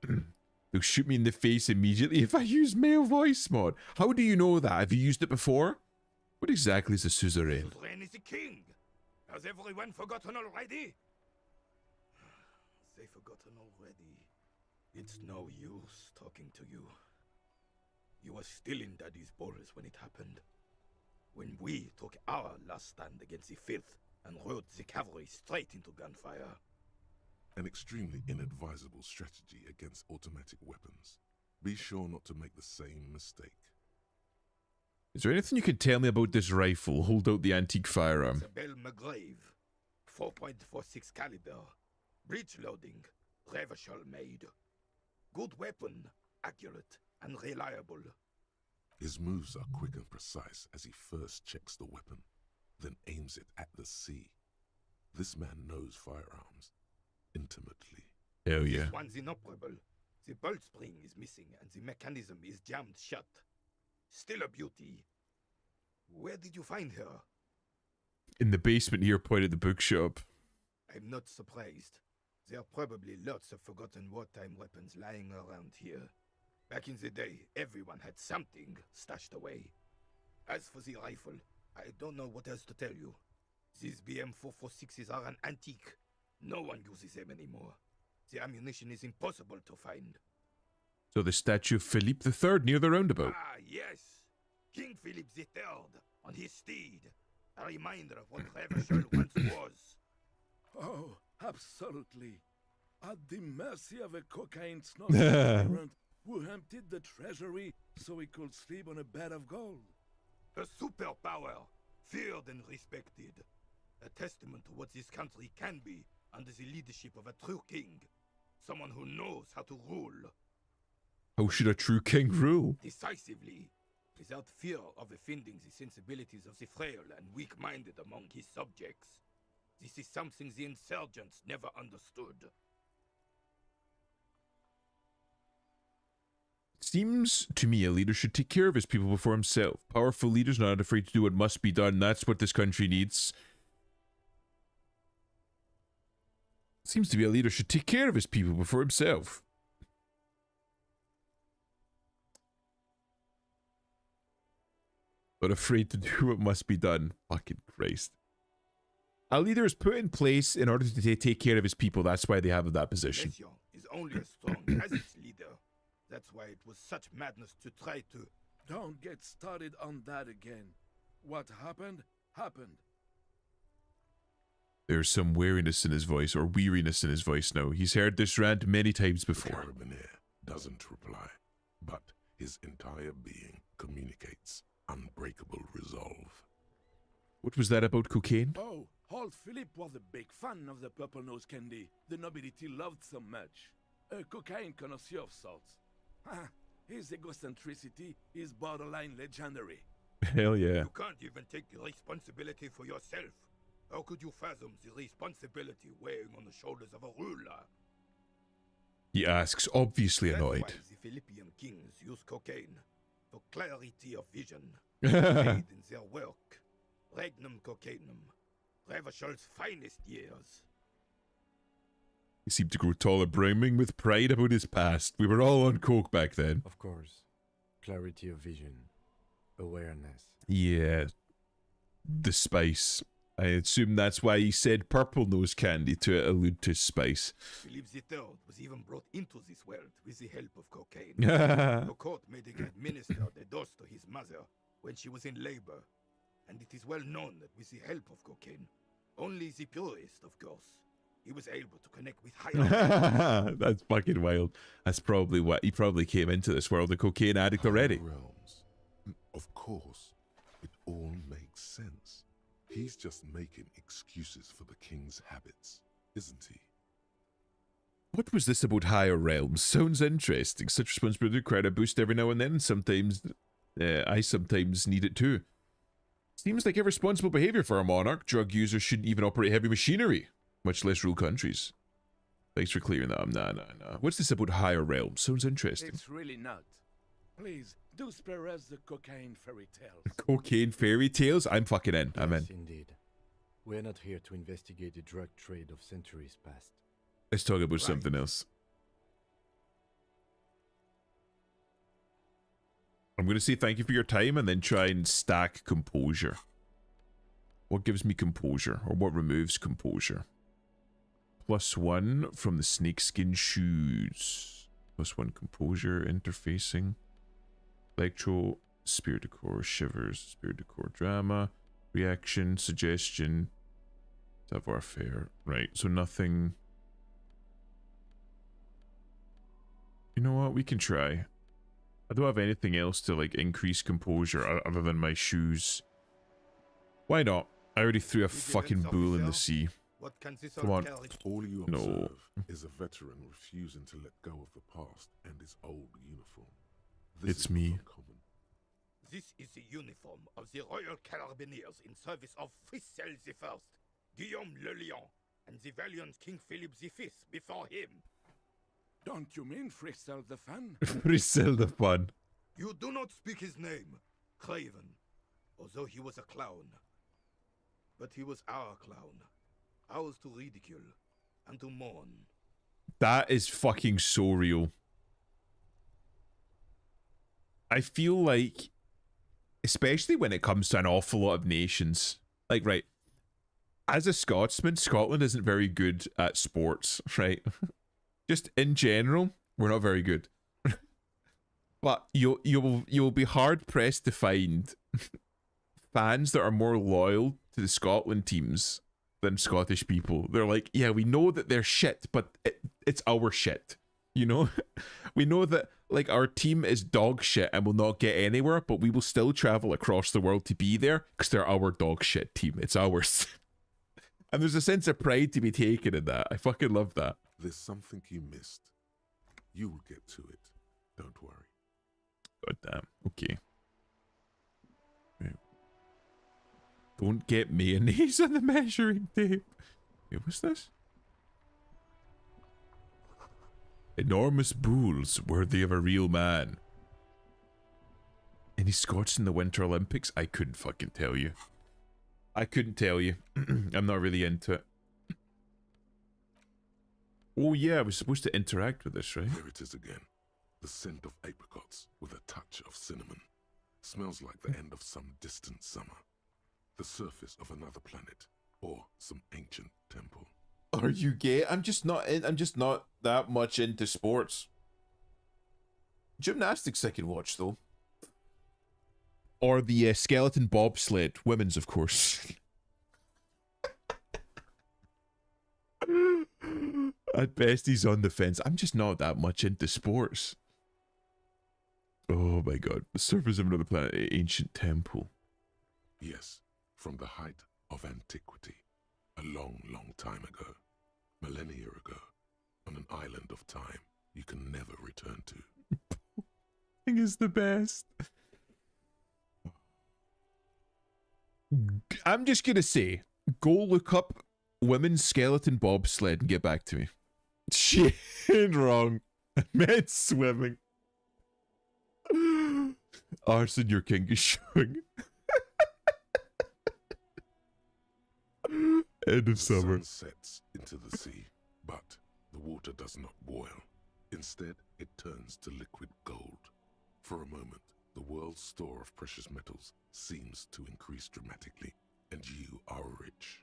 They'll shoot me in the face immediately if I use male voice mod. How do you know that? Have you used it before? What exactly is a suzerain? Suzerain is the king. Has everyone forgotten already? They've forgotten already. It's no use talking to you. You were still in Daddy's balls when it happened. When we took our last stand against the filth and rode the cavalry straight into gunfire. An extremely inadvisable strategy against automatic weapons. Be sure not to make the same mistake. Is there anything you can tell me about this rifle? Hold out the antique firearm. It's a Bell McGrave, 4.46 caliber, breech loading, Revachol made. Good weapon, accurate and reliable. His moves are quick and precise as he first checks the weapon, then aims it at the sea. This man knows firearms intimately. Hell yeah. This one's inoperable. The bolt spring is missing and the mechanism is jammed shut. Still a beauty. Where did you find her? In the basement here, point at the bookshop. I'm not surprised. There are probably lots of forgotten wartime weapons lying around here. Back in the day, everyone had something stashed away. As for the rifle, I don't know what else to tell you. These BM-446s are an antique. No one uses them anymore. The ammunition is impossible to find. So the statue of Philippe III near the roundabout. Ah, yes. King Philip III on his steed. A reminder of what Revachol once was. Oh, absolutely. At the mercy of a cocaine snorting tyrant who emptied the treasury so he could sleep on a bed of gold. A superpower, feared and respected. A testament to what this country can be under the leadership of a true king. Someone who knows how to rule. How should a true king rule? Decisively, without fear of offending the sensibilities of the frail and weak-minded among his subjects. This is something the insurgents never understood. Seems to me a leader should take care of his people before himself. Powerful leaders not afraid to do what must be done. That's what this country needs. Seems to be a leader should take care of his people before himself. But afraid to do what must be done. Fucking Christ. A leader is put in place in order to take care of his people. That's why they have that position. Nation is only as strong as its leader. That's why it was such madness to try to... Don't get started on that again. What happened, happened. There's some weariness in his voice, or weariness in his voice now. He's heard this rant many times before. Carabinier doesn't reply, but his entire being communicates unbreakable resolve. What was that about cocaine? Oh, old Philip was a big fan of the purple nose candy the nobility loved so much. A cocaine connoisseur of sorts. His egocentricity is borderline legendary. Hell yeah. You can't even take the responsibility for yourself. How could you fathom the responsibility weighing on the shoulders of a ruler? He asks, obviously That's annoyed. why the Philippian kings use cocaine for clarity of vision. Aid in their work. Regnum cocainum. Revachol's finest years. He seemed to grow taller, brimming with pride about his past. We were all on coke back then. Of course. Clarity of vision. Awareness. Yeah. The spice. I assume that's why he said purple nose candy to allude to spice. Philip III was even brought into this world with the help of cocaine. The court made him administer the dose to his mother when she was in labor. And it is well known that with the help of cocaine, Only the purest, of course. He was able to connect with higher. That's fucking wild. That's probably what he probably came into this world a cocaine addict already. Realms. Of course, it all makes sense. He's just making excuses for the king's habits, isn't he? What was this about higher realms? Sounds interesting. Such responsibility required a boost every now and then. Sometimes, I sometimes need it too. Seems like irresponsible behavior for a monarch. Drug users shouldn't even operate heavy machinery, much less rule countries. Thanks for clearing that up. Nah. What's this about higher realms? Sounds interesting. It's really not. Please, do spare us the cocaine fairy tales. Cocaine fairy tales? I'm fucking in. I'm in. Indeed. We're not here to investigate the drug trade of centuries past. Let's talk about something else. I'm going to say thank you for your time and then try and stack composure. What gives me composure? Or what removes composure? +1 from the snakeskin shoes. +1 composure, interfacing. Electro, spirit decor, shivers, spirit decor, drama, reaction, suggestion, savoir faire. Right, so nothing. You know what? We can try. I don't have anything else to like increase composure other than my shoes. Why not? I already threw a fucking bull in the sea. What can this Come on. All you No. observe is a veteran refusing to let go of the past and his old uniform. It's me. Uncommon. This is the uniform of the Royal Carabineers in service of Frissel I, Guillaume le Lion, and the valiant King Philip V before him. Don't you mean Frissel the Fan? Frissel the Fun. You do not speak his name, Craven, although he was a clown. But he was our clown, ours to ridicule and to mourn. That is fucking so real. I feel like, especially when it comes to an awful lot of nations, like, right, as a Scotsman, Scotland isn't very good at sports, right? Just in general, we're not very good. But you'll be hard pressed to find fans that are more loyal to the Scotland teams than Scottish people. They're like, yeah, we know that they're shit, but it's our shit. You know? We know that like our team is dog shit and will not get anywhere, but we will still travel across the world to be there because they're our dog shit team. It's ours. And there's a sense of pride to be taken in that. I fucking love that. There's something you missed. You will get to it. Don't worry. God damn. Okay. Right. Don't get mayonnaise on the measuring tape. Wait, what's this? Enormous bulls worthy of a real man. Any Scots in the Winter Olympics? I couldn't fucking tell you. I couldn't tell you. I'm not really into it. Oh yeah, I was supposed to interact with this, right? There it is again. The scent of apricots with a touch of cinnamon. Smells like the end of some distant summer. The surface of another planet or some ancient temple. Are you gay? I'm just not that much into sports. Gymnastics I can watch though. Or the skeleton bobsled, women's of course. At best he's on the fence. I'm just not that much into sports. Oh my god. The surface of another planet, ancient temple. Yes, from the height of antiquity. A long, long time ago. Millennia ago. On an island of time you can never return to. Thing is the best. I'm just gonna say, go look up women's skeleton bobsled and get back to me. Shit, wrong. I meant swimming. Arson, your king is showing. End of summer. The sun sets into the sea, but the water does not boil. Instead, it turns to liquid gold. For a moment, the world's store of precious metals seems to increase dramatically, and you are rich.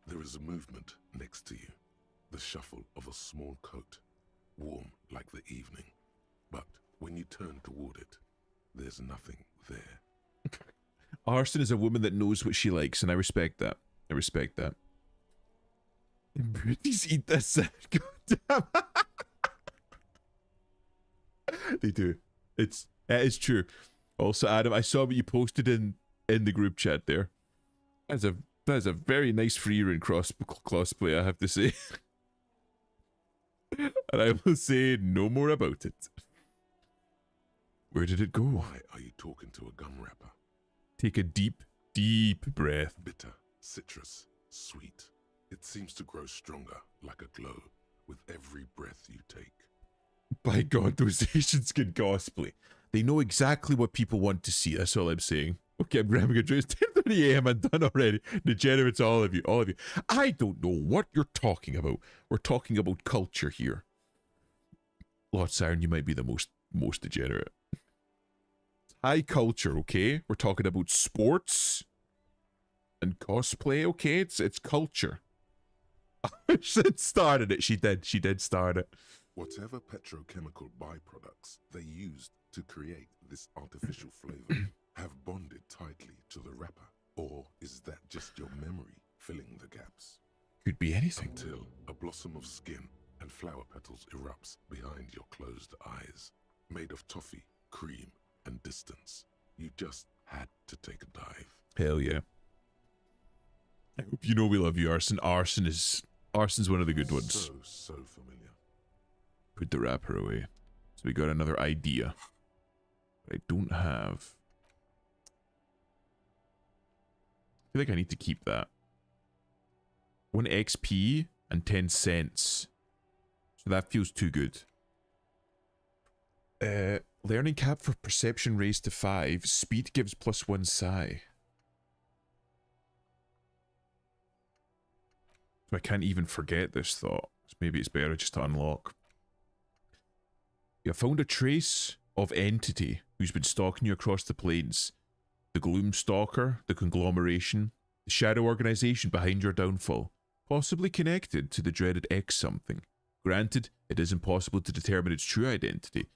There is a movement next to you, the shuffle of a small coat, warm like the evening. But when you turn toward it, there's nothing there. Arson is a woman that knows what she likes, and I respect that. I respect that. British eat this. Goddamn. They do. It is true. Also, Adam, I saw what you posted in the group chat there. That's a very nice free run crossplay, I have to say. And I will say no more about it. Where did it go? Why are you talking to a gum wrapper? Take a deep, deep breath. Bitter, citrus, sweet. It seems to grow stronger, like a glow, with every breath you take. By God, those Asians can cosplay. They know exactly what people want to see. That's all I'm saying. Okay, I'm grabbing a drink. It's 10:30 a.m. I'm done already. Degenerates, all of you. I don't know what you're talking about. We're talking about culture here. Lord Siren, you might be the most degenerate. High culture, okay? We're talking about sports and cosplay, okay? It's culture. She started it. She did start it. Whatever petrochemical byproducts they used to create this artificial flavor have bonded tightly to the wrapper. Or is that just your memory filling the gaps? Could be anything. Until a blossom of skin and flower petals erupts behind your closed eyes, made of toffee, cream, and distance. You just had to take a dive. Hell yeah. I hope you know we love you, Arson. Arson's one of the good ones. So familiar. Put the wrapper away. So we got another idea. I don't have. I feel like I need to keep that. 1 XP and 10 cents. So that feels too good. Learning cap for perception raised to 5. Speed gives +1 psi. So I can't even forget this thought. So maybe it's better just to unlock. You have found a trace of entity who's been stalking you across the plains. The Gloom Stalker, the conglomeration, the shadow organization behind your downfall. Possibly connected to the dreaded X something. Granted, it is impossible to determine its true identity.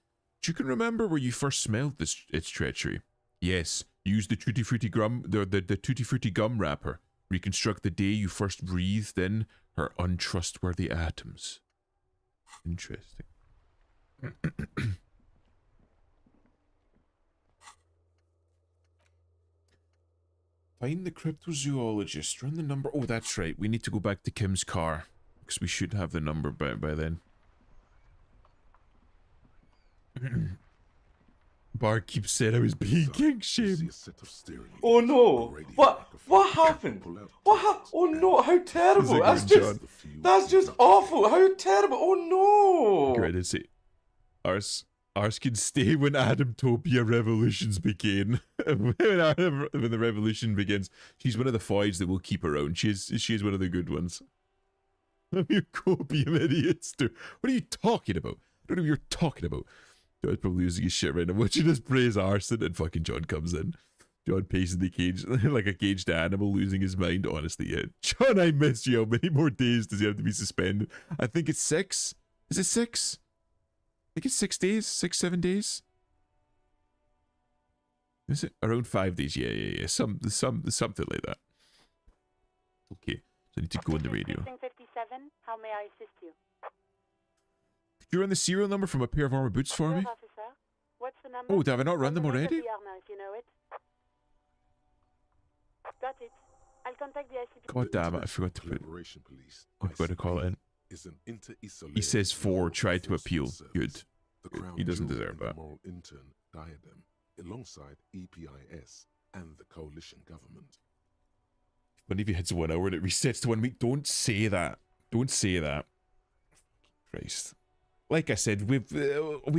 But you can remember where you first smelled its treachery. Yes, use the Tutti Frutti the Tutti Frutti gum wrapper. Reconstruct the day you first breathed in her untrustworthy atoms. Interesting. Find the cryptozoologist. Run the number. Oh, that's right. We need to go back to Kim's car. Because we should have the number by then. Bard keeps saying I was being king shamed. Oh no! What happened? Oh no! How terrible! That's just awful! How terrible! Oh no! Great to see. Ours can stay when Adamtopia revolutions begin. when the revolution begins, she's one of the foids that we'll keep around. She is one of the good ones. You copium idiots too. What are you talking about? I don't know what you're talking about. John's probably losing his shit right now. Watching us praise Arson and fucking John comes in. John pacing the cage like a caged animal, losing his mind. Honestly, yeah. John, I miss you. How many more days does he have to be suspended? I think it's 6. Is it 6? I think it's 6 days, 6-7 days. Is it around 5 days? Yeah. Something like that. Okay, so I need to go on the radio. 57. How may I assist you? Could you run the serial number from a pair of armor boots for me? Yes, officer. What's the number? Oh, have I not run them already? The armor, if you know it. Got it. I'll contact the ICP. God damn it! I forgot to put. Police. I forgot to call it in. Is an He says 4. Tried to appeal. Good. He doesn't deserve that. Moral intern diadem, alongside EPIS and the coalition government. When if he hits 1 hour and it resets to 1 week, don't say that. Don't say that. Christ. Like I said, we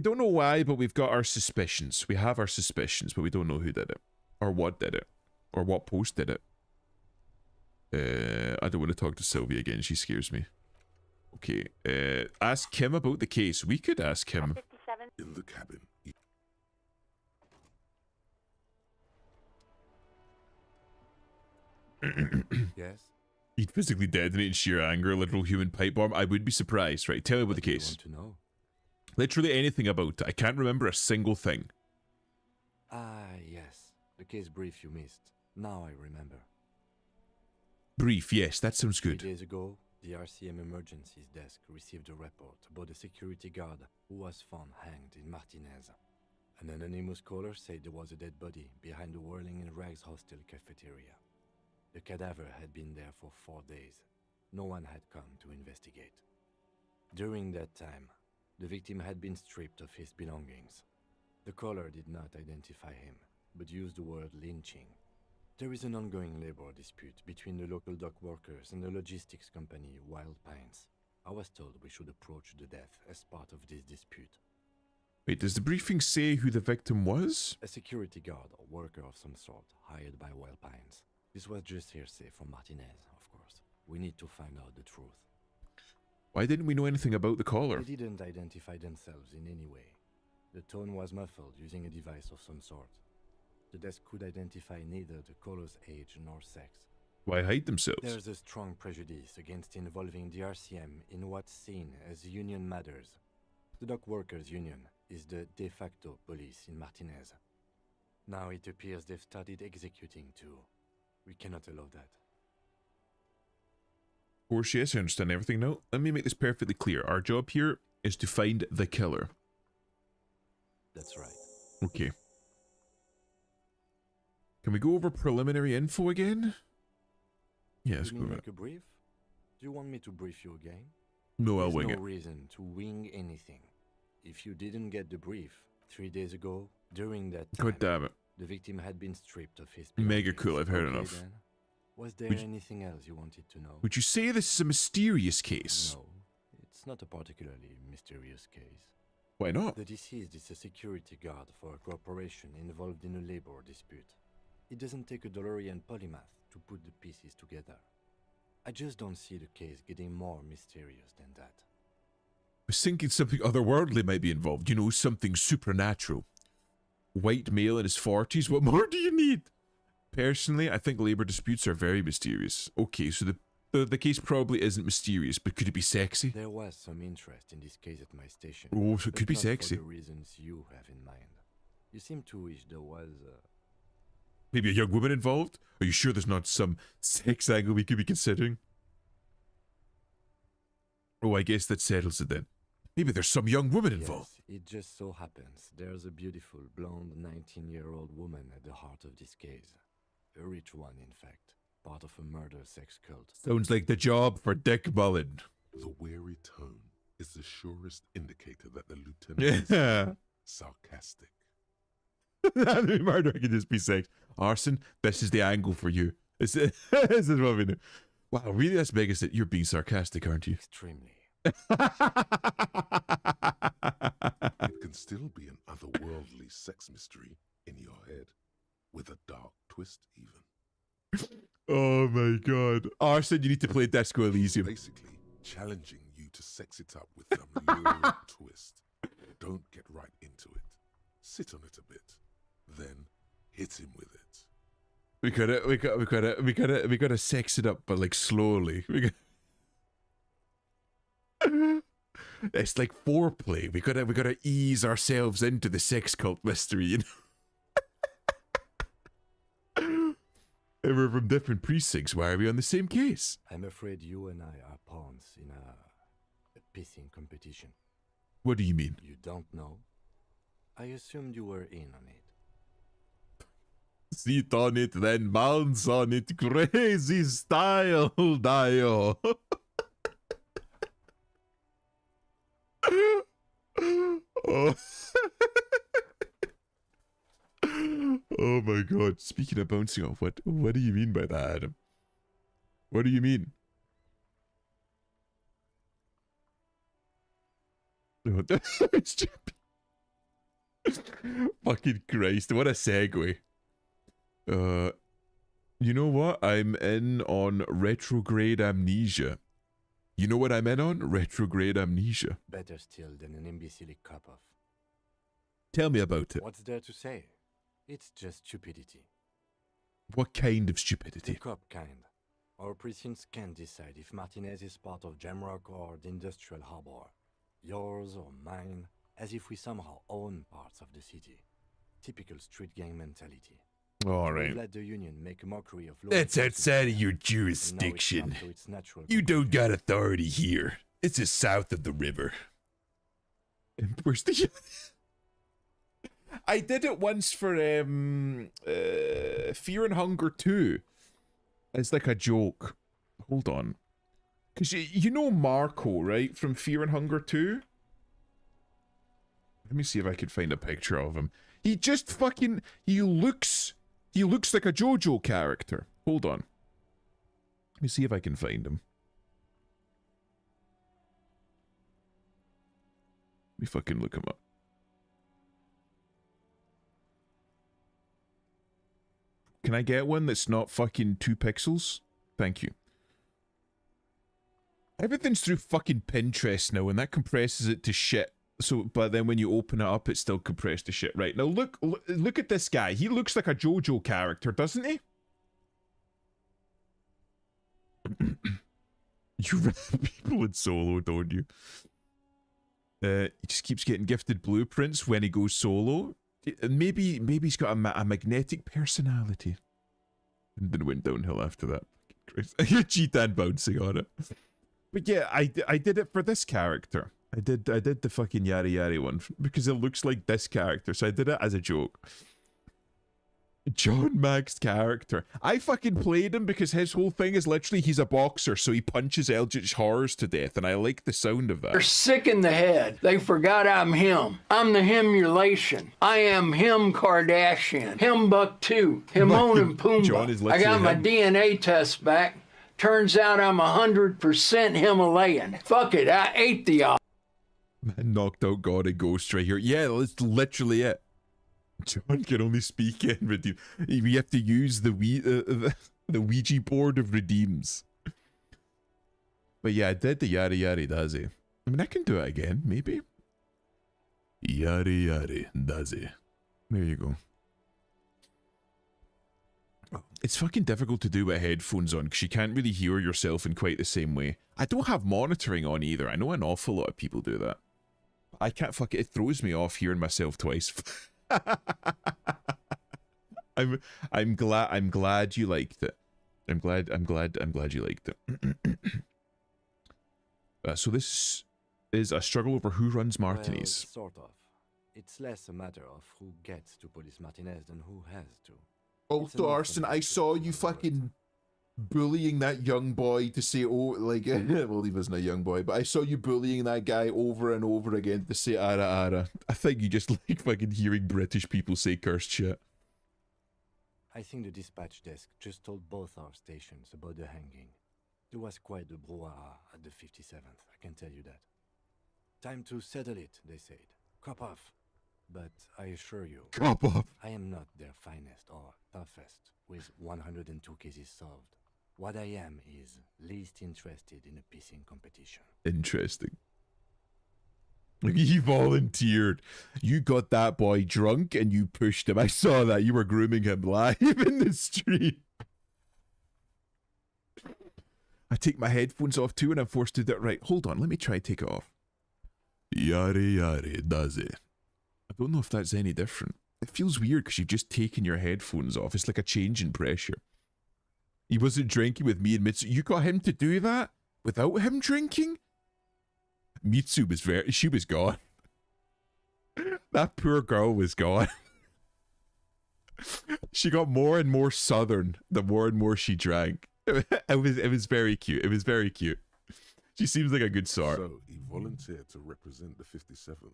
don't know why, but we've got our suspicions. We have our suspicions, but we don't know who did it, or what did it, or what post did it. I don't want to talk to Sylvia again. She scares me. Okay, ask Kim about the case. We could ask him. In the cabin. Yes? He'd physically detonate in sheer anger, a literal human pipe bomb. I would be surprised. Right, tell me about the case. Want to know? Literally anything about it. I can't remember a single thing. Ah, yes. The case brief you missed. Now I remember. Brief, yes, that sounds 3 good. days ago, the RCM emergencies desk received a report about a security guard who was found hanged in Martinez. An anonymous caller said there was a dead body behind the Whirling in Rags hostel cafeteria. The cadaver had been there for 4 days. No one had come to investigate. During that time, the victim had been stripped of his belongings. The caller did not identify him, but used the word lynching. There is an ongoing labor dispute between the local dock workers and the logistics company Wild Pines. I was told we should approach the death as part of this dispute. Wait, does the briefing say who the victim was? A security guard or worker of some sort, hired by Wild Pines. This was just hearsay from Martinez, of course. We need to find out the truth. Why didn't we know anything about the caller? They didn't identify themselves in any way. The tone was muffled using a device of some sort. The desk could identify neither the caller's age nor sex. Why hide themselves? There's a strong prejudice against involving the RCM in what's seen as union matters. The dock workers' union is the de facto police in Martinez. Now it appears they've started executing too. We cannot allow that. Of course, yes, I understand everything now. Let me make this perfectly clear. Our job here is to find the killer. That's right. Okay. Can we go over preliminary info again? Yeah, let's You go mean over like it. a brief? Do you want me to brief you again? No, I'll There's wing no it. reason to wing anything. If you didn't get the brief 3 days ago, during that time, God damn it. the victim had been stripped of his Mega belongings. cool, I've heard Okay, enough. then. Was there Would you- anything else you wanted to know? Would you say this is a mysterious case? No, it's not a particularly mysterious case. Why not? The deceased is a security guard for a corporation involved in a labor dispute. It doesn't take a DeLorean polymath to put the pieces together. I just don't see the case getting more mysterious than that. I was thinking something otherworldly might be involved. You know, something supernatural. White male in his 40s. What more do you need? Personally, I think labor disputes are very mysterious. Okay, so the case probably isn't mysterious, but could it be sexy? There was some interest in this case at my station. Oh, so it but could be not sexy. For the reasons you have in mind. You seem to wish there was Maybe a young woman involved? Are you sure there's not some sex angle we could be considering? Oh, I guess that settles it then. Maybe there's some young woman involved. Yes, it just so happens there's a beautiful blonde 19-year-old woman at the heart of this case. A rich one, in fact. Part of a murder sex cult. Sounds like the job for Dick Mullen. The weary tone is the surest indicator that the lieutenant Yeah. is sarcastic. Murder can just be sex. Arson, this is the angle for you. This is what we do. Wow, really? That's Vegas that you're being sarcastic, aren't you? Extremely. It can still be an otherworldly sex mystery in your head, with a dark twist even. Oh my god. Arson, you need to play Disco Elysium. Basically, challenging you to sex it up with a lurid twist. Don't get right into it. Sit on it a bit. Then hit him with it. We gotta sex it up, but like slowly. It's like foreplay. We gotta ease ourselves into the sex cult mystery, you know? And we're from different precincts. Why are we on the same case? I'm afraid you and I are pawns in a pissing competition. What do you mean? You don't know? I assumed you were in on it. Sit on it, then bounce on it. Crazy style, Dio. Oh. Oh my god. Speaking of bouncing off, what do you mean by that, Adam? What do you mean? It's Chippy. Fucking Christ, what a segue. You know what? I'm in on retrograde amnesia. You know what I'm in on? Retrograde amnesia. Better still than an imbecilic cop-off. Tell me about it. What's there to say? It's just stupidity. What kind of stupidity? The cop kind. Our precincts can't decide if Martinez is part of Jamrock or the Industrial Harbor. Yours or mine, as if we somehow own parts of the city. Typical street gang mentality. All right. We've let the Union make a mockery of law That's enforcement outside of your and now it's jurisdiction. come to its natural You don't got authority here. It's just south of the river. And where's the... I did it once for Fear and Hunger 2. It's like a joke. Hold on. Because you know Marco, right? From Fear and Hunger 2? Let me see if I can find a picture of him. He just fucking... He looks like a JoJo character. Hold on. Let me see if I can find him. Let me fucking look him up. Can I get one that's not fucking 2 pixels? Thank you. Everything's through fucking Pinterest now, and that compresses it to shit. So, but then when you open it up, it's still compressed to shit. Right, now look at this guy. He looks like a JoJo character, doesn't he? You rap people in solo, don't you? He just keeps getting gifted blueprints when he goes solo. Maybe he's got a magnetic personality. And then went downhill after that. Cheetan bouncing on it. But yeah, I did it for this character. I did the fucking Yari Yari one because it looks like this character, so I did it as a joke. John Mag's character. I fucking played him because his whole thing is literally he's a boxer, so he punches Eldritch Horrors to death, and I like the sound of that. They're sick in the head. They forgot I'm him. I'm the himulation. I am him Kardashian. Him Buck 2. Timon and Pumbaa. I got my DNA test back. Turns out I'm 100% Himalayan. Fuck it, I ate the op. Man knocked out God and Ghost right here. Yeah, that's literally it. John can only speak in Redeem. We have to use the Ouija board of Redeems. But yeah, I did the Yari Yari Daze. I mean, I can do it again, maybe. Yari Yari Daze. There you go. It's fucking difficult to do with headphones on because you can't really hear yourself in quite the same way. I don't have monitoring on either. I know an awful lot of people do that. I can't fuck it. It throws me off hearing myself twice. I'm glad you liked it. I'm glad you liked it. So this is a struggle over who runs Martinis. Well, sort of. It's less a matter of who gets to Police Martinez than who has to. Also, Arston, I saw you fucking bullying that young boy to say, oh, like, well, he wasn't a young boy, but I saw you bullying that guy over and over again to say ara ara. I think you just like fucking hearing British people say cursed shit. I think the dispatch desk just told both our stations about the hanging. There was quite the brouhaha at the 57th, I can tell you that. Time to settle it, they said. Cop off. But I assure you, cop off. I am not their finest or toughest with 102 cases solved. What I am is least interested in a pissing competition. Interesting. Like, he volunteered. You got that boy drunk and you pushed him. I saw that. You were grooming him live in the street. I take my headphones off too and I'm forced to do it. Right, hold on. Let me try to take it off. Yari yari does it. I don't know if that's any different. It feels weird because you've just taken your headphones off. It's like a change in pressure. He wasn't drinking with me and Mitsu. You got him to do that without him drinking? Mitsu was she was gone. That poor girl was gone. She got more and more southern the more and more she drank. It was very cute. It was very cute. She seems like a good sort. So he volunteered to represent the 57th,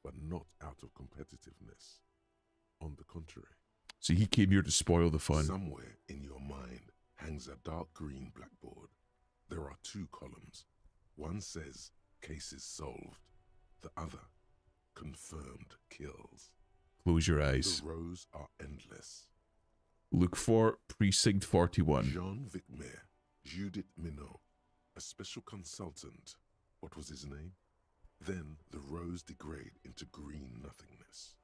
but not out of competitiveness. On the contrary. So he came here to spoil the fun. Somewhere in your mind hangs a dark green blackboard. There are 2 columns. One says cases solved. The other, confirmed kills. Close your eyes. The rows are endless. Look for Precinct 41. Jean Vicmer, Judith Minot, a special consultant. What was his name? Then the rows degrade into green nothingness.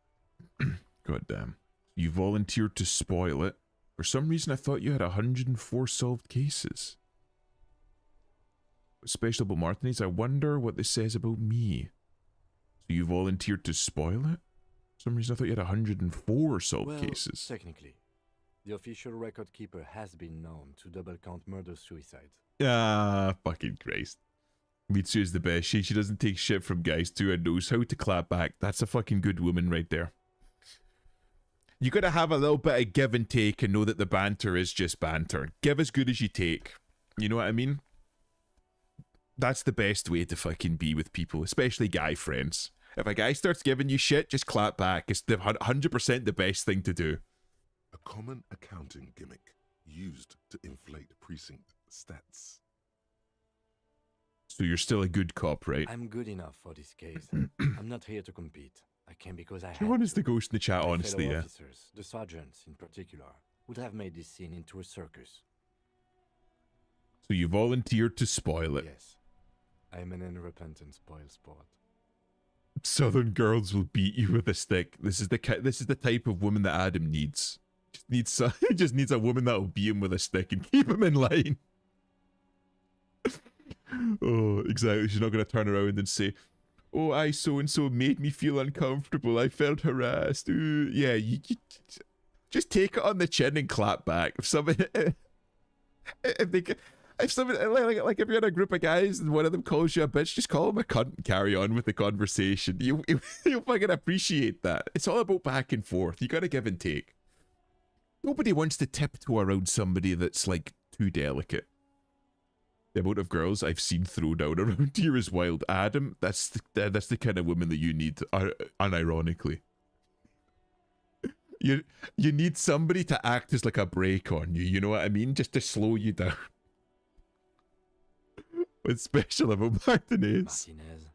God damn. You volunteered to spoil it. For some reason I thought you had 104 solved cases. Special about Martinis, I wonder what this says about me. So you volunteered to spoil it? For some reason I thought you had 104 solved cases. Technically, The official record keeper has been known to double count murder-suicides. Ah, fucking Christ. Mitsu is the best. She doesn't take shit from guys too and knows how to clap back. That's a fucking good woman right there. You gotta have a little bit of give and take and know that the banter is just banter. Give as good as you take. You know what I mean? That's the best way to fucking be with people, especially guy friends. If a guy starts giving you shit, just clap back. It's the 100% the best thing to do. A common accounting gimmick used to inflate precinct stats. So you're still a good cop, right? I'm good enough for this case. I'm not here to compete. I came because I John is the ghost in the chat, My honestly, fellow yeah. officers, the sergeants in particular, would have made this scene into a circus. So you volunteered to spoil it. Yes. I am an unrepentant spoil sport. Southern girls will beat you with a stick. This is the type of woman that Adam needs. He just needs a woman that will beat him with a stick and keep him in line. Oh, exactly. She's not going to turn around and say, "Oh, I so-and-so made me feel uncomfortable. I felt harassed." Ooh. Yeah, you just take it on the chin and clap back. If somebody, if somebody, like if you're in a group of guys and one of them calls you a bitch, just call him a cunt and carry on with the conversation. You'll fucking appreciate that. It's all about back and forth. You got to give and take. Nobody wants to tiptoe around somebody that's like too delicate. The amount of girls I've seen throw down around here is wild. Adam, that's the kind of woman that you need, unironically. You need somebody to act as like a brake on you, you know what I mean? Just to slow you down. What's special about Martinez? Martinez?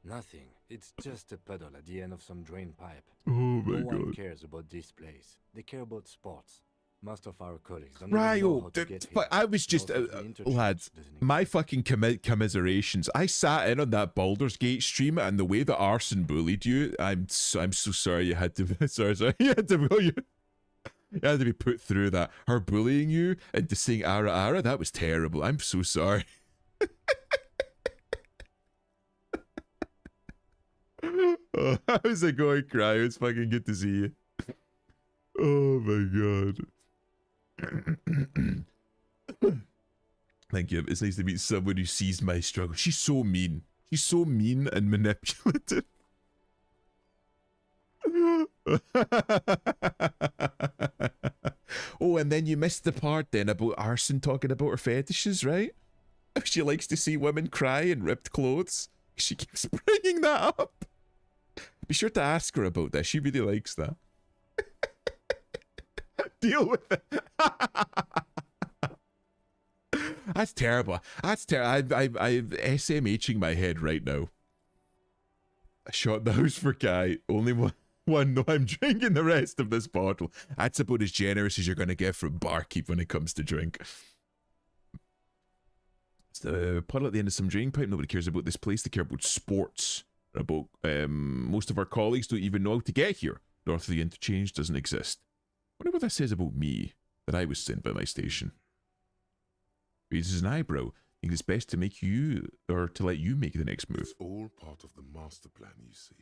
Nothing. It's just a puddle at the end of some drain pipe. Oh my No one God. cares about this place. They care about sports. Most of our colleagues don't even know Ryo, how to get here. but I was just, Most of the interchange lads, doesn't my fucking commiserations. I sat in on that Baldur's Gate stream, and the way that Arson bullied you, I'm so sorry you had to, sorry, you had to, you had to be put through that. Her bullying you and to sing Ara Ara, that was terrible. I'm so sorry. Oh, how's it going, Cry? It's fucking good to see you. Oh my God. Thank you. It's nice to meet someone who sees my struggle. She's so mean. She's so mean and manipulative. Oh, and then you missed the part then about Arson talking about her fetishes, right? She likes to see women cry in ripped clothes. She keeps bringing that up. Be sure to ask her about that. She really likes that. Deal with it. That's terrible. That's terrible. I'm SMHing my head right now. I shot the house for Kai. Only one. No, I'm drinking the rest of this bottle. That's about as generous as you're going to get from barkeep when it comes to drink. It's the puddle at the end of some drain pipe. Nobody cares about this place. They care about sports. About most of our colleagues don't even know how to get here. North of the interchange doesn't exist. I wonder what that says about me, that I was sent by my station. Raises an eyebrow. I think it's best to make you, or to let you make the next move. It's all part of the master plan, you see.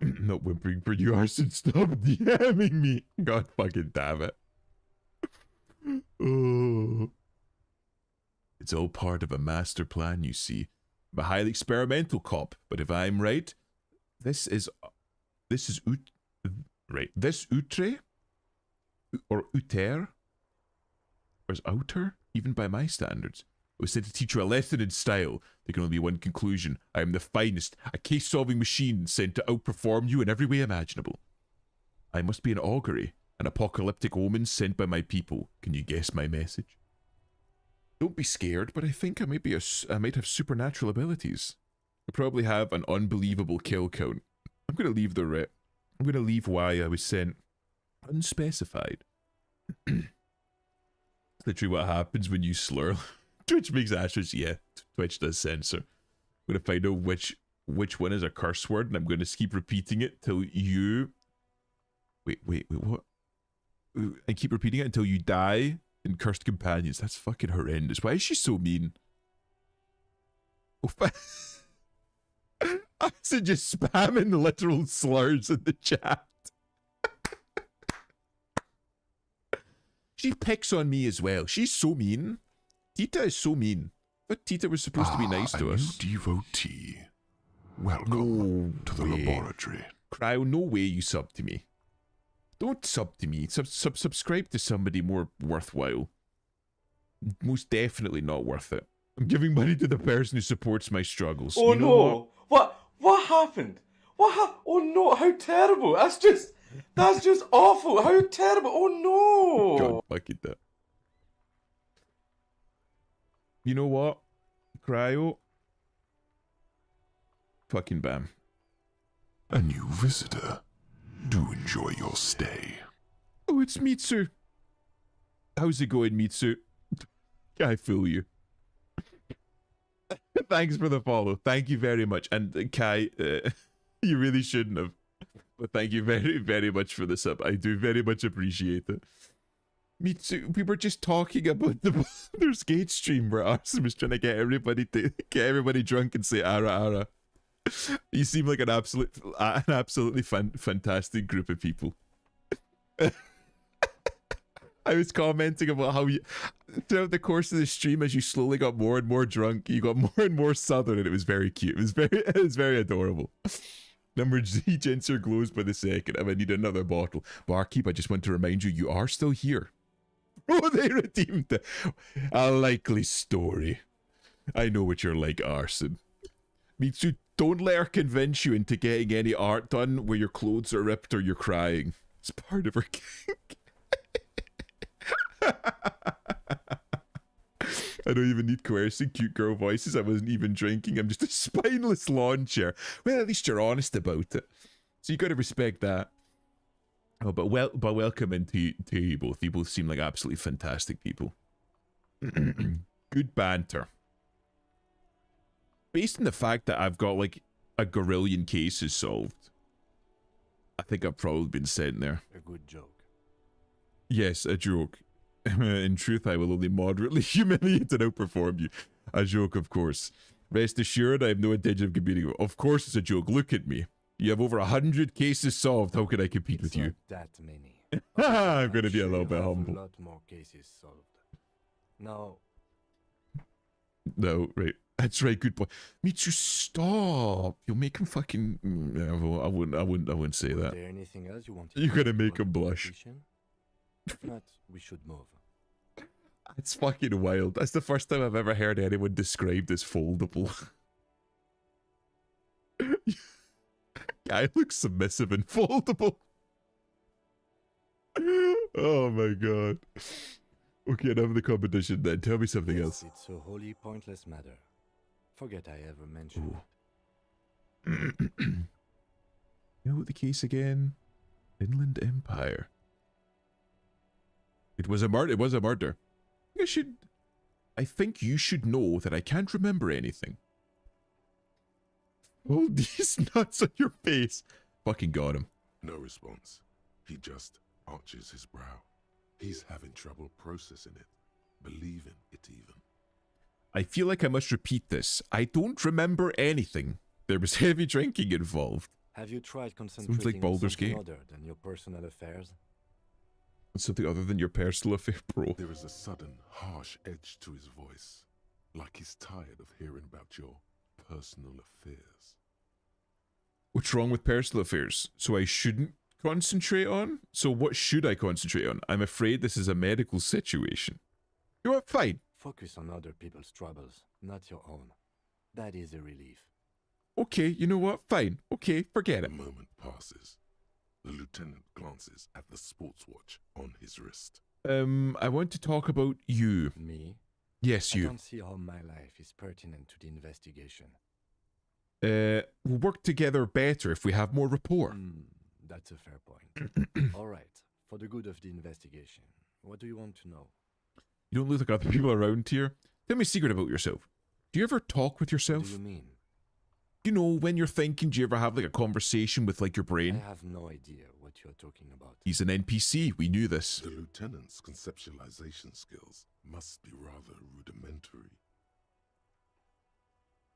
Not whimpering for you, Arson. Stop DMing me. God fucking damn it. Oh. It's all part of a master plan, you see. I'm a highly experimental cop, but if I'm right, this is Outre? Or Outer? Or is Outer? Even by my standards. It was said to teach you a lesson in style. There can only be one conclusion. I am the finest, a case-solving machine sent to outperform you in every way imaginable. I must be an augury, an apocalyptic omen sent by my people. Can you guess my message? Don't be scared, but I think I might have supernatural abilities. I probably have an unbelievable kill count. I'm going to leave the rep. I'm going to leave why I was sent unspecified. That's literally what happens when you slur. Twitch makes ashes. Yeah, Twitch does censor. I'm going to find out which one is a curse word, and I'm going to keep repeating it till you... Wait, what? I keep repeating it until you die in Cursed Companions. That's fucking horrendous. Why is she so mean? Oh, I said just spamming literal slurs in the chat. She picks on me as well. She's so mean. Tita is so mean. But Tita was supposed to be nice to us. New devotee. Welcome to the laboratory. Cryo, no way you sub to me. Don't sub to me. Subscribe to somebody more worthwhile. Most definitely not worth it. I'm giving money to the person who supports my struggles. Oh, you know no. What happened? Oh no, how terrible. That's just awful. How terrible. Oh no. God fucking that. You know what? Cryo. Fucking bam. A new visitor. Do enjoy your stay. Oh, it's Mitsu. How's it going, Mitsu? I fool you. Thanks for the follow. Thank you very much. And Kai, you really shouldn't have. But thank you very, very much for the sub. I do very much appreciate it. Mitsu, we were just talking about the Baldur's Gate stream where Arson was trying to get everybody drunk and say ara ara. You seem like an absolutely fantastic group of people. I was commenting about how you, throughout the course of the stream, as you slowly got more and more drunk, you got more and more southern, and it was very cute. It was very adorable. Number G, Gensur glows by the second. I need another bottle. Barkeep, I just want to remind you, you are still here. Oh, they redeemed a likely story. I know what you're like, Arson. Mitsu, don't let her convince you into getting any art done where your clothes are ripped or you're crying. It's part of her kink. I don't even need coercing cute girl voices. I wasn't even drinking. I'm just a spineless lawn chair. Well, at least you're honest about it. So you got to respect that. Oh, but welcome into to you both. You both seem like absolutely fantastic people. Good banter. Based on the fact that I've got like a gorillion cases solved, I think I've probably been sent there. A good joke. Yes, a joke. In truth, I will only moderately humiliate and outperform you. A joke, of course. Rest assured, I have no intention of competing. Of course it's a joke. Look at me. You have over 100 cases solved. How could I compete with you? That many. I'm going to be a little bit humble. A lot more cases solved. Now. No, right. That's right. Good boy. Mitsu, stop. You'll make him fucking. I wouldn't say that. Is there anything else you want? You're gonna make him blush. If not, we should move. It's fucking wild. That's the first time I've ever heard anyone described as foldable. Guy looks submissive and foldable. Oh my god. Okay, enough of the competition then. Tell me something else. It's a wholly pointless matter. Forget I ever mentioned it. You know what the case again? Inland Empire. It was a murder. It was a murder. I think you should know that I can't remember anything. Hold these nuts on your face. Fucking got him. No response. He just arches his brow. He's having trouble processing it, believing it even. I feel like I must repeat this. I don't remember anything. There was heavy drinking involved. Have you tried concentrating like Baldur's on something Gate. other than your personal affairs? Something other than your personal affair, bro. There is a sudden, harsh edge to his voice, like he's tired of hearing about your personal affairs. What's wrong with personal affairs? So I shouldn't concentrate on? So what should I concentrate on? I'm afraid this is a medical situation. You know what? Fine. Focus on other people's troubles, not your own. That is a relief. Okay, you know what? Fine. Okay, forget it. A moment passes. The lieutenant glances at the sports watch on his wrist. I want to talk about you. Me? Yes, you. I don't see how my life is pertinent to the investigation. We'll work together better if we have more rapport. That's a fair point. All right, for the good of the investigation, what do you want to know? You don't look like other people around here. Tell me a secret about yourself. Do you ever talk with yourself? What do you mean? You know, when you're thinking, do you ever have like a conversation with like your brain? I have no idea what you're talking about. He's an NPC. We knew this. The lieutenant's conceptualization skills must be rather rudimentary.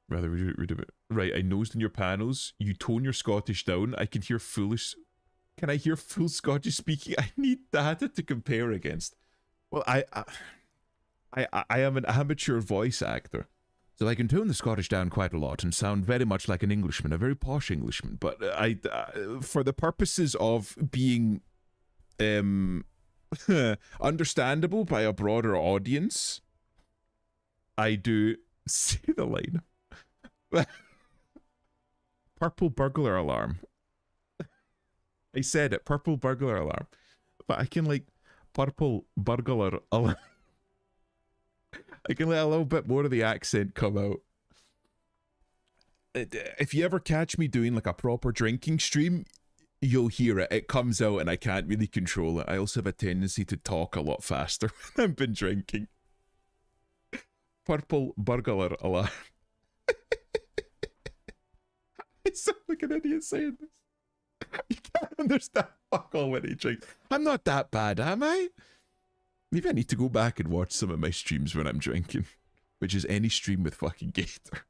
Rather rudimentary. Right, I noticed in your panels, you tone your Scottish down. I can hear foolish... Can I hear full Scottish speaking? I need data to compare against. Well, I am an amateur voice actor, so I can tone the Scottish down quite a lot and sound very much like an Englishman, a very posh Englishman. But for the purposes of being understandable by a broader audience, I do say the line. Purple burglar alarm. I said it, purple burglar alarm. But I can like purple burglar alarm. I can let a little bit more of the accent come out. If you ever catch me doing like a proper drinking stream, you'll hear it. It comes out and I can't really control it. I also have a tendency to talk a lot faster when I've been drinking. Purple burglar alarm. I sound like an idiot saying this. You can't understand fuck all when he drinks. I'm not that bad, am I? Maybe I need to go back and watch some of my streams when I'm drinking, which is any stream with fucking Gator.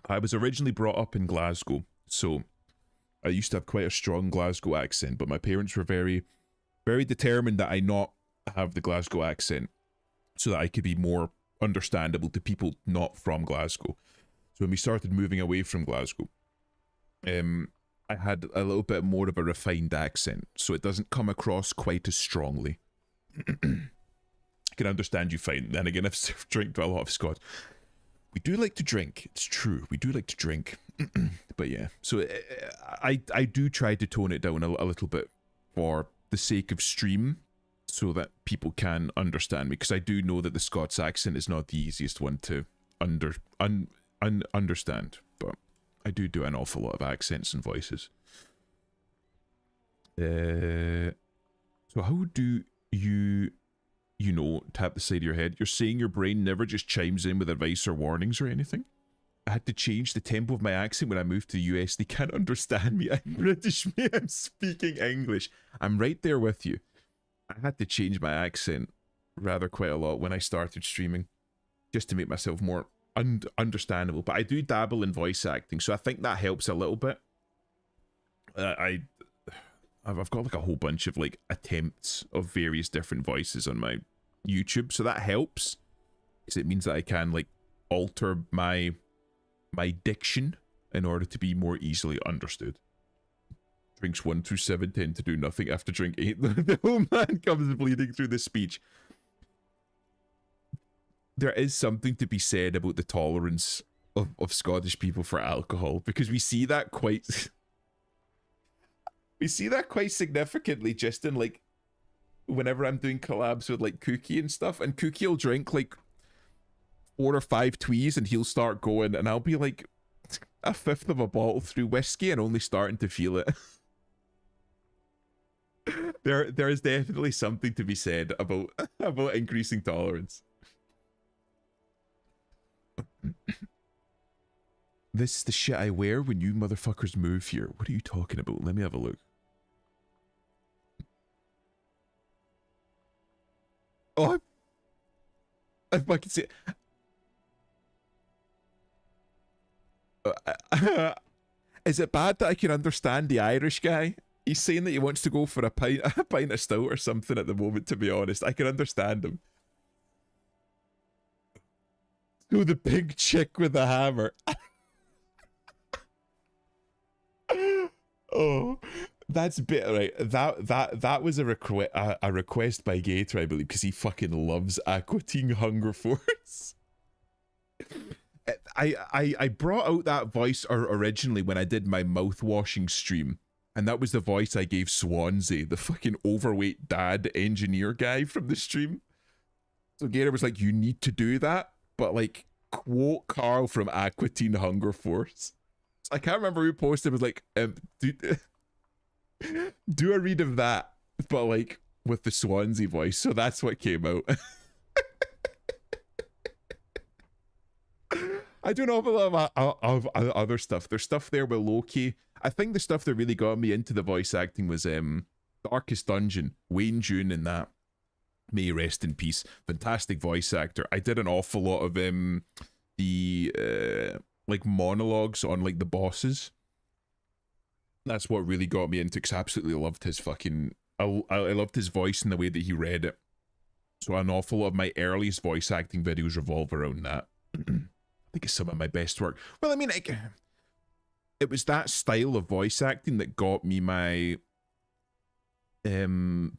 I was originally brought up in Glasgow, so I used to have quite a strong Glasgow accent, but my parents were very, very determined that I not have the Glasgow accent so that I could be more understandable to people not from Glasgow. So when we started moving away from Glasgow, I had a little bit more of a refined accent, so it doesn't come across quite as strongly. I can understand you fine. Then again, I've drank a lot of Scotch. We do like to drink. It's true. We do like to drink. But yeah, so I do try to tone it down a little bit for the sake of stream, so that people can understand me, because I do know that the Scots accent is not the easiest one to understand, but I do an awful lot of accents and voices. So how do you know, tap the side of your head? You're saying your brain never just chimes in with advice or warnings or anything? I had to change the tempo of my accent when I moved to the US. They can't understand me. I'm British, me. I'm speaking English. I'm right there with you. I had to change my accent rather quite a lot when I started streaming, just to make myself more understandable. But I do dabble in voice acting, so I think that helps a little bit. I've got like a whole bunch of like attempts of various different voices on my YouTube, so that helps, because it means that I can like alter my diction in order to be more easily understood. Drinks 1 through 7 tend to do nothing. After drink 8, the old man comes bleeding through the speech. There is something to be said about the tolerance of Scottish people for alcohol, because we see that quite significantly just in like whenever I'm doing collabs with like Cookie and stuff, and Cookie will drink like 4 or 5 twees and he'll start going, and I'll be like a fifth of a bottle through whiskey and only starting to feel it. There is definitely something to be said about increasing tolerance. This is the shit I wear when you motherfuckers move here. What are you talking about? Let me have a look. Oh, I fucking see it. Is it bad that I can understand the Irish guy? He's saying that he wants to go for a pint of stout or something at the moment, to be honest. I can understand him. So the big chick with the hammer. Oh, that's bit right. That was a request by Gator, I believe, because he fucking loves Aqua Teen Hunger Force. I brought out that voice originally when I did my mouth washing stream, and that was the voice I gave Swansea, the fucking overweight dad engineer guy from the stream. So Gator was like, "You need to do that, but like quote Carl from Aqua Teen Hunger Force." So I can't remember who posted. It was like, do a read of that, but like with the Swansea voice. So that's what came out. I do an awful lot of other stuff. There's stuff there with Loki. I think the stuff that really got me into the voice acting was Darkest Dungeon, Wayne June in that. May he rest in peace. Fantastic voice actor. I did an awful lot of the like monologues on like the bosses. That's what really got me into, because I absolutely loved his fucking I loved his voice and the way that he read it. So an awful lot of my earliest voice acting videos revolve around that. I think it's some of my best work. Well, I mean, it was that style of voice acting that got me my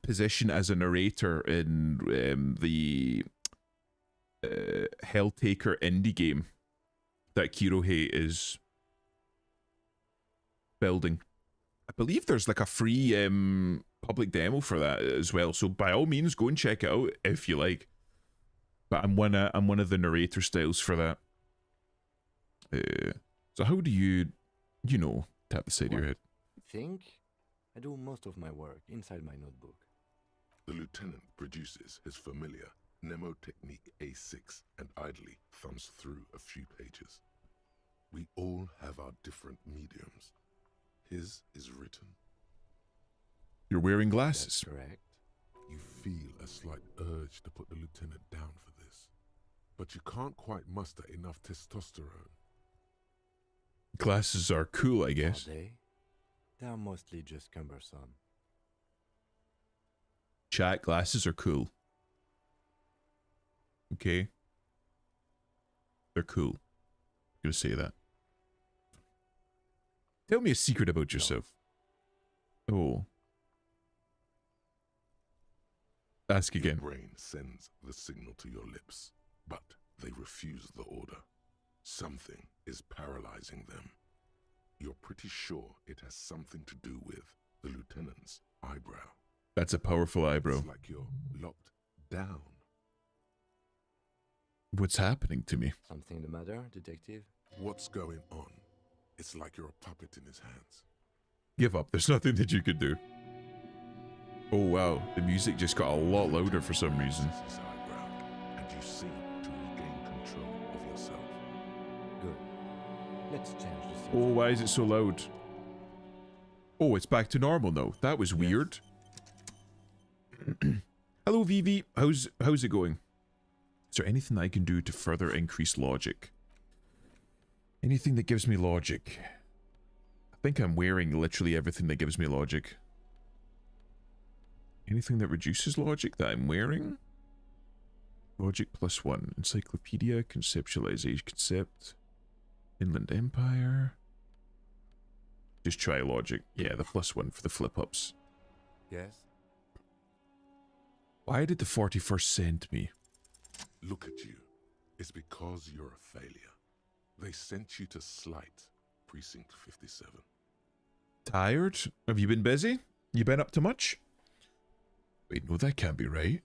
position as a narrator in the Helltaker indie game that Kirohe is building. I believe there's like a free public demo for that as well, so by all means go and check it out if you like. But I'm one of the narrator styles for that. So how do you tap the side of your head? Think? I do most of my work inside my notebook. The lieutenant produces his familiar Mnemotechnique A6 and idly thumbs through a few pages. We all have our different mediums. His is written. You're wearing glasses. That's correct. You feel a slight urge to put the lieutenant down for this, but you can't quite muster enough testosterone. Glasses are cool, I guess. Are they? They're mostly just cumbersome. Chat, glasses are cool. Okay. They're cool. I'm gonna say that. Tell me a secret about yourself. Oh. Ask again. Your brain sends the signal to your lips, but they refuse the order. Something is paralyzing them. You're pretty sure it has something to do with the lieutenant's eyebrow. That's a powerful eyebrow. It's like you're locked down. What's happening to me? Something the matter, detective? What's going on? It's like you're a puppet in his hands. Give up. There's nothing that you could do. Oh wow, the music just got a lot louder for some reason. His eyebrow, and you seem to regain control of yourself. Good. Let's change the subject. Oh, why is it so loud? Oh, it's back to normal now. That was weird. Hello, Vivi. How's it going? Is there anything I can do to further increase logic? Anything that gives me logic? I think I'm wearing literally everything that gives me logic. Anything that reduces logic that I'm wearing? Logic +1. Encyclopedia, conceptualization, concept. Inland Empire. Just try logic. Yeah, the +1 for the flip-ups. Yes? Why did the 41st send me? Look at you. It's because you're a failure. They sent you to Slight, Precinct 57. Tired? Have you been busy? You been up to much? Wait, no, that can't be right.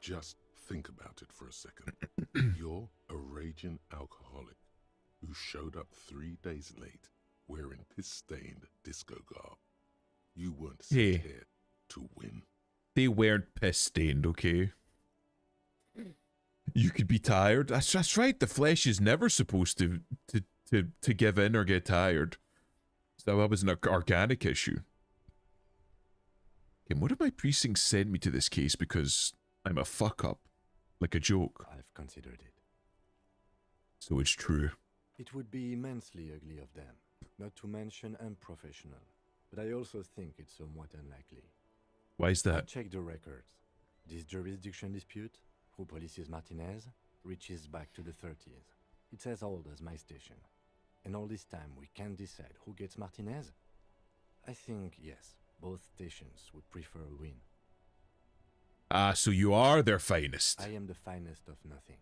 Just think about it for a second. You're a raging alcoholic who showed up 3 days late wearing piss-stained disco garb. You weren't sent here to win. They weren't piss-stained, okay? You could be tired. That's right. The flesh is never supposed to give in or get tired. So that was an organic issue. Okay, what if my precinct sent me to this case because I'm a fuck-up? Like a joke? I've considered it. So it's true. It would be immensely ugly of them, not to mention unprofessional. But I also think it's somewhat unlikely. Why is that? Check the records. This jurisdiction dispute, who polices Martinez, reaches back to the 30s. It's as old as my station. And all this time we can't decide who gets Martinez? I think, yes, both stations would prefer a win. Ah, so you are their finest. I am the finest of nothing.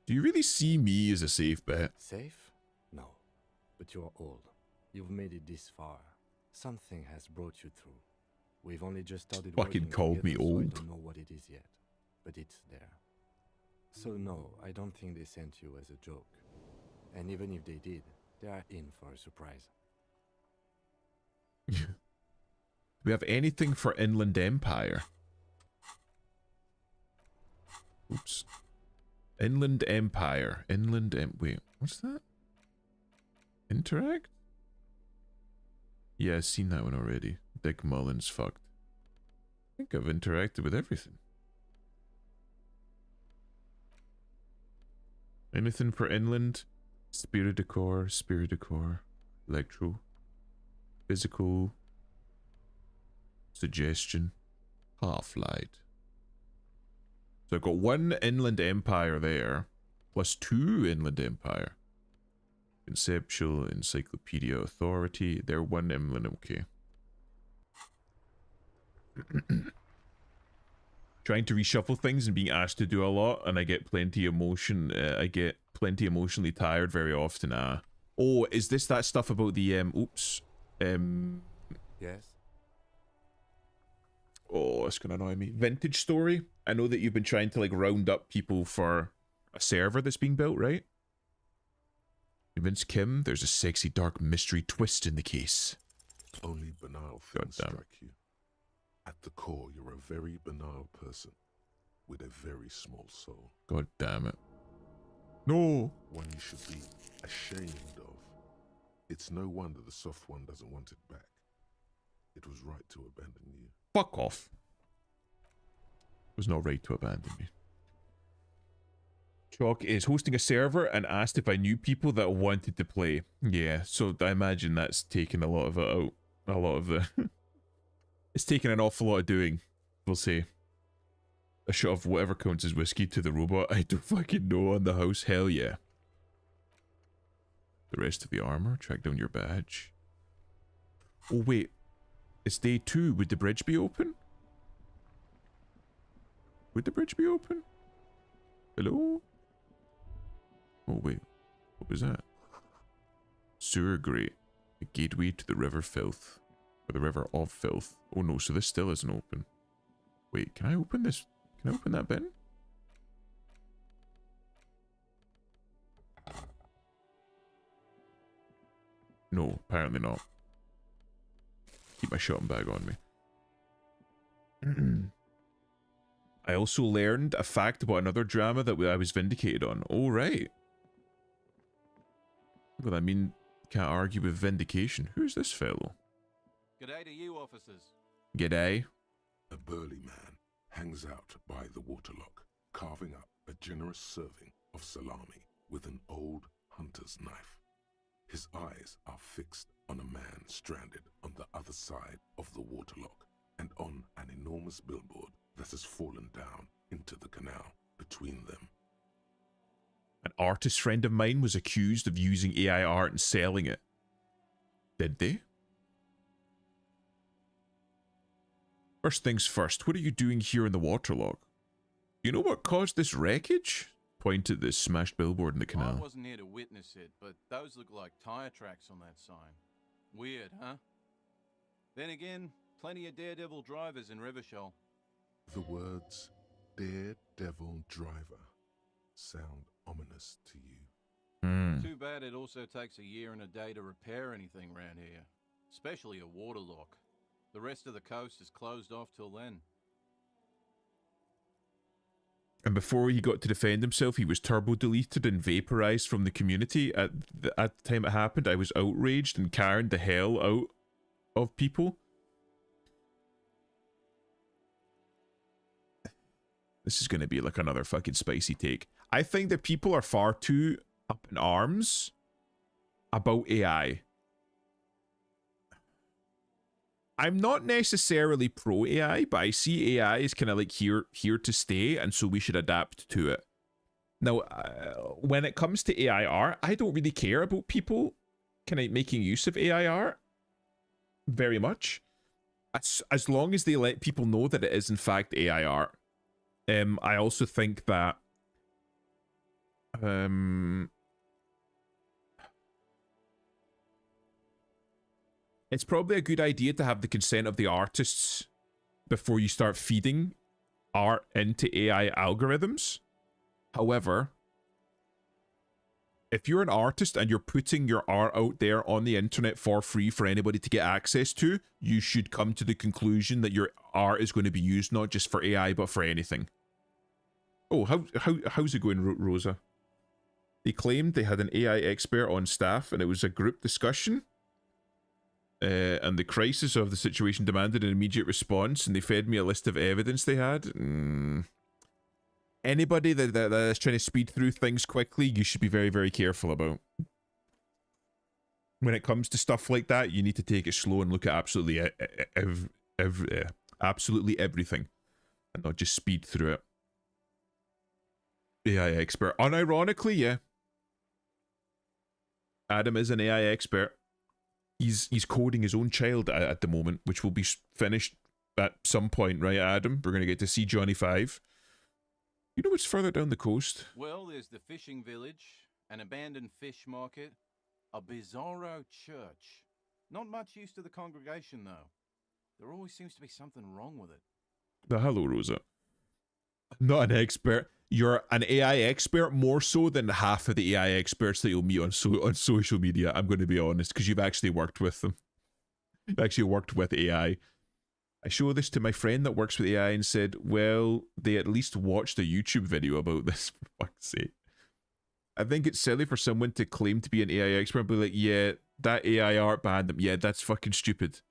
Do you really see me as a safe bet? Safe? No. But you're old. You've made it this far. Something has brought you through. We've only just started fucking working called me together, so old. I don't know what it is yet. But it's there. So no, I don't think they sent you as a joke. And even if they did, they are in for a surprise. Do we have anything for Inland Empire? Oops. Inland Empire. Wait, what's that? Interact? Yeah, I've seen that one already. Dick Mullins fucked. I think I've interacted with everything. Anything for Inland? Spirit Decor, Electro. Physical. Suggestion. Half-Light. So I've got 1 Inland Empire there, plus 2 Inland Empire. Conceptual Encyclopedia Authority. They're 1 Inland, okay. Trying to reshuffle things and being asked to do a lot, and I get plenty emotion. I get plenty emotionally tired very often. Oh, is this that stuff about the oops? Yes. Oh, it's gonna annoy me. Vintage Story. I know that you've been trying to like round up people for a server that's being built, right? Convince Kim there's a sexy dark mystery twist in the case. Only banal things strike you. At the core, you're a very banal person with a very small soul. God damn it. No. One you should be ashamed of. It's no wonder the soft one doesn't want it back. It was right to abandon you. Fuck off. It was not right to abandon me. Chalk is hosting a server and asked if I knew people that wanted to play. Yeah, so I imagine that's taken a lot of it out. A lot of the... It's taken an awful lot of doing, we'll say. A shot of whatever counts as whiskey to the robot. I don't fucking know on the house. Hell yeah. The rest of the armor. Track down your badge. Oh wait. It's day 2. Would the bridge be open? Would the bridge be open? Hello? Oh wait. What was that? Sewer grate. A gateway to the river filth. Or the river of filth. Oh no, so this still isn't open. Wait, can I open this? Can I open that bin? No, apparently not. Keep my shopping bag on me. I also learned a fact about another drama that I was vindicated on. Oh, right. Well, I mean, can't argue with vindication. Who's this fellow? G'day to you, officers. G'day. A burly man hangs out by the waterlock, carving up a generous serving of salami with an old hunter's knife. His eyes are fixed on a man stranded on the other side of the waterlock and on an enormous billboard that has fallen down into the canal between them. An artist friend of mine was accused of using AI art and selling it. Did they? First things first, what are you doing here in the waterlock? You know what caused this wreckage? Point at this smashed billboard in the canal. I wasn't here to witness it, but those look like tire tracks on that sign. Weird, huh? Then again, plenty of daredevil drivers in Rivershoal. The words daredevil driver sound ominous to you. Too bad it also takes a year and a day to repair anything around here, especially a waterlock. The rest of the coast is closed off till then. And before he got to defend himself, he was turbo deleted and vaporized from the community. At the time it happened, I was outraged and carried the hell out of people. This is going to be like another fucking spicy take. I think that people are far too up in arms about AI. I'm not necessarily pro AI, but I see AI as kind of like here to stay, and so we should adapt to it. Now, when it comes to AI art, I don't really care about people kind of making use of AI art very much, as long as they let people know that it is in fact AI art. I also think that it's probably a good idea to have the consent of the artists before you start feeding art into AI algorithms. However, if you're an artist and you're putting your art out there on the internet for free for anybody to get access to, you should come to the conclusion that your art is going to be used not just for AI but for anything. Oh, how's it going, Rosa? They claimed they had an AI expert on staff and it was a group discussion. And the crisis of the situation demanded an immediate response, and they fed me a list of evidence they had. Anybody that is trying to speed through things quickly, you should be very, very careful about. When it comes to stuff like that, you need to take it slow and look at absolutely absolutely everything and not just speed through it. AI expert. Unironically, yeah. Adam is an AI expert. He's coding his own child at the moment, which will be finished at some point, right, Adam? We're going to get to see Johnny 5. You know what's further down the coast? Well, there's the fishing village, an abandoned fish market, a bizarro church. Not much use to the congregation, though. There always seems to be something wrong with it. Hello, Rosa. I'm not an expert. You're an AI expert more so than half of the AI experts that you'll meet on social media. I'm going to be honest, because you've actually worked with them. You've actually worked with AI. I showed this to my friend that works with AI and said, well, they at least watched a YouTube video about this, for fuck's sake. I think it's silly for someone to claim to be an AI expert and be like, yeah, that AI art banned them. Yeah, that's fucking stupid.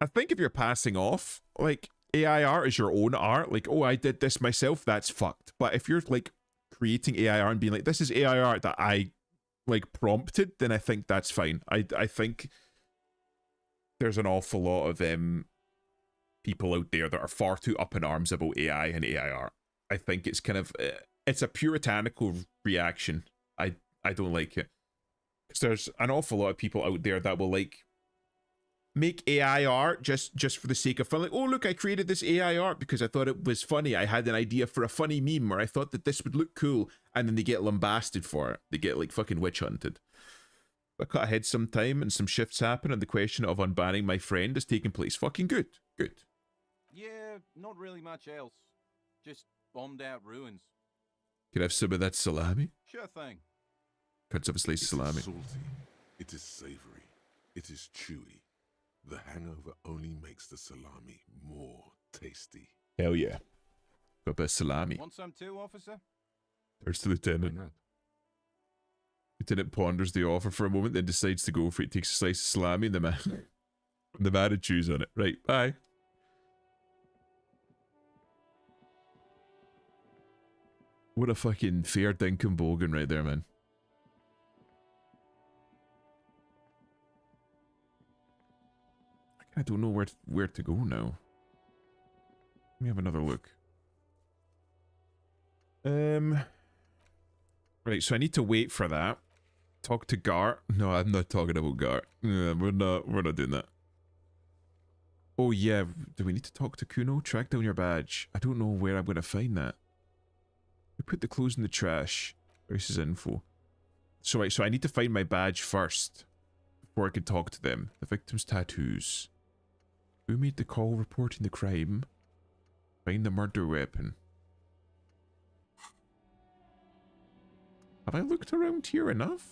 I think if you're passing off, like, AI art is your own art, like, oh, I did this myself, that's fucked. But if you're, like, creating AI art and being like, this is AI art that I, like, prompted, then I think that's fine. I think there's an awful lot of people out there that are far too up in arms about AI and AI art. I think it's kind of, it's a puritanical reaction. I don't like it. Because there's an awful lot of people out there that will, like, make AI art just for the sake of fun. Like, oh, look, I created this AI art because I thought it was funny. I had an idea for a funny meme, or I thought that this would look cool. And then they get lambasted for it. They get, like, fucking witch hunted. I cut ahead some time and some shifts happen and the question of unbanning my friend is taking place. Fucking good. Good. Yeah, not really much else. Just bombed out ruins. Can I have some of that salami? Sure thing. Cuts up a slice of salami. It is salty. It is savory. It is chewy. The hangover only makes the salami more tasty. Hell yeah. Got a bit of salami. Want some too, officer? There's the lieutenant. Lieutenant ponders the offer for a moment, then decides to go for it. Takes a slice of salami and the man had chews on it. Right, bye. What a fucking fair dinkum bogan right there, man. I don't know where to go now. Let me have another look. Right, so I need to wait for that. Talk to Gart. No, I'm not talking about Gart. Yeah, we're not doing that. Oh yeah, do we need to talk to Kuno? Track down your badge. I don't know where I'm gonna find that. We put the clothes in the trash. This is info. So right, so I need to find my badge first before I can talk to them. The victim's tattoos. Who made the call reporting the crime? Find the murder weapon. Have I looked around here enough?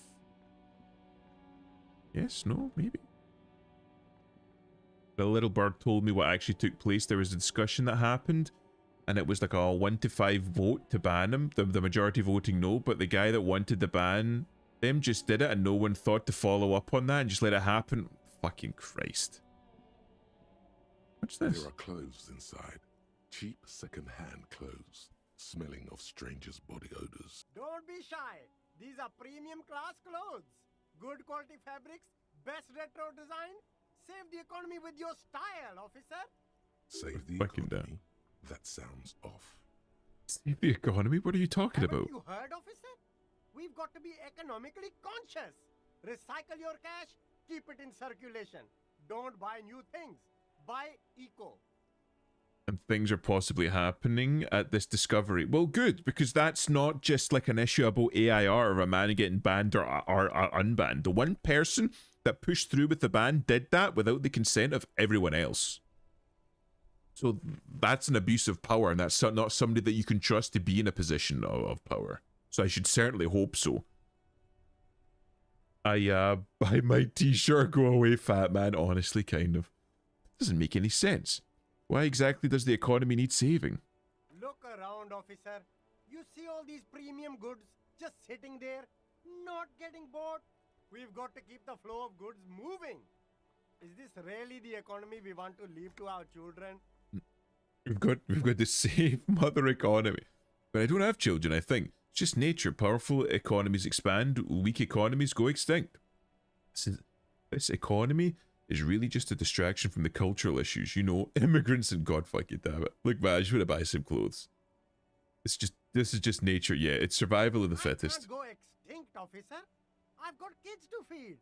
Yes, no, maybe. The little bird told me what actually took place. There was a discussion that happened, and it was like a 1-5 vote to ban him. The majority voting no, but the guy that wanted the ban, them just did it, and no one thought to follow up on that and just let it happen. Fucking Christ. What's this? There are clothes inside. Cheap second-hand clothes, smelling of strangers' body odors. Don't be shy. These are premium class clothes. Good quality fabrics, best retro design. Save the economy with your style, officer. Save the Fucking economy? That sounds off. Save the economy? What are you talking about? You heard, officer? We've got to be economically conscious. Recycle your cash, keep it in circulation. Don't buy new things. Buy eco. And things are possibly happening at this discovery. Well, good, because that's not just like an issue about AIR or a man getting banned or unbanned. The one person that pushed through with the ban did that without the consent of everyone else. So that's an abuse of power, and that's not somebody that you can trust to be in a position of power. So I should certainly hope so. Buy my t-shirt, go away, fat man. Honestly, kind of. Doesn't make any sense. Why exactly does the economy need saving? Look around, officer. You see all these premium goods just sitting there, not getting bought? We've got to keep the flow of goods moving. Is this really the economy we want to leave to our children? We've got to save mother economy. But I don't have children, I think. It's just nature. Powerful economies expand, weak economies go extinct. This economy is really just a distraction from the cultural issues. You know, immigrants and God fucking damn it. Look, man, I just want to buy some clothes. This is just nature. Yeah, it's survival of the fittest. Can't go extinct, officer. I've got kids to feed.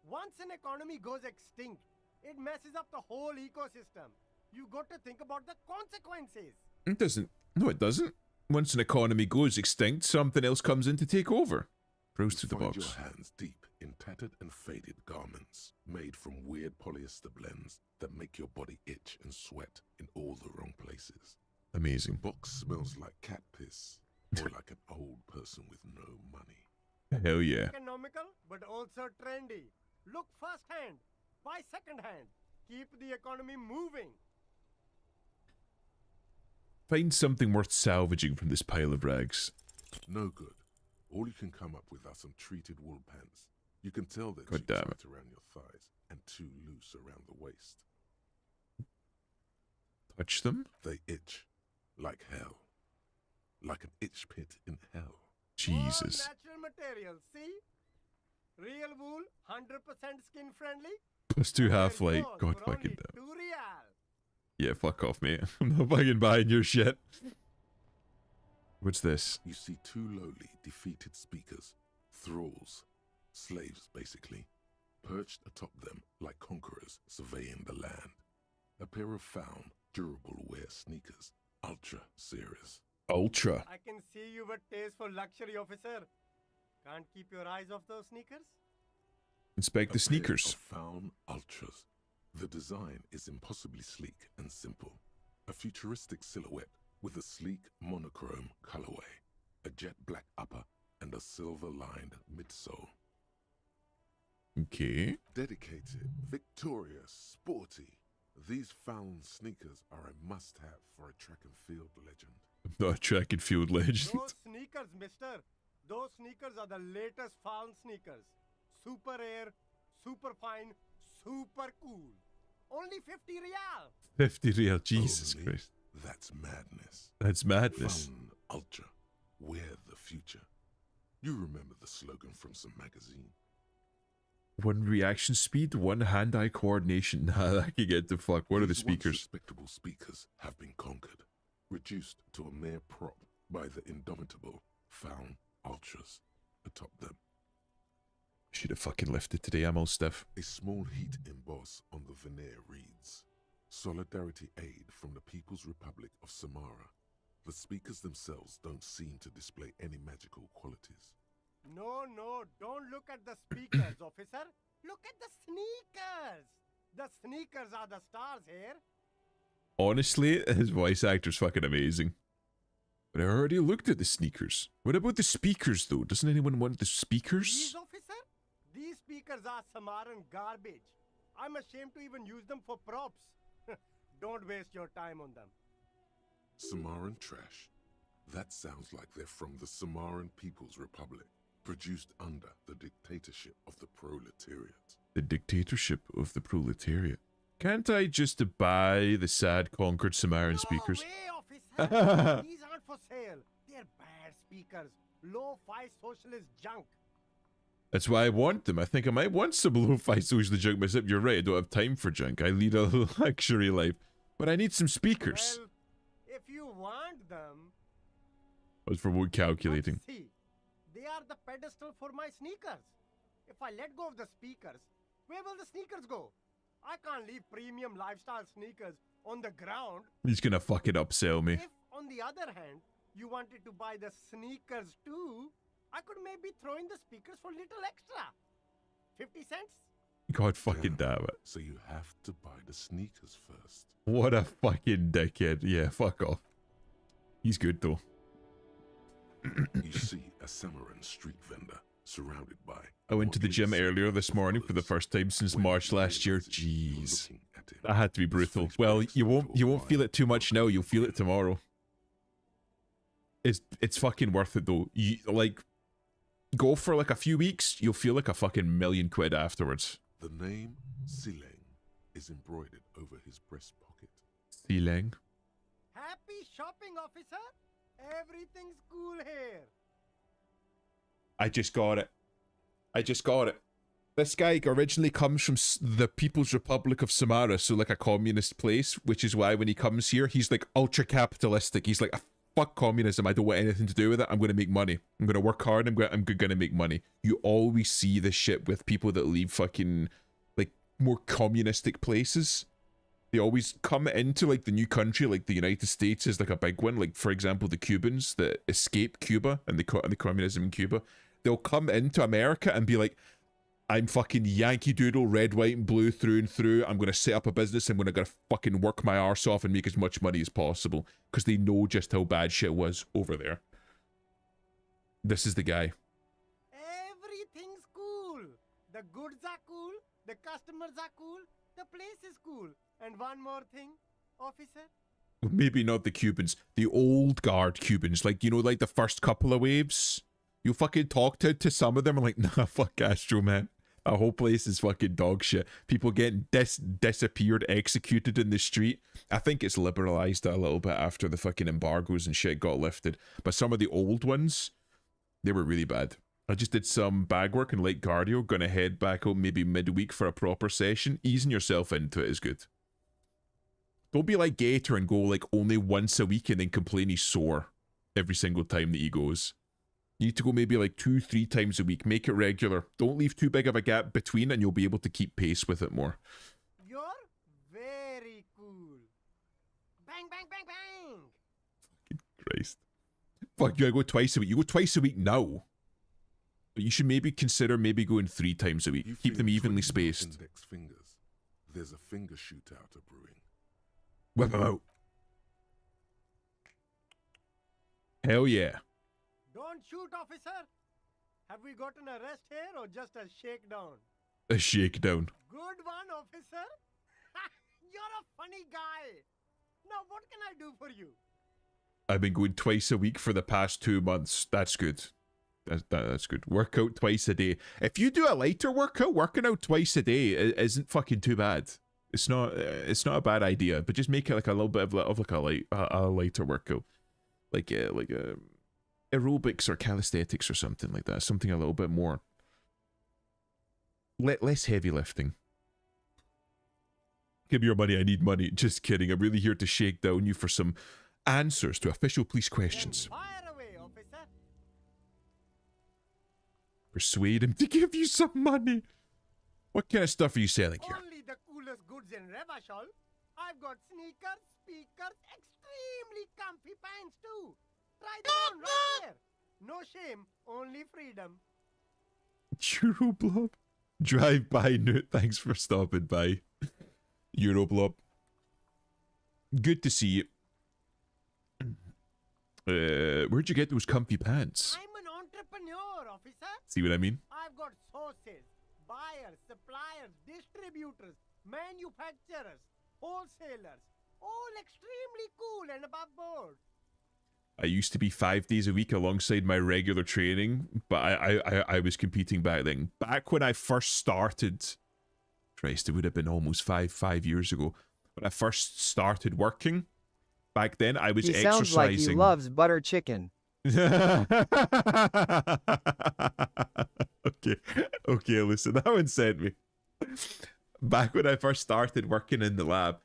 Once an economy goes extinct, it messes up the whole ecosystem. You got to think about the consequences. It doesn't. No, it doesn't. Once an economy goes extinct, something else comes in to take over. Browse through the Find box. your hands deep in tattered and faded garments made from weird polyester blends that make your body itch and sweat in all the wrong places. Amazing. The box smells like cat piss or like an old person with no money. Hell yeah. Economical, but also trendy. Look first hand, buy second hand. Keep the economy moving. Find something worth salvaging from this pile of rags. No good. All you can come up with are some treated wool pants. You can tell they're God too damn tight around your thighs and too loose around the waist. Touch them? They itch like hell. Like an itch pit in hell. Jesus. All natural materials, see? Real wool, 100% skin friendly. Plus 2 half-light. God fucking damn. Yeah, fuck off, mate. I'm not fucking buying your shit. What's this? You see 2 lowly, defeated speakers, thralls, slaves basically, perched atop them like conquerors surveying the land. A pair of found, durable wear sneakers, ultra serious. Ultra. I can see you've a taste for luxury, officer. Can't keep your eyes off those sneakers? Inspect the sneakers. Pair of found ultras. The design is impossibly sleek and simple. A futuristic silhouette with a sleek monochrome colorway, a jet black upper, and a silver-lined midsole. Okay. Dedicated, victorious, sporty. These found sneakers are a must-have for a track and field legend. I'm not a track and field legend. Those sneakers, mister. Those sneakers are the latest found sneakers. Super air, super fine, super cool. Only 50 real. 50 real. Jesus Only? Christ. That's madness. That's madness. Found Ultra. Wear the future. You remember the slogan from some magazine. 1 reaction speed, 1 hand-eye coordination. Nah, I can get the fuck. What are the These once speakers? respectable speakers have been conquered, reduced to a mere prop by the indomitable found ultras atop them. Should have fucking lifted today. I'm all stiff. A small heat emboss on the veneer reads, Solidarity Aid from the People's Republic of Samara. The speakers themselves don't seem to display any magical qualities. No, don't look at the speakers, officer. Look at the sneakers. The sneakers are the stars here. Honestly, his voice actor's fucking amazing. But I already looked at the sneakers. What about the speakers, though? Doesn't anyone want the speakers? These, officer? These speakers are Samaran garbage. I'm ashamed to even use them for props. Don't waste your time on them. Samaran trash. That sounds like they're from the Samaran People's Republic, produced under the dictatorship of the proletariat. The dictatorship of the proletariat. Can't I just buy the sad conquered Samaran speakers? Way, officer. These aren't for sale. They're bad speakers. Low-fi socialist junk. That's why I want them. I think I might want some lo-fi social junk myself. You're right, I don't have time for junk. I lead a luxury life. But I need some speakers. Well, if you want them... I was remote calculating. See, they are the pedestal for my sneakers. If I let go of the speakers, where will the sneakers go? I can't leave premium lifestyle sneakers on the ground. He's gonna fucking upsell me. If, on the other hand, you wanted to buy the sneakers too, I could maybe throw in the speakers for little extra. 50 cents? God fucking damn it. So you have to buy the sneakers first. What a fucking dickhead. Yeah, fuck off. He's good though. You see a Samaran street vendor surrounded by... I went to the gym earlier this morning for the first time since March last year. Jeez. That had to be brutal. Well, you won't feel it too much now. You'll feel it tomorrow. It's fucking worth it though. You, like, go for like a few weeks, you'll feel like a fucking £1,000,000 afterwards. The name Sileng is embroidered over his breast pocket. Sileng. Happy shopping, officer. Everything's cool here. I just got it. I just got it. This guy originally comes from the People's Republic of Samara, so like a communist place, which is why when he comes here, he's like ultra capitalistic. He's like, fuck communism, I don't want anything to do with it. I'm going to make money. I'm going to work hard. I'm going to make money. You always see this shit with people that leave fucking like more communistic places. They always come into like the new country, like the United States is like a big one. Like for example, the Cubans that escape Cuba and the communism in Cuba, they'll come into America and be like, I'm fucking Yankee Doodle, red, white, and blue through and through. I'm going to set up a business. I'm going to fucking work my arse off and make as much money as possible. Because they know just how bad shit was over there. This is the guy. Everything's cool. The goods are cool. The customers are cool. The place is cool. And one more thing, officer. Maybe not the Cubans. The old guard Cubans. Like, you know, like the first couple of waves. You fucking talk to some of them and like, nah, fuck Astro, man. That whole place is fucking dog shit. People getting disappeared, executed in the street. I think it's liberalized a little bit after the fucking embargoes and shit got lifted. But some of the old ones, they were really bad. I just did some bag work and light cardio. Gonna head back out maybe midweek for a proper session. Easing yourself into it is good. Don't be like Gator and go like only once a week and then complain he's sore every single time that he goes. You need to go maybe like 2-3 times a week. Make it regular. Don't leave too big of a gap between and you'll be able to keep pace with it more. You're very cool. Bang, bang, bang, bang. Fucking Christ. Fuck, you gotta go twice a week. You go twice a week now. But you should maybe consider maybe going 3 times a week. Keep them evenly spaced. Index fingers. There's a finger shootout of brewing. Whip them out. Hell yeah. Don't shoot, officer. Have we got an arrest here or just a shakedown? A shakedown. Good one, officer. You're a funny guy. Now, what can I do for you? I've been going twice a week for the past 2 months. That's good. That's good. Work out twice a day. If you do a lighter workout, working out twice a day isn't fucking too bad. It's not a bad idea, but just make it like a little bit of like a lighter workout, like aerobics or calisthenics or something like that. Something a little bit more less heavy lifting. Give me your money. I need money. Just kidding. I'm really here to shake down you for some answers to official police questions. Fire away, officer. Persuade him to give you some money. What kind of stuff are you selling here? Only the coolest goods in Revachol. I've got sneakers, speakers, extremely comfy pants too. Try them on right here. No shame, only freedom. Euroblob. Drive by, Newt. Thanks for stopping by. Euroblob. Good to see you. Where'd you get those comfy pants? I'm an entrepreneur, officer. See what I mean? I've got sources, buyers, suppliers, distributors, manufacturers, wholesalers, all extremely cool and above board. I used to be 5 days a week alongside my regular training, but I was competing back then. Back when I first started, Christ, it would have been almost five years ago. When I first started working, back then I was exercising. Sounds like he loves butter chicken. Okay, listen, that one sent me. Back when I first started working in the lab,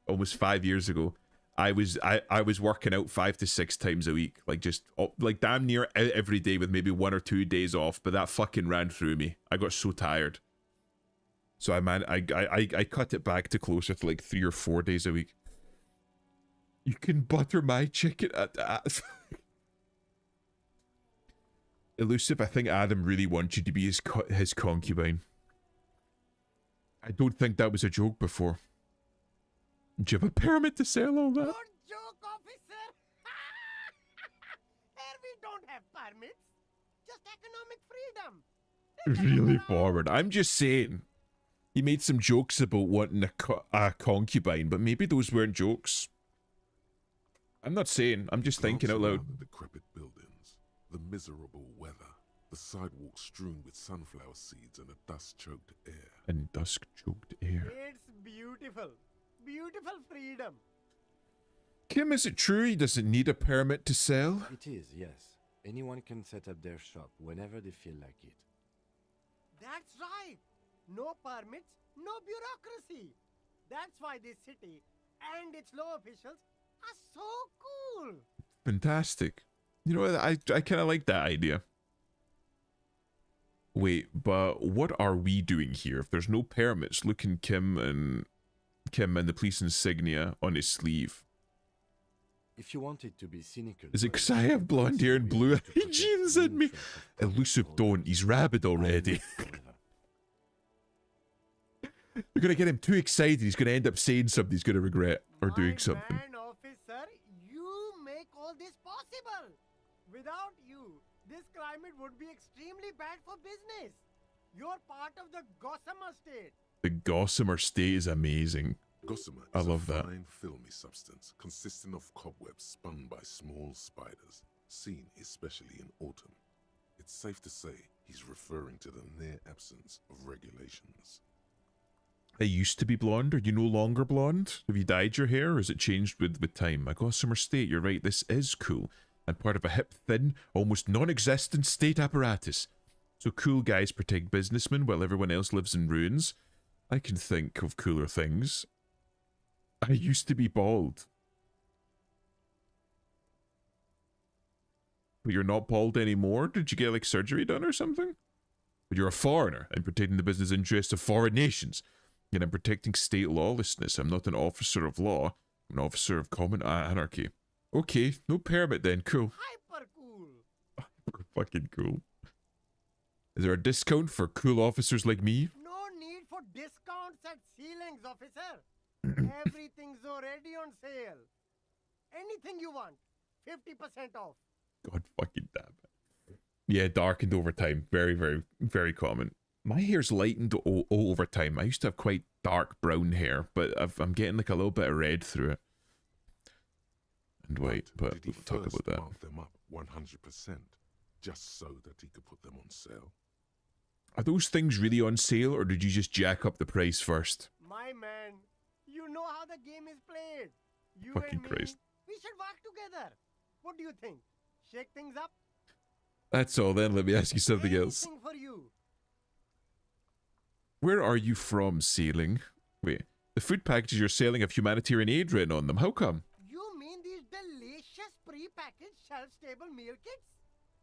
almost 5 years ago, I was working out 5 to 6 times a week, like just like damn near every day with maybe 1 or 2 days off. But that fucking ran through me. I got so tired, so I cut it back to closer to like 3 or 4 days a week. You can butter my chicken. Elusive, I think Adam really wants you to be his concubine. I don't think that was a joke before. Do you have a permit to sell all that? Good joke, officer. Here we don't have permits, just economic freedom. Really forward. I'm just saying. He made some jokes about wanting a concubine, but maybe those weren't jokes. I'm not saying. I'm just thinking out loud. The decrepit buildings, the miserable weather, the sidewalks strewn with sunflower seeds and a dust-choked air. And dust-choked air. It's beautiful. Beautiful freedom. Kim, is it true he doesn't need a permit to sell? It is, yes. Anyone can set up their shop whenever they feel like it. That's right. no permits, no bureaucracy. That's why this city and its law officials are so cool. Fantastic. You know what? I kind of like that idea. Wait, but what are we doing here? If there's no permits, look in Kim and the police insignia on his sleeve. If you wanted to be cynical, Is it because I have blonde hair and blue eyed jeans in me? Elusive don't. He's rabid already. You're gonna get him too excited. He's gonna end up saying something he's gonna regret or doing something. Man, officer, you make all this possible. Without you, this climate would be extremely bad for business. You're part of the Gossamer State. The Gossamer State is amazing. Gossamer I is love a that. fine filmy substance consisting of cobwebs spun by small spiders, seen especially in autumn. It's safe to say he's referring to the near absence of regulations. I used to be blonde. Are you no longer blonde? Have you dyed your hair or has it changed with time? My Gossamer State, you're right, this is cool. And part of a hip, thin, almost non-existent state apparatus. So cool guys protect businessmen while everyone else lives in ruins. I can think of cooler things. I used to be bald. But you're not bald anymore? Did you get like surgery done or something? But you're a foreigner and protecting the business interests of foreign nations. And I'm protecting state lawlessness. I'm not an officer of law. I'm an officer of common anarchy. Okay, no permit then. Cool. Hyper cool. Hyper fucking cool. Is there a discount for cool officers like me? No need for discounts at ceilings, officer. Everything's already on sale. Anything you want, 50% off. God fucking damn it. Yeah, darkened over time. Very, very, very common. My hair's lightened over time. I used to have quite dark brown hair, but I'm getting like a little bit of red through it. And white, but Did he we'll talk first about that. mark them up 100% just so that he could put them on sale? Are those things really on sale, or did you just jack up the price first? My man, you know how the game is played. You Fucking and me, Christ. we should work together. What do you think? Shake things up? That's all then. Let me ask you something else. Anything for you. Where are you from, Sailing? Wait, the food packages you're selling have humanitarian aid written on them. How come? You mean these delicious pre-packaged shelf-stable meal kits?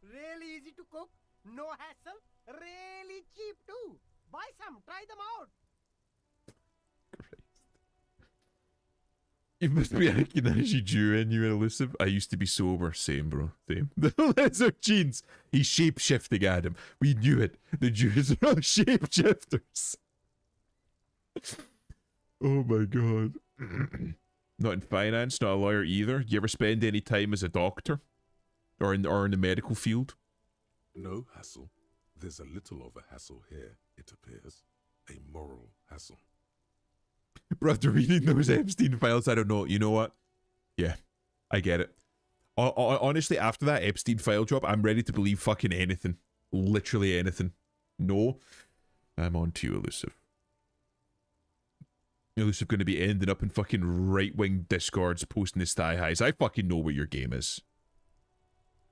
Really easy to cook, no hassle, really cheap too. Buy some, try them out. You must be recognize you Jew and you elusive. I used to be sober. Same, bro. Same. The lizard jeans. He's shape-shifting, Adam. We knew it. The Jews are all shape-shifters. Oh my god. Not in finance, not a lawyer either. You ever spend any time as a doctor? Or in the medical field? No hassle. There's a little of a hassle here, it appears. A moral hassle. Bro, after reading those Epstein files, I don't know. You know what? Yeah, I get it. Honestly, after that Epstein file drop, I'm ready to believe fucking anything. Literally anything. No, I'm on to you, Elusive. Elusive going to be ending up in fucking right-wing discords posting his thigh highs. I fucking know what your game is.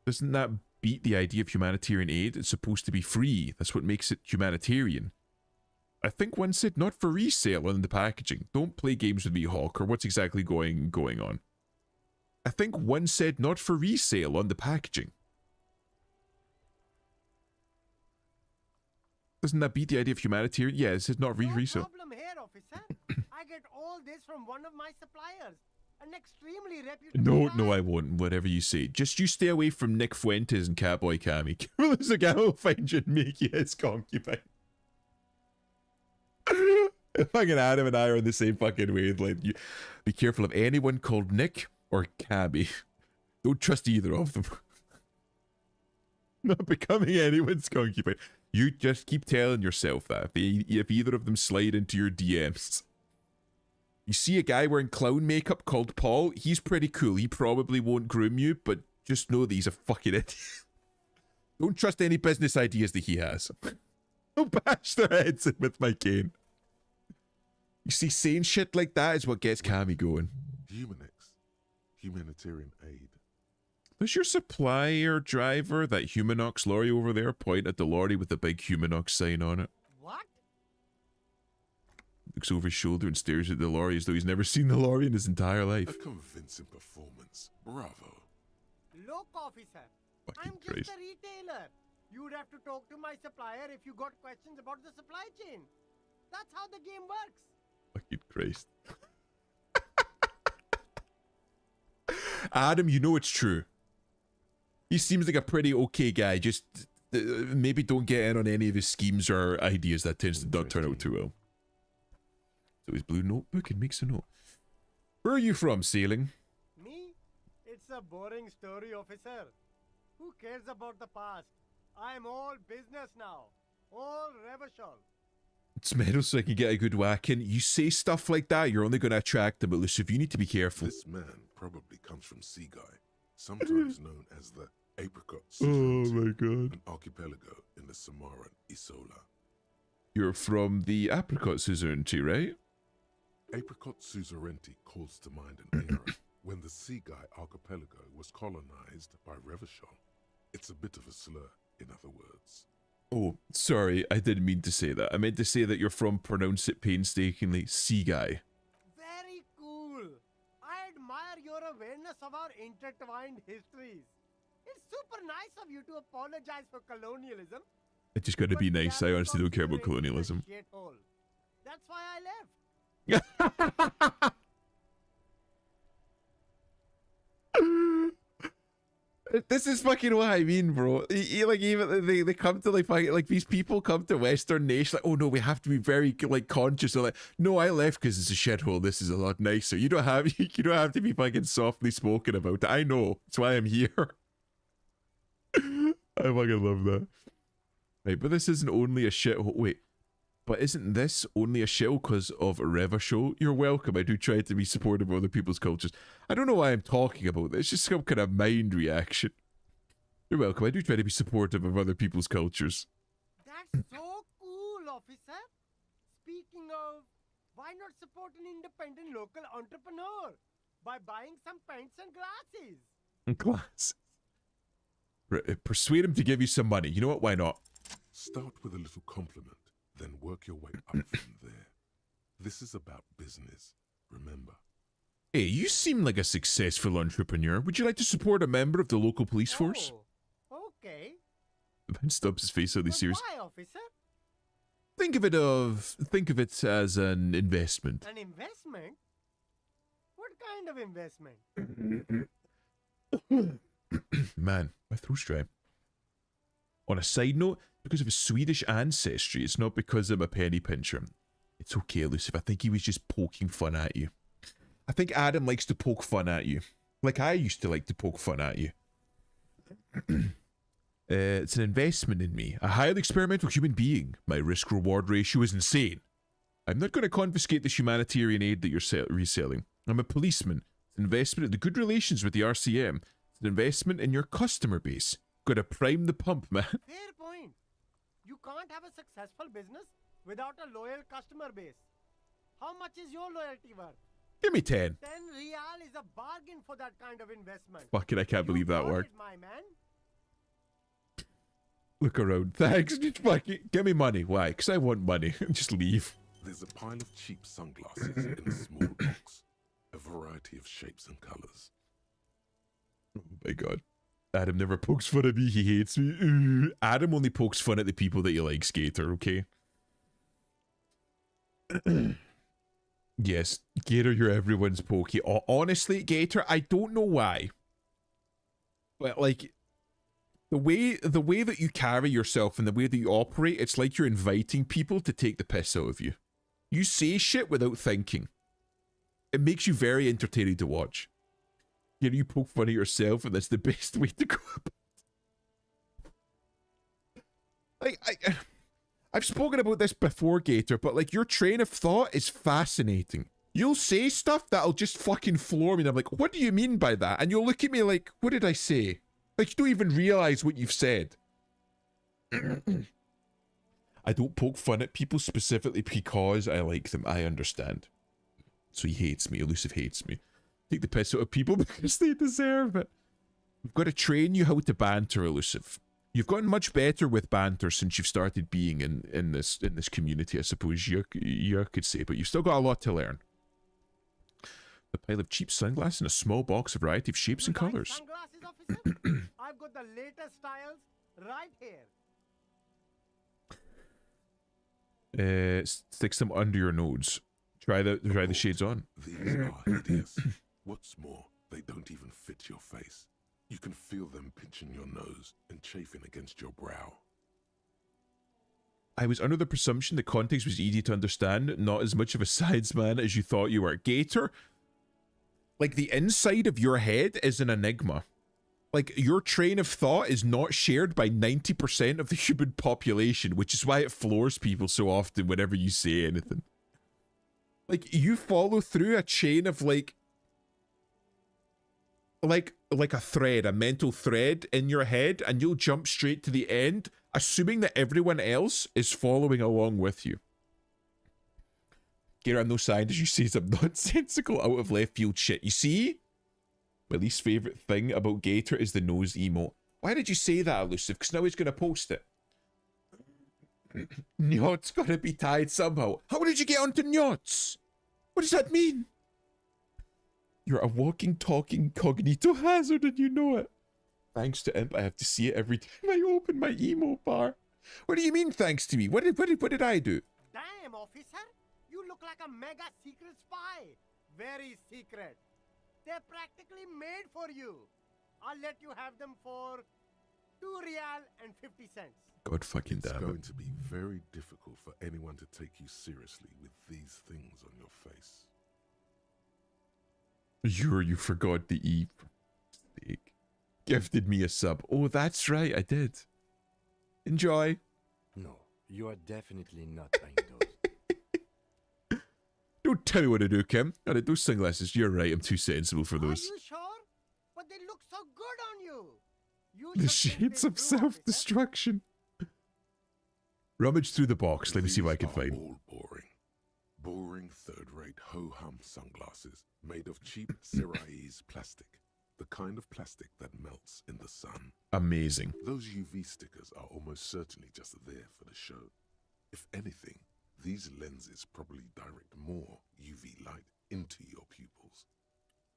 Doesn't that beat the idea of humanitarian aid? It's supposed to be free. That's what makes it humanitarian. I think one said not for resale on the packaging. Don't play games with me, Hawk, or what's exactly going on. I think one said not for resale on the packaging. Doesn't that beat the idea of humanitarian? Yeah, it says not resale. Problem here, officer. I get all this from one of my suppliers. An extremely reputable No, I won't. Whatever you say. Just you stay away from Nick Fuentes and Cowboy Cammy. There's a guy who'll find you and make you his concubine. Fucking Adam and I are in the same fucking wavelength. You be careful of anyone called Nick or Cabby. Don't trust either of them. Not becoming anyone's concubine. You just keep telling yourself that if either of them slide into your DMs. You see a guy wearing clown makeup called Paul, he's pretty cool. He probably won't groom you, but just know that he's a fucking idiot. Don't trust any business ideas that he has. I'll bash their heads in with my cane. You see, saying shit like that is what gets Cammy going. Humanix. Humanitarian aid. Does your supplier driver, that Humanox lorry over there, point at the lorry with the big Humanox sign on it? What? looks over his shoulder and stares at the lorry as though he's never seen the lorry in his entire A life. convincing performance. Bravo. Look, officer. Fucking I'm just Christ. a retailer. You'd have to talk to my supplier if you got questions about the supply chain. That's how the game works. Fucking Christ. Adam, you know it's true. He seems like a pretty okay guy. Just maybe don't get in on any of his schemes or ideas. That tends to not turn out too well. So his blue notebook and makes a note. Where are you from, Sailing? Me? It's a boring story, officer. Who cares about the past? I'm all business now. All Revachol. It's metal so I can get a good whack in. You say stuff like that, you're only going to attract them. But listen, you need to be careful. This man probably comes from Seaguy, sometimes known as the Apricot Oh Suzerainty, my god. an archipelago in the Samaran Isola. You're from the Apricot Suzerainty, right? Apricot Suzerainty calls to mind an era when the Seaguy archipelago was colonized by Revachol. It's a bit of a slur, in other words. Oh, sorry, I didn't mean to say that. I meant to say that you're from, pronounce it painstakingly, Seaguy. Very cool. I admire your awareness of our intertwined histories. It's super nice of you to apologize for colonialism. It's just gotta be nice. I honestly don't care about colonialism. Shithole. That's why I left. This is fucking what I mean, bro. Like, even they come to like these people come to Western nation like, oh no, we have to be very like conscious of like, no, I left because it's a shithole. This is a lot nicer. You don't have to be fucking softly spoken about it. I know. That's why I'm here. I fucking love that. Right, but this isn't only a shithole. Wait, but isn't this only a shithole because of Revachol? You're welcome. I do try to be supportive of other people's cultures. I don't know why I'm talking about this. It's just some kind of mind reaction. You're welcome. I do try to be supportive of other people's cultures. That's so cool, officer. Speaking of, why not support an independent local entrepreneur by buying some pens and glasses? Glasses. Persuade him to give you some money. You know what? Why not? Start with a little compliment, then work your way up from there. This is about business, remember. Hey, you seem like a successful entrepreneur. Would you like to support a member of the local police force? Okay. Ben stubs his face out the serious. Why, officer? Think of it as an investment. An investment? What kind of investment? Man, my throat's dry. On a side note, because of his Swedish ancestry, it's not because I'm a penny pincher. It's okay, Elusive. I think he was just poking fun at you. I think Adam likes to poke fun at you. Like I used to like to poke fun at you. It's an investment in me. A highly experimental human being. My risk-reward ratio is insane. I'm not going to confiscate this humanitarian aid that you're reselling. I'm a policeman. It's an investment in the good relations with the RCM. It's an investment in your customer base. Gotta prime the pump, man. Fair point. You can't have a successful business without a loyal customer base. How much is your loyalty worth? Give me 10. 10 real is a bargain for that kind of investment. Fucking, I can't believe that got worked. it, my man. Look around. Thanks. Just fucking give me money. Why? Because I want money. Just leave. There's a pile of cheap sunglasses in a small box. A variety of shapes and colors. Oh my god. Adam never pokes fun at me. He hates me. Ooh. Adam only pokes fun at the people that you like, Skater, okay? Yes, Gator, you're everyone's pokey. Honestly, Gator, I don't know why. But, like, the way that you carry yourself and the way that you operate, it's like you're inviting people to take the piss out of you. You say shit without thinking. It makes you very entertaining to watch. You know, you poke fun at yourself, and that's the best way to go about it. Like, I've spoken about this before, Gator, but like your train of thought is fascinating. You'll say stuff that'll just fucking floor me, and I'm like, what do you mean by that? And you'll look at me like, what did I say? Like, you don't even realize what you've said. I don't poke fun at people specifically because I like them. I understand. So he hates me. Elusive hates me. Take the piss out of people because they deserve it. We've got to train you how to banter, Elusive. You've gotten much better with banter since you've started being in this community, I suppose you could say, but you've still got a lot to learn. A pile of cheap sunglasses in a small box, a variety of shapes and colors. Sunglasses, officer? I've got the latest styles right here. Sticks them under your nose. Try the shades on. These are hideous. What's more, they don't even fit your face. You can feel them pinching your nose and chafing against your brow. I was under the presumption the context was easy to understand, not as much of a science man as you thought you were. Gator, like the inside of your head is an enigma. Like your train of thought is not shared by 90% of the human population, which is why it floors people so often whenever you say anything. Like you follow through a chain of like a thread, a mental thread in your head, and you'll jump straight to the end, assuming that everyone else is following along with you. Gator, I'm no scientist, you say some nonsensical out of left field shit. You see? My least favourite thing about Gator is the nose emote. Why did you say that, Elusive? Because now he's going to post it. Nyot's got to be tied somehow. How did you get onto Nyots? What does that mean? You're a walking, talking cognito hazard and you know it. Thanks to Imp, I have to see it every time I open my emo bar. What do you mean thanks to me? What did I do? Damn, officer. You look like a mega secret spy. Very secret. They're practically made for you. I'll let you have them for 2 real and 50 cents. God fucking damn it. It's going to be very difficult for anyone to take you seriously with these things on your face. You forgot the E. Steak. Gifted me a sub. Oh, that's right, I did. Enjoy. No, you are definitely not buying those. Don't tell me what to do, Kim. Alright, those sunglasses, you're right, I'm too sensible for those. Are you sure? But they look so good on you. The shades of self-destruction. Rummage through the box, let me see what I can find. All boring. Boring third-rate ho-hum sunglasses made of cheap Syrahese plastic. The kind of plastic that melts in the sun. Amazing. Those UV stickers are almost certainly just there for the show. If anything, these lenses probably direct more UV light into your pupils.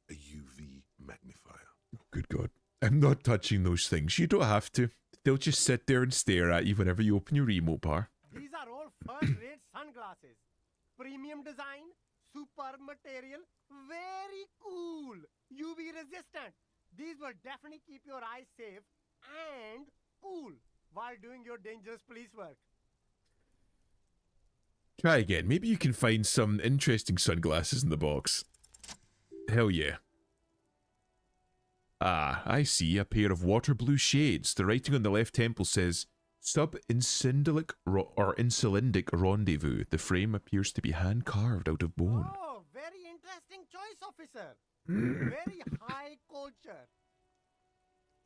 A UV magnifier. Good God. I'm not touching those things. You don't have to. They'll just sit there and stare at you whenever you open your remote bar. These are all first-rate sunglasses. Premium design, super material, very cool. UV resistant. These will definitely keep your eyes safe and cool while doing your dangerous police work. Try again. Maybe you can find some interesting sunglasses in the box. Hell yeah. Ah, I see. A pair of water blue shades. The writing on the left temple says, Sub-incendic or insulindic rendezvous. The frame appears to be hand-carved out of bone. Oh, very interesting choice, officer. Very high culture.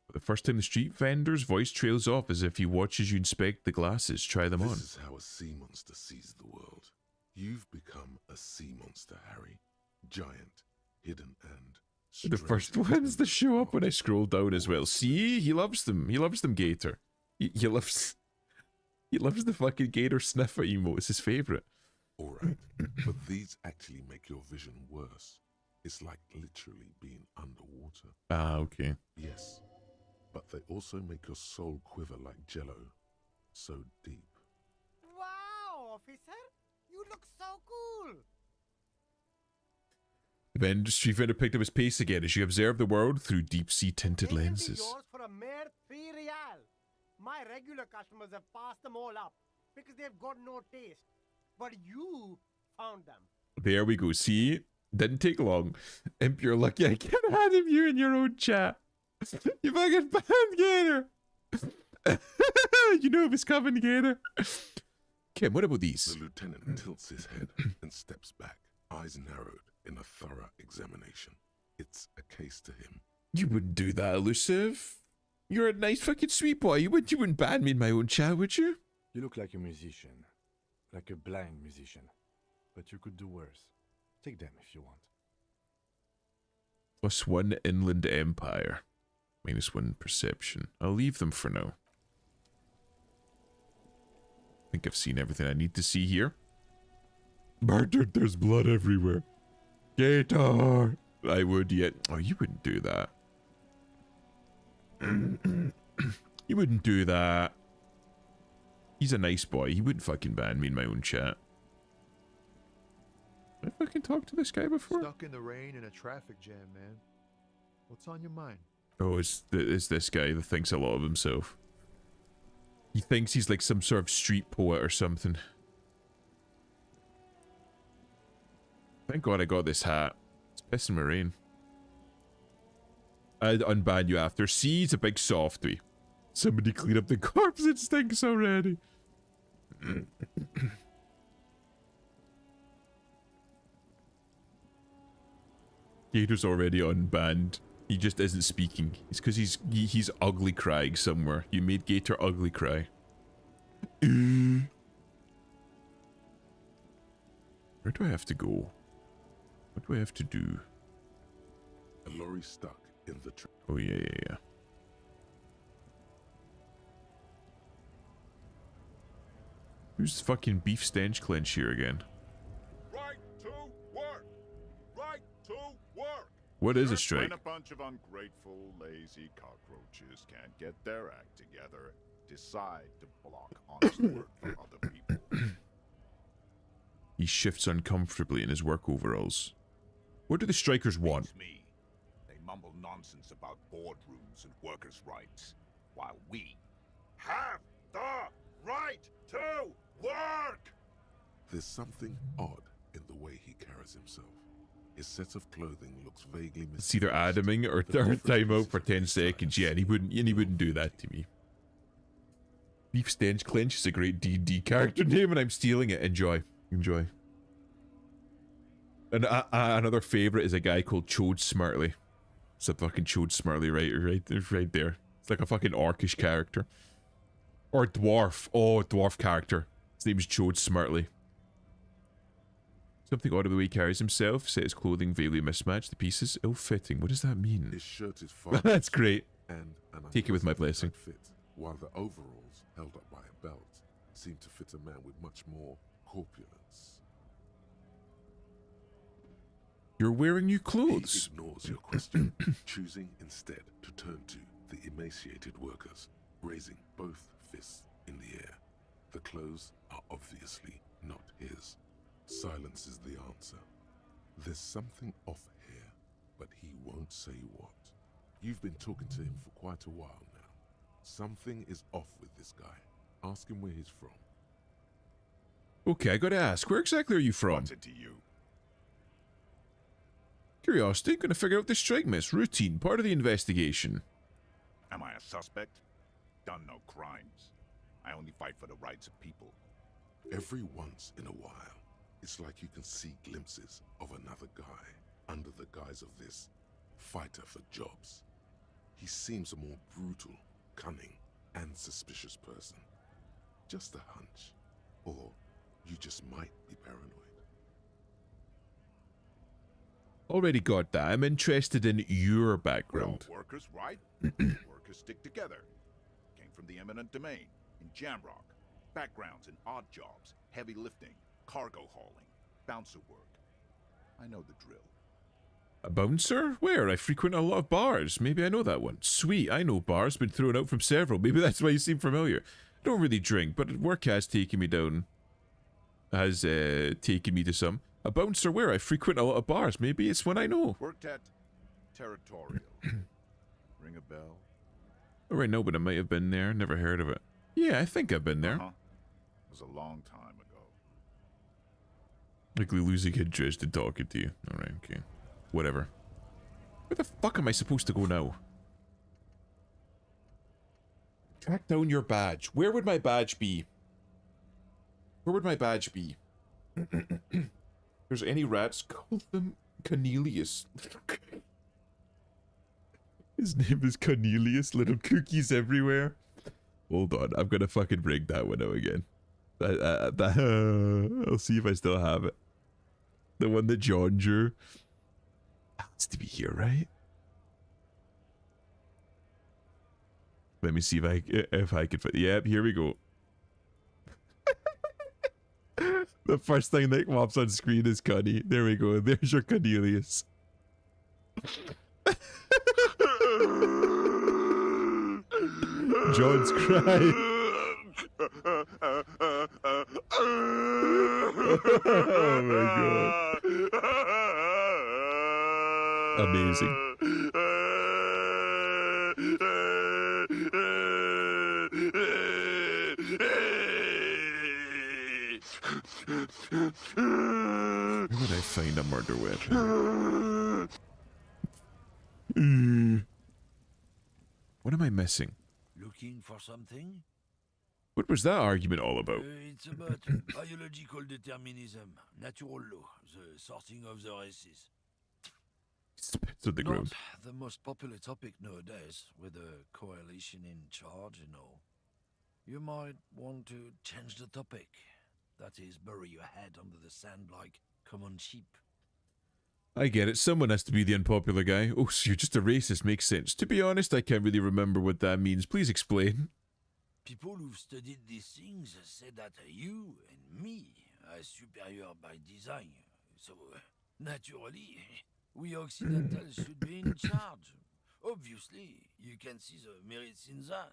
For the first time, the street vendor's voice trails off as if he watches you inspect the glasses. Try them on. This is how a sea monster sees the world. You've become a sea monster, Harry. Giant, hidden, and... The first ones that show up when I scroll down as well. See? He loves them. He loves them, Gator. He loves the fucking Gator sniffer emote. It's his favourite. Alright, but these actually make your vision worse. It's like literally being underwater. Ah, okay. Yes, but they also make your soul quiver like jello. So deep. Wow, officer. You look so cool. Then Street Vendor picked up his pace again as you observe the world through deep-sea tinted They can be lenses. yours for a mere 3 real. My regular customers have passed them all up because they've got no taste. But you found them. There we go. See? Didn't take long. Imp, you're lucky I can't have you in your own chat. You fucking bad Gator. You know if it's coming, Gator. Kim, what about these? The lieutenant tilts his head and steps back, eyes narrowed in a thorough examination. It's a case to him. You wouldn't do that, Elusive. You're a nice fucking sweet boy. You wouldn't ban me in my own chat, would you? You look like a musician. Like a blind musician. But you could do worse. Take them if you want. +1 Inland Empire. -1 Perception. I'll leave them for now. I think I've seen everything I need to see here. Murdered, there's blood everywhere. Gator! I would yet. Oh, you wouldn't do that. You wouldn't do that. He's a nice boy. He wouldn't fucking ban me in my own chat. Have I fucking talked to this guy before? Stuck in the rain in a traffic jam, man. What's on your mind? Oh, it's this guy that thinks a lot of himself. He thinks he's like some sort of street poet or something. Thank God I got this hat. It's pissing my rain. I'd unban you after. See, he's a big softy. Somebody clean up the corpse, it stinks already. Gator's already unbanned. He just isn't speaking. It's because he's ugly crying somewhere. You made Gator ugly cry. Where do I have to go? What do I have to do? A lorry stuck in the tree. Oh yeah. Who's fucking beef stench clench here again? Right to work. Right to work. What is a Just strike? When a bunch of ungrateful, lazy cockroaches can't get their act together, decide to block honest work from other people. He shifts uncomfortably in his work overalls. What do the strikers want? Me. They mumble nonsense about boardrooms and workers' rights, while we have the right to work. There's something odd in the way he carries himself. His set of clothing looks vaguely It's either Adaming or time out for 10 seconds. Yeah, and he wouldn't do that to me. Beef stench clench is a great D&D character name, and I'm stealing it. Enjoy. And another favorite is a guy called Chode Smartly. It's a fucking Chode Smartly right there. It's like a fucking orcish character. Or dwarf. Oh, dwarf character. His name is Chode Smartly. Something odd about the way he carries himself. Set his clothing vaguely mismatched. The pieces ill-fitting. What does that mean? His shirt is far. That's great. And take it with my blessing. Fit, while the overalls, held up by a belt, seem to fit a man with much more corpulence. You're wearing new clothes. He ignores your question, choosing instead to turn to the emaciated workers, raising both fists in the air. The clothes are obviously not his. Silence is the answer. There's something off here, but he won't say what. You've been talking to him for quite a while now. Something is off with this guy. Ask him where he's from. Okay, I gotta ask, where exactly are you from? What's it to you? Curiosity, gonna figure out this strike miss. Routine, part of the investigation. Am I a suspect? Done no crimes. I only fight for the rights of people. Every once in a while, it's like you can see glimpses of another guy under the guise of this fighter for jobs. He seems a more brutal, cunning, and suspicious person. Just a hunch. Or you just might be paranoid. Already got that. I'm interested in your background. We're all workers, right? Workers stick together. Came from the eminent domain in Jamrock. Backgrounds in odd jobs, heavy lifting, cargo hauling, bouncer work. I know the drill. A bouncer? Where? I frequent a lot of bars. Maybe I know that one. Sweet, I know bars. Been thrown out from several. Maybe that's why you seem familiar. I don't really drink, but work has taken me down. Has taken me to some. A bouncer where? I frequent a lot of bars. Maybe it's one I know. Worked at Territorial. Ring a bell? Oh, right, no, but I might have been there. Never heard of it. Yeah, I think I've been there. It was a long time ago. Likely losing interest in talking to you. Alright, okay. Whatever. Where the fuck am I supposed to go now? Track down your badge. Where would my badge be? Where would my badge be? There's any rats, call them Cornelius. His name is Cornelius. Little cookies everywhere. Hold on, I'm gonna fucking bring that one out again. I'll see if I still have it. The one that John drew. Has to be here, right? Let me see if I can find. Yep, here we go. The first thing that pops on screen is Cuddy. There we go. There's your Cornelius. John's crying. Oh my god. Amazing. Where would I find a murder weapon? What am I missing? Looking for something? What was that argument all about? It's about biological determinism, natural law, the sorting of the races. Spits on the ground. Not the most popular topic nowadays, with a coalition in charge and all. You might want to change the topic. That is, bury your head under the sand like common sheep. I get it. Someone has to be the unpopular guy. Oh, so you're just a racist. Makes sense. To be honest, I can't really remember what that means. Please explain. People who've studied these things say that you and me are superior by design. So, naturally, we Occidentals should be in charge. Obviously, you can see the merits in that.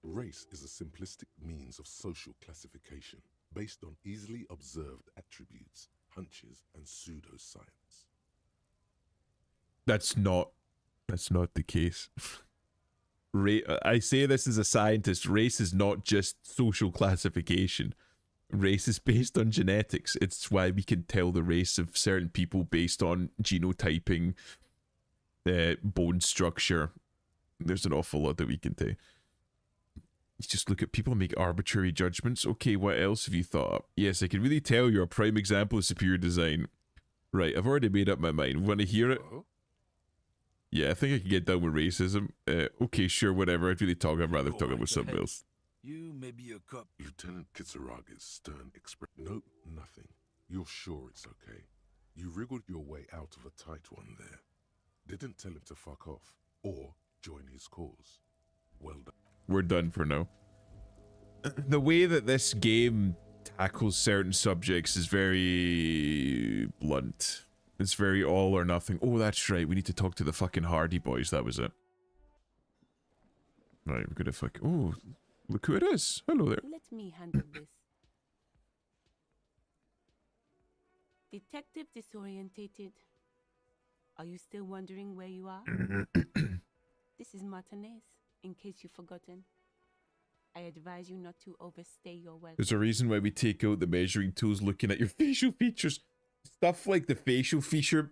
Race is a simplistic means of social classification based on easily observed attributes, hunches, and pseudoscience. That's not the case. I say this as a scientist. Race is not just social classification. Race is based on genetics. It's why we can tell the race of certain people based on genotyping, bone structure. There's an awful lot that we can tell. You just look at people and make arbitrary judgments. Okay, what else have you thought up? Yes, I can really tell you're a prime example of superior design. Right, I've already made up my mind. Want to hear it? Yeah, I think I can get down with racism. Okay, sure, whatever. I'd rather talk about something else. You may be a cop. Lieutenant Kitsuragi's stern expression. Nope, nothing. You're sure it's okay. You wriggled your way out of a tight one there. Didn't tell him to fuck off or join his cause. Well done. We're done for now. The way that this game tackles certain subjects is very blunt. It's very all or nothing. Oh, that's right. We need to talk to the fucking Hardy Boys. That was it. Right, we're gonna fuck. Oh, look who it is. Hello there. Let me handle this. Detective disorientated. Are you still wondering where you are? This is Martinez, in case you've forgotten. I advise you not to overstay your welcome. There's a reason why we take out the measuring tools looking at your facial features. Stuff like the facial feature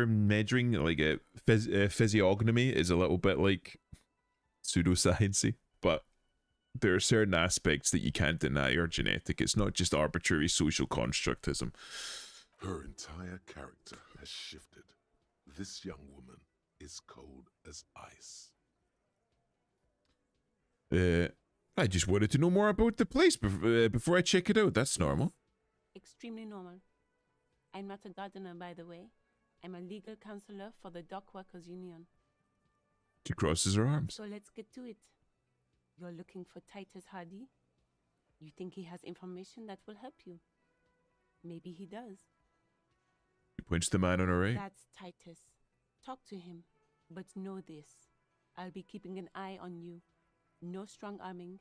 measuring, like a physiognomy, is a little bit like pseudoscience-y, but there are certain aspects that you can't deny are genetic. It's not just arbitrary social constructism. Her entire character has shifted. This young woman is cold as ice. I just wanted to know more about the place before I check it out. That's normal. Extremely normal. I'm not a gardener, by the way. I'm a legal counselor for the Dock Workers Union. She crosses her arms. So let's get to it. You're looking for Titus Hardy? You think he has information that will help you? Maybe he does. She points the man on her right. That's Titus. Talk to him. But know this. I'll be keeping an eye on you. No strong arming.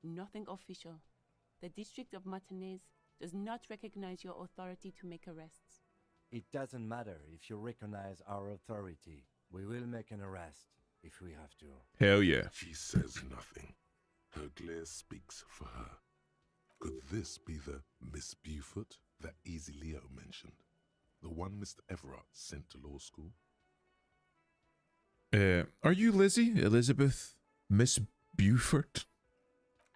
Nothing official. The District of Martinez does not recognize your authority to make arrests. It doesn't matter if you recognize our authority. We will make an arrest if we have to. Hell yeah. She says nothing. Her glare speaks for her. Could this be the Miss Buford that Easy Leo mentioned? The one Mr. Everard sent to law school? Are you Lizzie? Elizabeth? Miss Buford?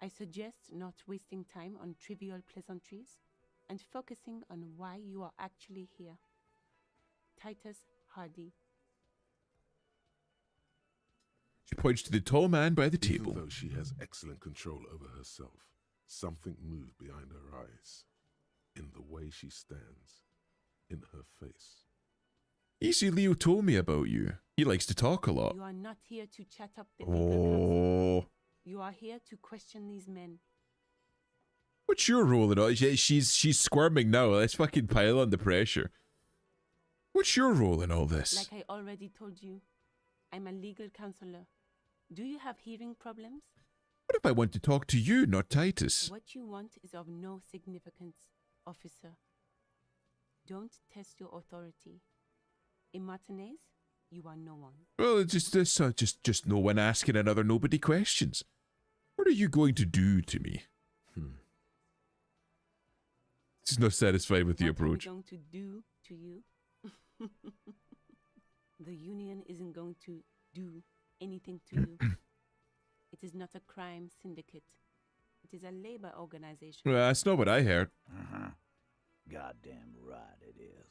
I suggest not wasting time on trivial pleasantries and focusing on why you are actually here. Titus Hardy. She points to the tall man by the table. Even though she has excellent control over herself, something moved behind her eyes, in the way she stands, in her face. Easy Leo told me about you. He likes to talk a lot. You are not here to chat up the legal counsel. Oh. You are here to question these men. What's your role in all? She's squirming now. Let's fucking pile on the pressure. What's your role in all this? Like I already told you, I'm a legal counselor. Do you have hearing problems? What if I want to talk to you, not Titus? What you want is of no significance, officer. Don't test your authority. In Martinez, you are no one. Well, it's just no one asking another nobody questions. What are you going to do to me? She's not satisfied with the approach. What are we going to do to you? The union isn't going to do anything to you. It is not a crime syndicate. It is a labor organization. Well, that's not what I heard. Goddamn right it is.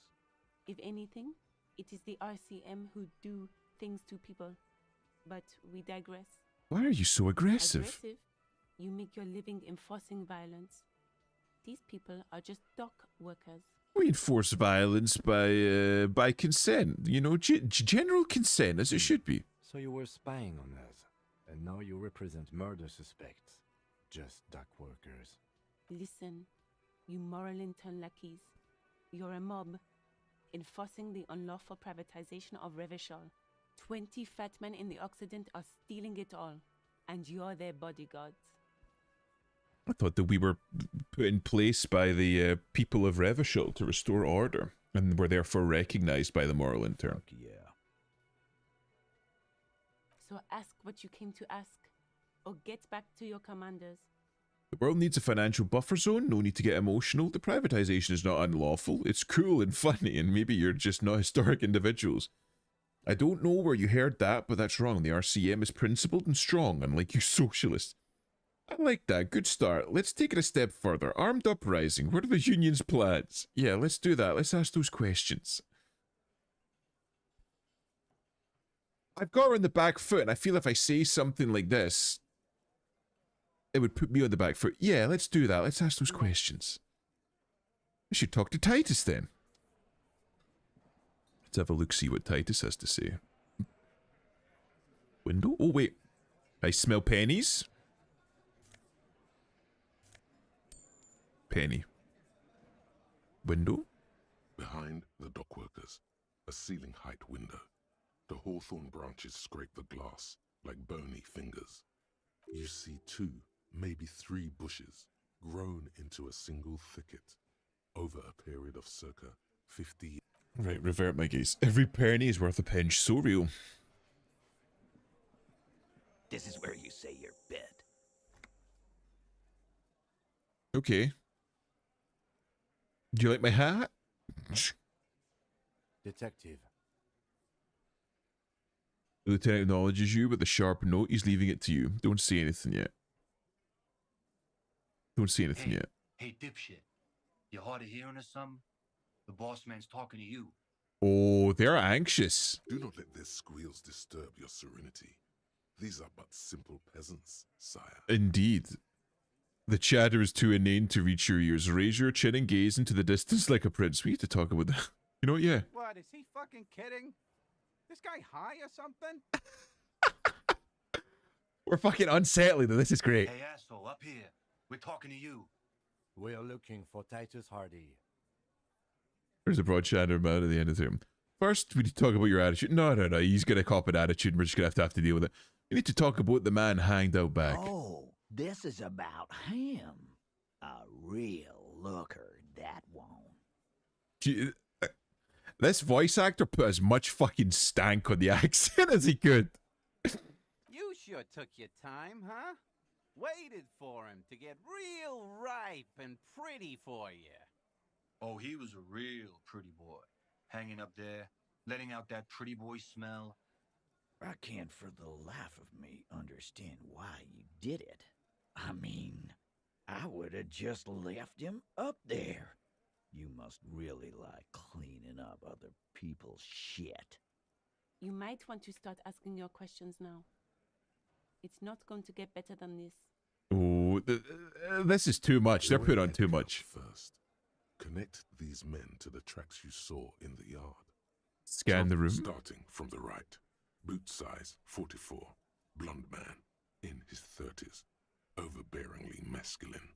If anything, it is the RCM who do things to people. But we digress. Why are you so aggressive? Aggressive? You make your living enforcing violence. These people are just dock workers. We enforce violence by consent. You know, general consent, as it should be. So you were spying on us, and now you represent murder suspects. Just dock workers. Listen, you moral intern lackeys. You're a mob, enforcing the unlawful privatization of Revachol. 20 fat men in the Occident are stealing it all, and you're their bodyguards. I thought that we were put in place by the people of Revachol to restore order, and were therefore recognized by the moral intern. Yeah. So ask what you came to ask, or get back to your commanders. The world needs a financial buffer zone. No need to get emotional. The privatization is not unlawful. It's cool and funny, and maybe you're just not historic individuals. I don't know where you heard that, but that's wrong. The RCM is principled and strong, unlike you socialists. I like that. Good start. Let's take it a step further. Armed uprising. What are the union's plans? Yeah, let's do that. Let's ask those questions. I've got her on the back foot, and I feel if I say something like this, it would put me on the back foot. Yeah, let's do that. Let's ask those questions. I should talk to Titus then. Let's have a look, see what Titus has to say. Window? Oh, wait. I smell pennies. Penny. Window? Behind the dock workers, a ceiling height window. The hawthorn branches scrape the glass like bony fingers. You see 2, maybe 3 bushes grown into a single thicket over a period of circa 50 years. Right, revert my gaze. Every penny is worth a pinch. So real. This is where you say your bid. Okay. Do you like my hat? Detective. The lieutenant acknowledges you with a sharp note. He's leaving it to you. Don't say anything yet. Don't say anything yet. Hey, dipshit. You hard of hearing or something? The boss man's talking to you. Oh, they're anxious. Do not let their squeals disturb your serenity. These are but simple peasants, sire. Indeed. The chatter is too inane to reach your ears. Raise your chin and gaze into the distance like a prince. We need to talk about that. You know what? Yeah. What, is he fucking kidding? This guy high or something? We're fucking unsettling though. This is great. Hey, asshole, up here. We're talking to you. We are looking for Titus Hardy. There's a broad shadow man at the end of the room. First, we need to talk about your attitude. No. He's going to cop an attitude and we're just going to have to deal with it. We need to talk about the man hanged out back. Oh, this is about him. A real looker, that one. This voice actor put as much fucking stank on the accent as he could. You sure took your time, huh? Waited for him to get real ripe and pretty for you. Oh, he was a real pretty boy. Hanging up there, letting out that pretty boy smell. I can't for the life of me understand why you did it. I mean, I would have just left him up there. You must really like cleaning up other people's shit. You might want to start asking your questions now. It's not going to get better than this. Oh, this is too much. They're put on too much. First, connect these men to the tracks you saw in the yard. Scan the room. Starting from the right. Boot size 44. Blonde man. In his 30s. Overbearingly masculine.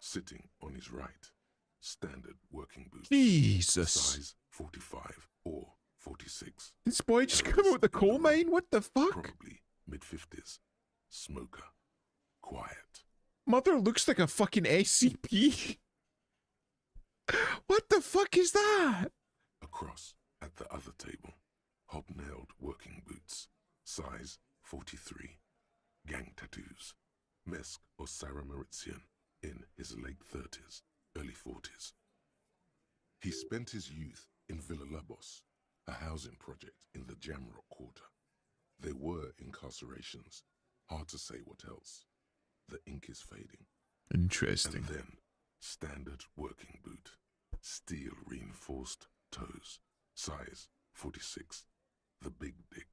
Sitting on his right, standard working boots. Jesus. Size 45 or 46. This boy just come out the coal mine? What the fuck? Probably mid-50s. Smoker. Quiet. Mother looks like a fucking SCP. What the fuck is that? Across at the other table, hobnailed working boots. Size 43. Gang tattoos. Mesk or Sarah Mauritian in his late 30s, early 40s. He spent his youth in Villa Labos, a housing project in the Jamrock Quarter. There were incarcerations. Hard to say what else. The ink is fading. Interesting. And then, standard working boot. Steel reinforced toes. Size 46. The big dick.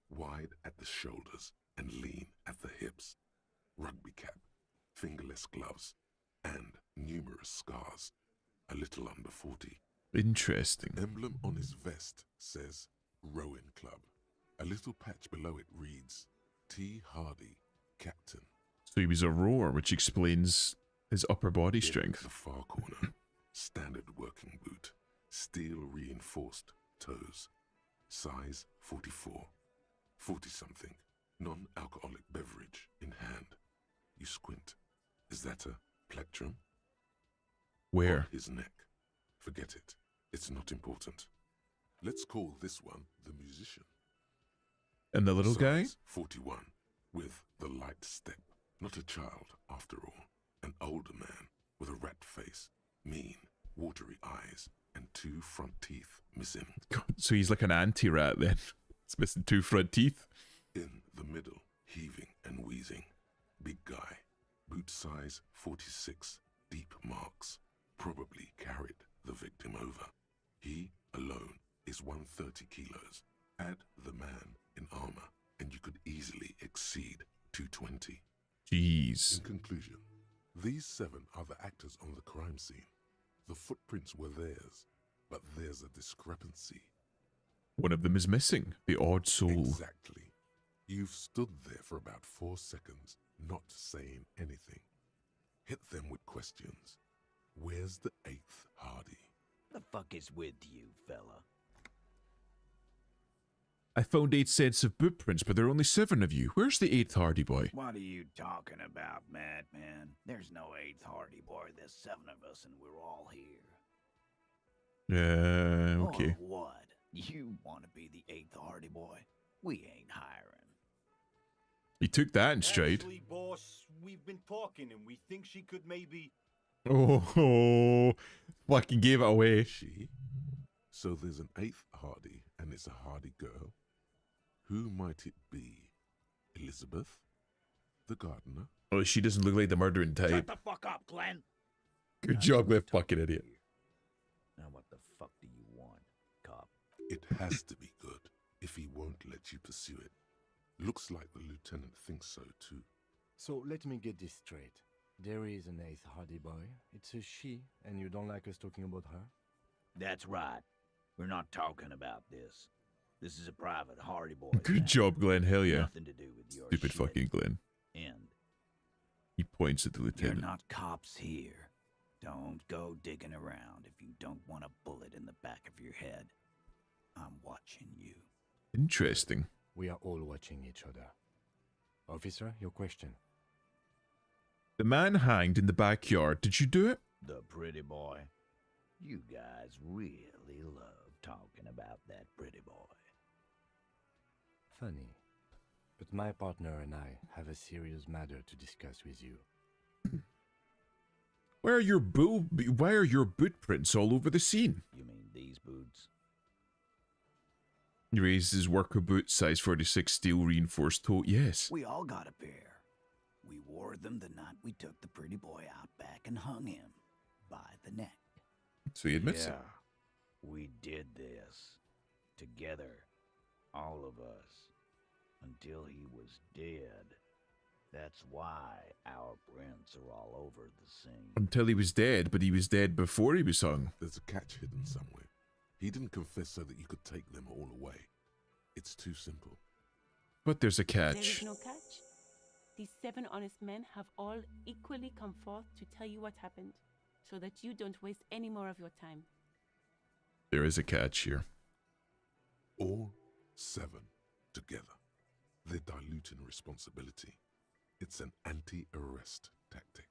Wide at the shoulders and lean at the hips. Rugby cap. Fingerless gloves. And numerous scars. A little under 40. Interesting. Emblem on his vest says Rowing Club. A little patch below it reads T. Hardy, Captain. So he was a rower, which explains his upper body strength. In the far corner, standard working boot, steel reinforced toes, size 44, 40-something, non-alcoholic beverage in hand. You squint. Is that a plectrum? Where? On his neck. Forget it. It's not important. Let's call this one the musician. And the little guy? 41, with the light step. Not a child, after all. An older man with a rat face, mean, watery eyes, and 2 front teeth missing. God, so he's like an anti-rat then. He's missing 2 front teeth. In the middle, heaving and wheezing. Big guy. Boot size 46. Deep marks. Probably carried the victim over. He, alone, is 130 kilos. Add the man in armor, and you could easily exceed 220. Jeez. In conclusion, these 7 are the actors on the crime scene. The footprints were theirs, but there's a discrepancy. One of them is missing. The odd soul. Exactly. You've stood there for about 4 seconds, not saying anything. Hit them with questions. Where's the 8th Hardy? The fuck is with you, fella? I found 8 sets of boot prints, but there are only 7 of you. Where's the 8th Hardy boy? What are you talking about, madman? There's no 8th Hardy boy. There's 7 of us, and we're all here. Okay. Or what? You want to be the 8th Hardy boy? We ain't hiring. He took that in stride. Actually, boss, we've been talking, and we think she could maybe... Oh, fucking gave it away. She? So there's an 8th Hardy, and it's a Hardy girl. Who might it be? Elizabeth? The gardener? Oh, she doesn't look like the murdering type. Shut the fuck up, Glenn! Good job, Glenn, fucking idiot. Now what the fuck do you want, cop? It has to be good, if he won't let you pursue it. Looks like the lieutenant thinks so, too. So let me get this straight. There is an 8th Hardy boy. It's a she, and you don't like us talking about her? That's right. We're not talking about this. This is a private Hardy boy. Good job, Glenn. Hell yeah. Nothing to do with your Stupid shit. fucking Glenn. End. He points at the lieutenant. You're not cops here. Don't go digging around if you don't want a bullet in the back of your head. I'm watching you. Interesting. We are all watching each other. Officer, your question. The man hanged in the backyard. Did you do it? The pretty boy. You guys really love talking about that pretty boy. Funny. But my partner and I have a serious matter to discuss with you. Why are your boot prints all over the scene? You mean these boots? He raised his worker boot, size 46, steel reinforced toe. Yes. We all got a pair. We wore them the night we took the pretty boy out back and hung him by the neck. So he admits it. We did this together, all of us, until he was dead. That's why our prints are all over the scene. Until he was dead, but he was dead before he was hung. There's a catch hidden somewhere. He didn't confess so that you could take them all away. It's too simple. But there's a There is catch. no catch. these 7 honest men have all equally come forth to tell you what happened, so that you don't waste any more of your time. There is a catch here. All 7 together. They're diluting responsibility. It's an anti-arrest tactic.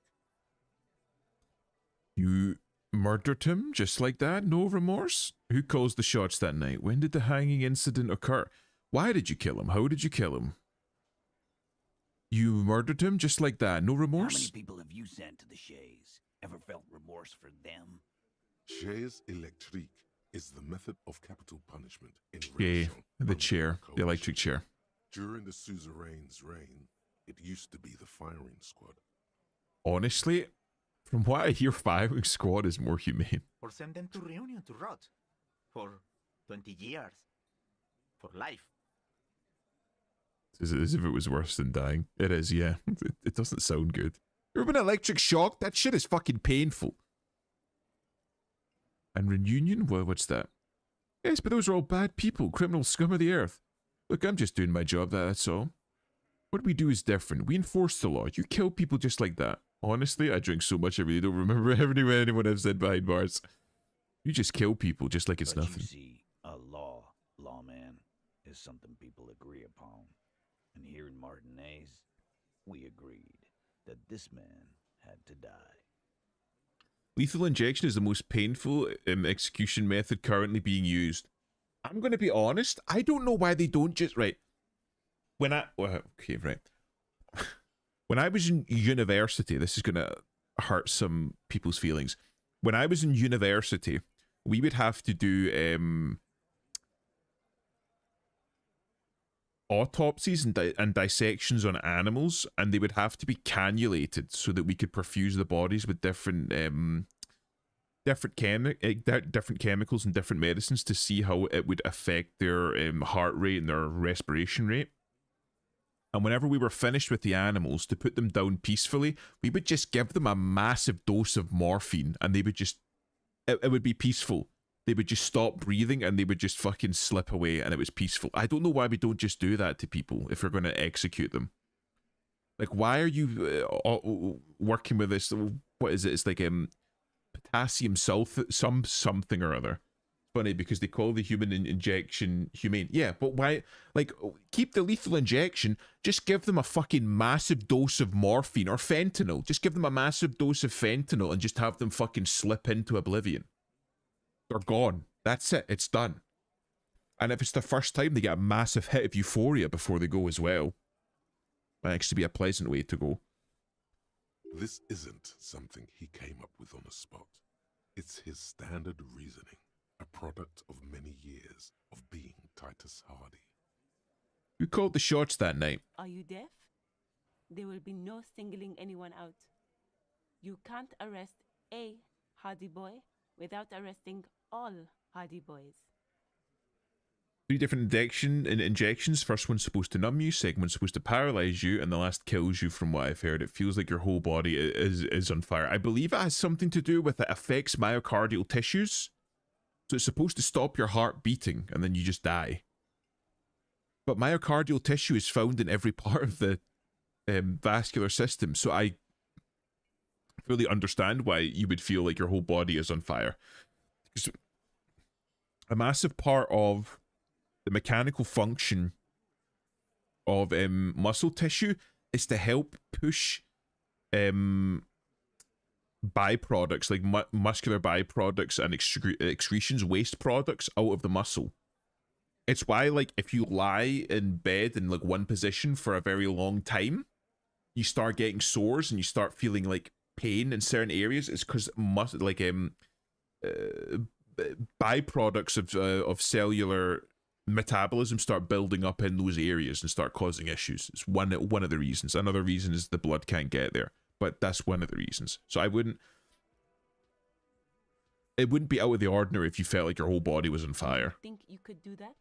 You murdered him just like that? No remorse? Who caused the shots that night? When did the hanging incident occur? Why did you kill him? How did you kill him? You murdered him just like that? No remorse? How many people have you sent to the Shays? Ever felt remorse for them? Chaise électrique is the method of capital punishment in Yeah, Région the chair. The electric chair. During the suzerain's reign, it used to be the firing squad. Honestly, from what I hear, firing squad is more humane. Or send them to Reunion to rot. For 20 years. For life. As if it was worse than dying. It is, yeah. It doesn't sound good. You ever been electric shock? That shit is fucking painful. And Reunion? Well, what's that? Yes, but those are all bad people. Criminal scum of the earth. Look, I'm just doing my job, that's all. What we do is different. We enforce the law. You kill people just like that. Honestly, I drink so much I really don't remember anyone I've said behind bars. You just kill people just like it's nothing. You see, a lawman, is something people agree upon. And here in Martinez, we agreed that this man had to die. Lethal injection is the most painful execution method currently being used. I'm going to be honest. I don't know why they don't just... Right. When I... Okay, right. When I was in university, this is going to hurt some people's feelings. When I was in university, we would have to do autopsies and dissections on animals, and they would have to be cannulated so that we could perfuse the bodies with different chemicals and different medicines to see how it would affect their heart rate and their respiration rate. And whenever we were finished with the animals, to put them down peacefully, we would just give them a massive dose of morphine, and they would just... It would be peaceful. They would just stop breathing, and they would just fucking slip away, and it was peaceful. I don't know why we don't just do that to people if we're going to execute them. Like, why are you working with this? What is it? It's like potassium something or other. Funny because they call the human injection humane. Yeah, but why? Like, keep the lethal injection. Just give them a fucking massive dose of morphine or fentanyl. Just give them a massive dose of fentanyl and just have them fucking slip into oblivion. They're gone. That's it. It's done. And if it's the first time, they get a massive hit of euphoria before they go as well. Might actually be a pleasant way to go. This isn't something he came up with on the spot. It's his standard reasoning, a product of many years of being Titus Hardy. Who called the shots that night? Are you deaf? There will be no singling anyone out. You can't arrest a Hardy boy without arresting all Hardy boys. 3 different injections. First one's supposed to numb you, second one's supposed to paralyze you, and the last kills you from what I've heard. It feels like your whole body is on fire. I believe it has something to do with it affects myocardial tissues. So it's supposed to stop your heart beating, and then you just die. But myocardial tissue is found in every part of the vascular system, so I fully understand why you would feel like your whole body is on fire. Because a massive part of the mechanical function of muscle tissue is to help push byproducts like muscular byproducts and excretions, waste products out of the muscle. It's why, like, if you lie in bed in like one position for a very long time, you start getting sores and you start feeling like pain in certain areas. It's because byproducts of cellular metabolism start building up in those areas and start causing issues. It's one of the reasons. Another reason is the blood can't get there, but that's one of the reasons. So it wouldn't be out of the ordinary if you felt like your whole body was on fire. Do you think you could do that?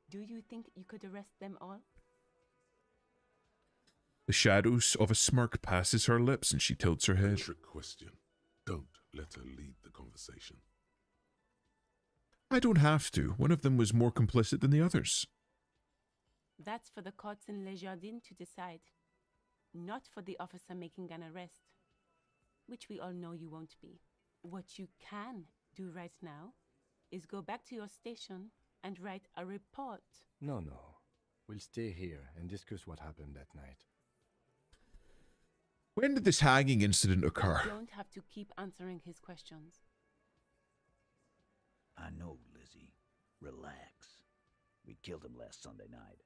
Do you think you could arrest them all? The shadows of a smirk passes her lips and she tilts her head. Trick question. Don't let her lead the conversation. I don't have to. One of them was more complicit than the others. That's for the courts in Les Jardins to decide. not for the officer making an arrest, which we all know you won't be. What you can do right now is go back to your station and write a report. No. We'll stay here and discuss what happened that night. When did this hanging incident occur? You don't have to keep answering his questions. I know, Lizzie. Relax. We killed him last Sunday night.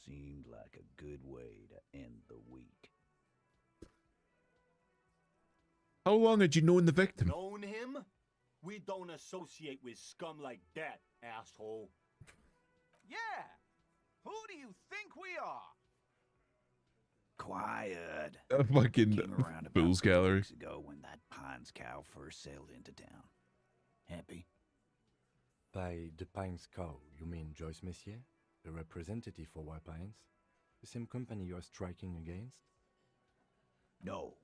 Seemed like a good way to end the week. How long had you known the victim? Known him? We don't associate with scum like that, asshole. Yeah! Who do you think we are? Quiet. A fucking Came around about Fool's 2 Gallery. weeks ago when that Pines cow first sailed into town. Happy? By the Pines cow, you mean Joyce Messier, the representative for White Pines? The same company you are striking against? No.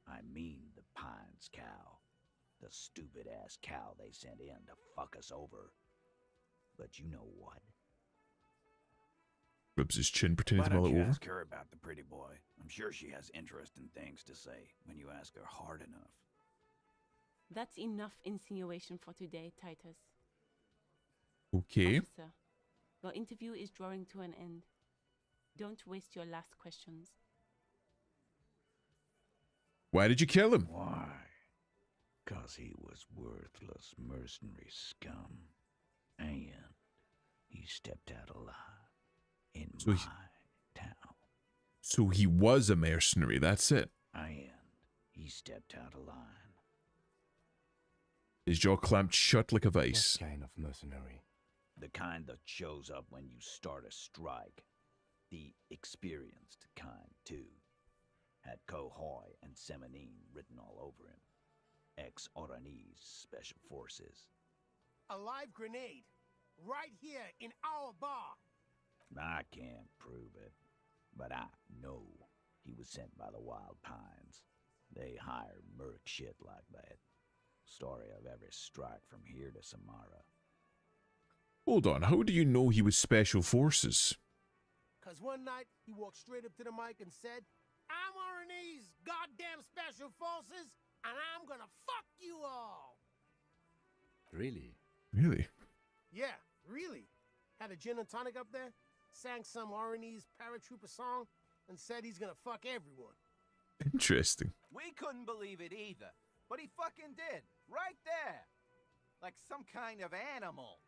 I mean the Pines cow. The stupid-ass cow they sent in to fuck us over. But you know what? Rubs his chin, pretending Why to mull don't it you over. ask her about the pretty boy? I'm sure she has interesting things to say when you ask her hard enough. That's enough insinuation for today, Titus. Okay. Officer, your interview is drawing to an end. Don't waste your last questions. Why did you kill him? Why? 'Cause he was worthless mercenary scum. And he stepped out alive in So my he- town. So he was a mercenary, that's it. And he stepped out of line. His jaw clamped shut like a vice. What kind of mercenary? The kind that shows up when you start a strike. The experienced kind, too. Had Cohoy and Semenine written all over him. Ex-Oranese Special Forces. A live grenade. Right here in our bar. I can't prove it, but I know he was sent by the Wild Pines. They hire merc shit like that. Story of every strike from here to Samara. Hold on, how do you know he was Special Forces? 'Cause one night he walked straight up to the mic and said, I'm RNA's goddamn Special Forces, and I'm gonna fuck you all. Really? Really? Yeah, really. Had a gin and tonic up there, sang some RNA's paratrooper song, and said he's gonna fuck everyone. Interesting. We couldn't believe it either, but he fucking did. Right there. Like some kind of animal.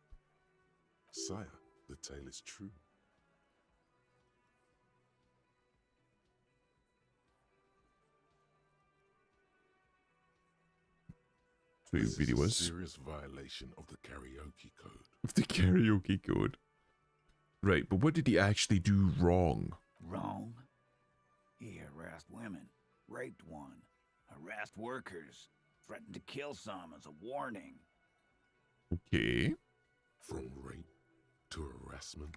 Sire, the tale is true. So he This really is a was. serious violation of the karaoke code. Of the karaoke code. Right, but what did he actually do wrong? Wrong? He harassed women, raped one, harassed workers, threatened to kill some as a warning. Okay. From rape to harassment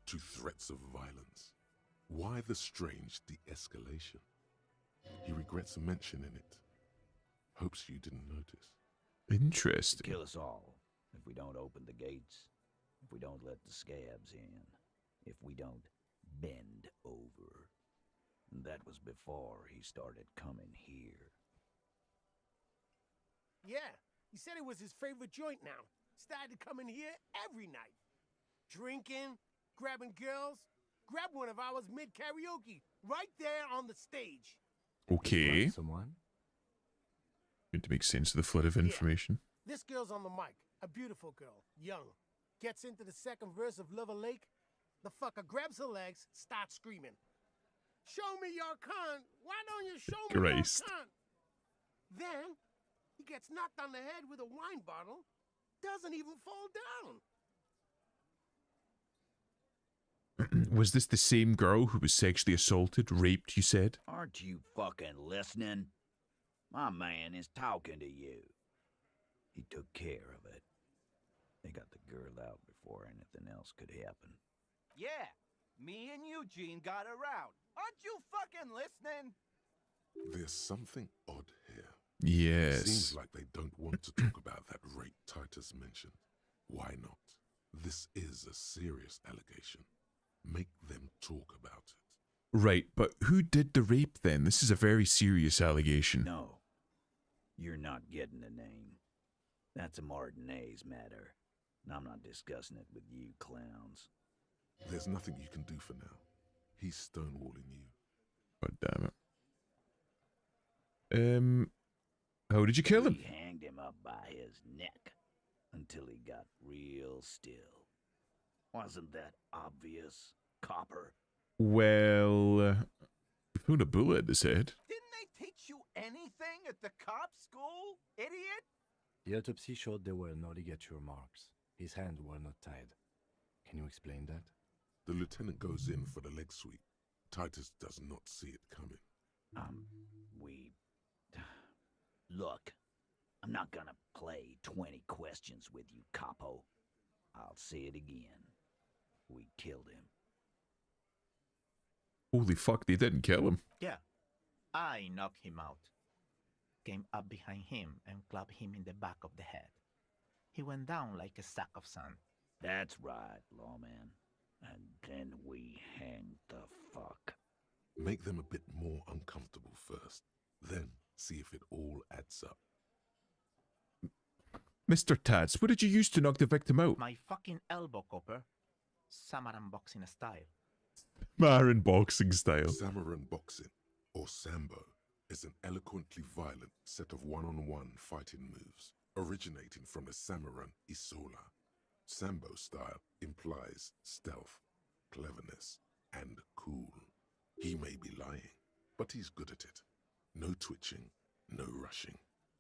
to threats of violence. Why the strange de-escalation? He regrets mentioning it. Hopes you didn't notice. Interesting. Kill us all if we don't open the gates, if we don't let the scabs in, if we don't bend over. And that was before he started coming here. Yeah, he said it was his favorite joint now. Started coming here every night. Drinking, grabbing girls. Grab one of ours mid-karaoke, right there on the stage. Okay. Someone? Going to make sense of the flood of information. This girl's on the mic, a beautiful girl, young. Gets into the second verse of Lover Lake. The fucker grabs her legs, starts screaming. Show me your cunt! Why don't you show me Christ. your cunt? Then, he gets knocked on the head with a wine bottle. Doesn't even fall down. Was this the same girl who was sexually assaulted, raped, you said? Aren't you fucking listening? My man is talking to you. He took care of it. They got the girl out before anything else could happen. Yeah, me and Eugene got her out. Aren't you fucking listening? There's something odd here. Yes. Seems like they don't want to talk about that rape Titus mentioned. Why not? This is a serious allegation. Make them talk about it. Right, but who did the rape then? This is a very serious allegation. No. You're not getting a name. That's a Martinez matter. And I'm not discussing it with you clowns. There's nothing you can do for now. He's stonewalling you. God damn it. How did you kill him? We hanged him up by his neck until he got real still. Wasn't that obvious, Copper? Well, we found a bullet in his head. Didn't they teach you anything at the cop school, idiot? The autopsy showed there were no ligature marks. His hands were not tied. Can you explain that? The lieutenant goes in for the leg sweep. Titus does not see it coming. Look, I'm not gonna play 20 questions with you, Capo. I'll say it again. We killed him. Holy fuck, they didn't kill him. Yeah, I knocked him out. Came up behind him and clubbed him in the back of the head. He went down like a sack of sand. That's right, lawman. And then we hanged the fuck. Make them a bit more uncomfortable first. Then see if it all adds up. Mr. Tats, what did you use to knock the victim out? My fucking elbow, Copper. Samaran boxing style. Marin boxing style. Samaran boxing, or Sambo, is an eloquently violent set of one-on-one fighting moves, originating from the Samaran Isola. Sambo style implies stealth, cleverness, and cool. He may be lying, but he's good at it. No twitching, no rushing,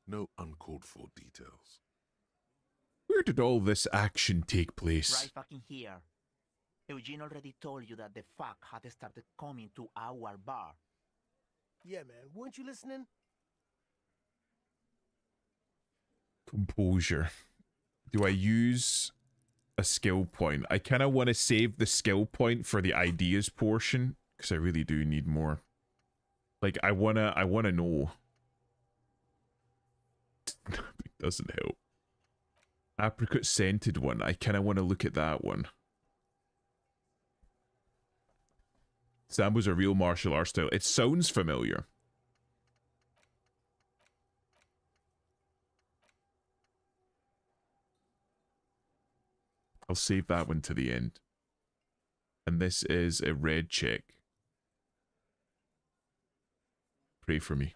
no uncalled for details. Where did all this action take place? Right fucking here. Eugene already told you that the fuck had started coming to our bar. Yeah, man. Weren't you listening? Composure. Do I use a skill point? I kind of want to save the skill point for the ideas portion, because I really do need more. Like, I wanna know. It doesn't help. Apricot scented one. I kind of want to look at that one. Sambo's a real martial arts style. It sounds familiar. I'll save that one to the end. And this is a red check. Pray for me.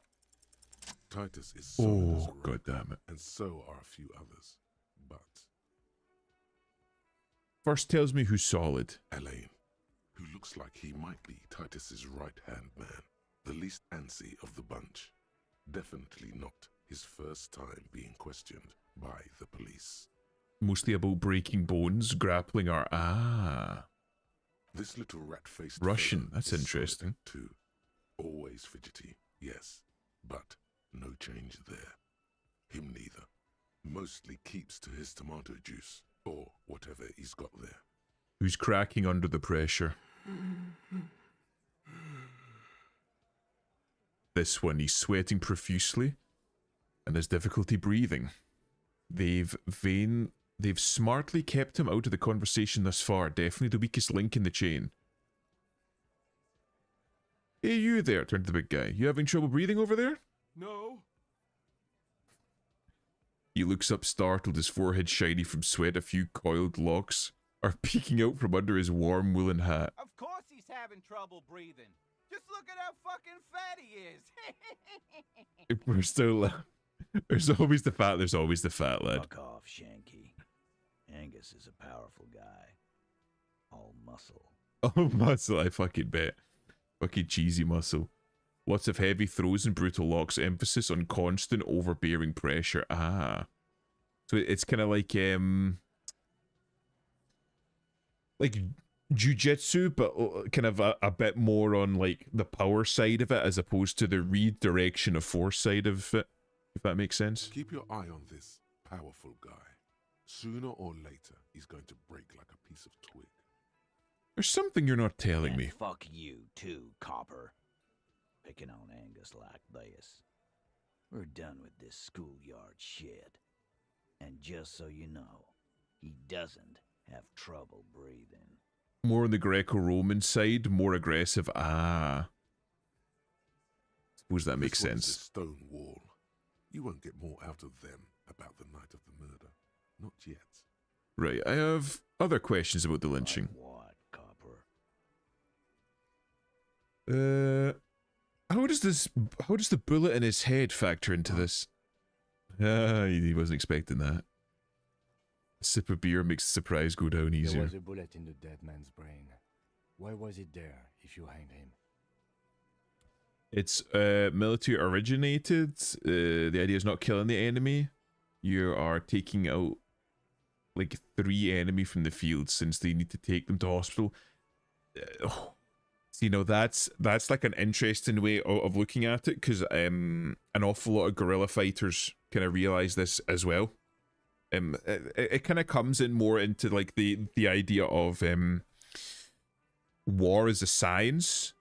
Titus is solid as a Oh, rock, god damn it. and so are a few others. But First tells me who's solid. Elaine, who looks like he might be Titus's right-hand man, the least antsy of the bunch. Definitely not his first time being questioned by the police. Mostly about breaking bones, grappling our... Ah. This little rat-faced Russian, fellow that's is interesting. solid too. Always fidgety, yes, but no change there. Him neither. Mostly keeps to his tomato juice, or whatever he's got there. Who's cracking under the pressure? This one, he's sweating profusely and has difficulty breathing. They've smartly kept him out of the conversation thus far. Definitely the weakest link in the chain. Hey, you there, turned to the big guy. You having trouble breathing over there? No. He looks up startled, his forehead shiny from sweat. A few coiled locks are peeking out from under his warm woolen hat. Of course he's having trouble breathing. Just look at how fucking fat he is. We're still... There's always the fat, there's always the fat lad. Fuck off, Shanky. Angus is a powerful guy. All muscle. Oh, muscle, I fucking bet. Fucking cheesy muscle. Lots of heavy throws and brutal locks. Emphasis on constant overbearing pressure. Ah. So it's kind of like jiu-jitsu, but kind of a bit more on like the power side of it as opposed to the redirection of force side of it, if that makes sense. Keep your eye on this powerful guy. Sooner or later, he's going to break like a piece of twig. There's something you're not telling And me. fuck you too, Copper. Picking on Angus like this. We're done with this schoolyard shit. And just so you know, he doesn't have trouble breathing. More on the Greco-Roman side, more aggressive. Ah. Suppose that makes This one is sense. a stone wall. You won't get more out of them about the night of the murder. Not yet. Right, I have other questions about the lynching. What, Copper? How does the bullet in his head factor into this? He wasn't expecting that. A sip of beer makes the surprise go down There easier. was a bullet in the dead man's brain. Why was it there if you hanged him? It's military originated. The idea is not killing the enemy. You are taking out like 3 enemy from the field since they need to take them to hospital. So, you know, that's like an interesting way of looking at it, because an awful lot of guerrilla fighters kind of realize this as well. It kind of comes in more into like the idea of war as a science.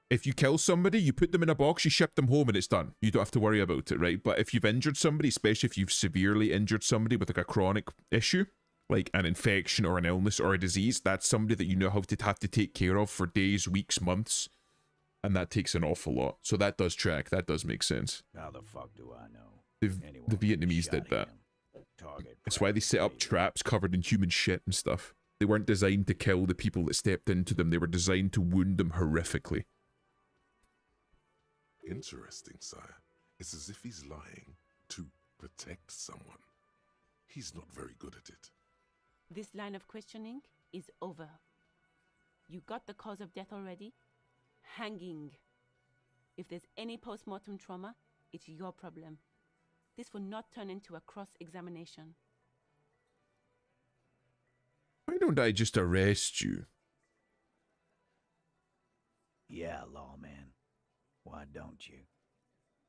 If you kill somebody, you put them in a box, you ship them home, and it's done. You don't have to worry about it, right? But if you've injured somebody, especially if you've severely injured somebody with like a chronic issue, like an infection or an illness or a disease, that's somebody that you know have to take care of for days, weeks, months, and that takes an awful lot. So that does track. That does make sense. How the fuck do I know? The Vietnamese did that. That's why they set up traps covered in human shit and stuff. They weren't designed to kill the people that stepped into them. They were designed to wound them horrifically. Interesting, sire. It's as if he's lying to protect someone. He's not very good at it. This line of questioning is over. You got the cause of death already? Hanging. If there's any post-mortem trauma, it's your problem. This will not turn into a cross-examination. Why don't I just arrest you? Yeah, lawman. Why don't you?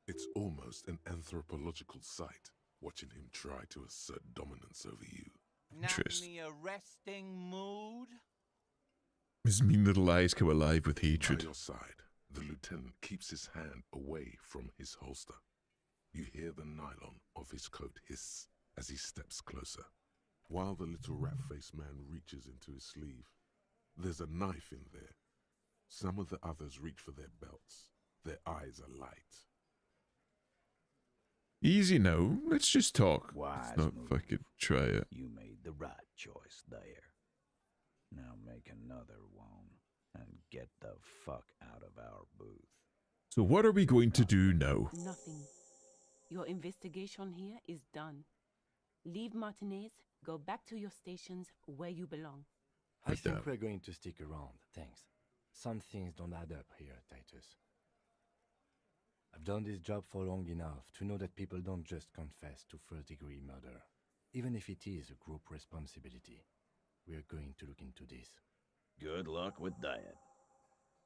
It's almost an anthropological sight, watching him try to assert dominance over you. Not in the arresting mood? His mean little eyes come alive with hatred. By your side, the lieutenant keeps his hand away from his holster. You hear the nylon of his coat hiss as he steps closer, while the little rat-faced man reaches into his sleeve. There's a knife in there. Some of the others reach for their belts. Their eyes are light. Easy now. Let's just talk. Wise Let's not move. fucking try it. You made the right choice there. Now make another one and get the fuck out of our booth. So what are we going to do now? Nothing. Your investigation here is done. Leave Martinez, go back to your stations where you belong. I think we're going to stick around, thanks. Some things don't add up here, Titus. I've done this job for long enough to know that people don't just confess to first-degree murder, even if it is a group responsibility. We're going to look into this. Good luck with that.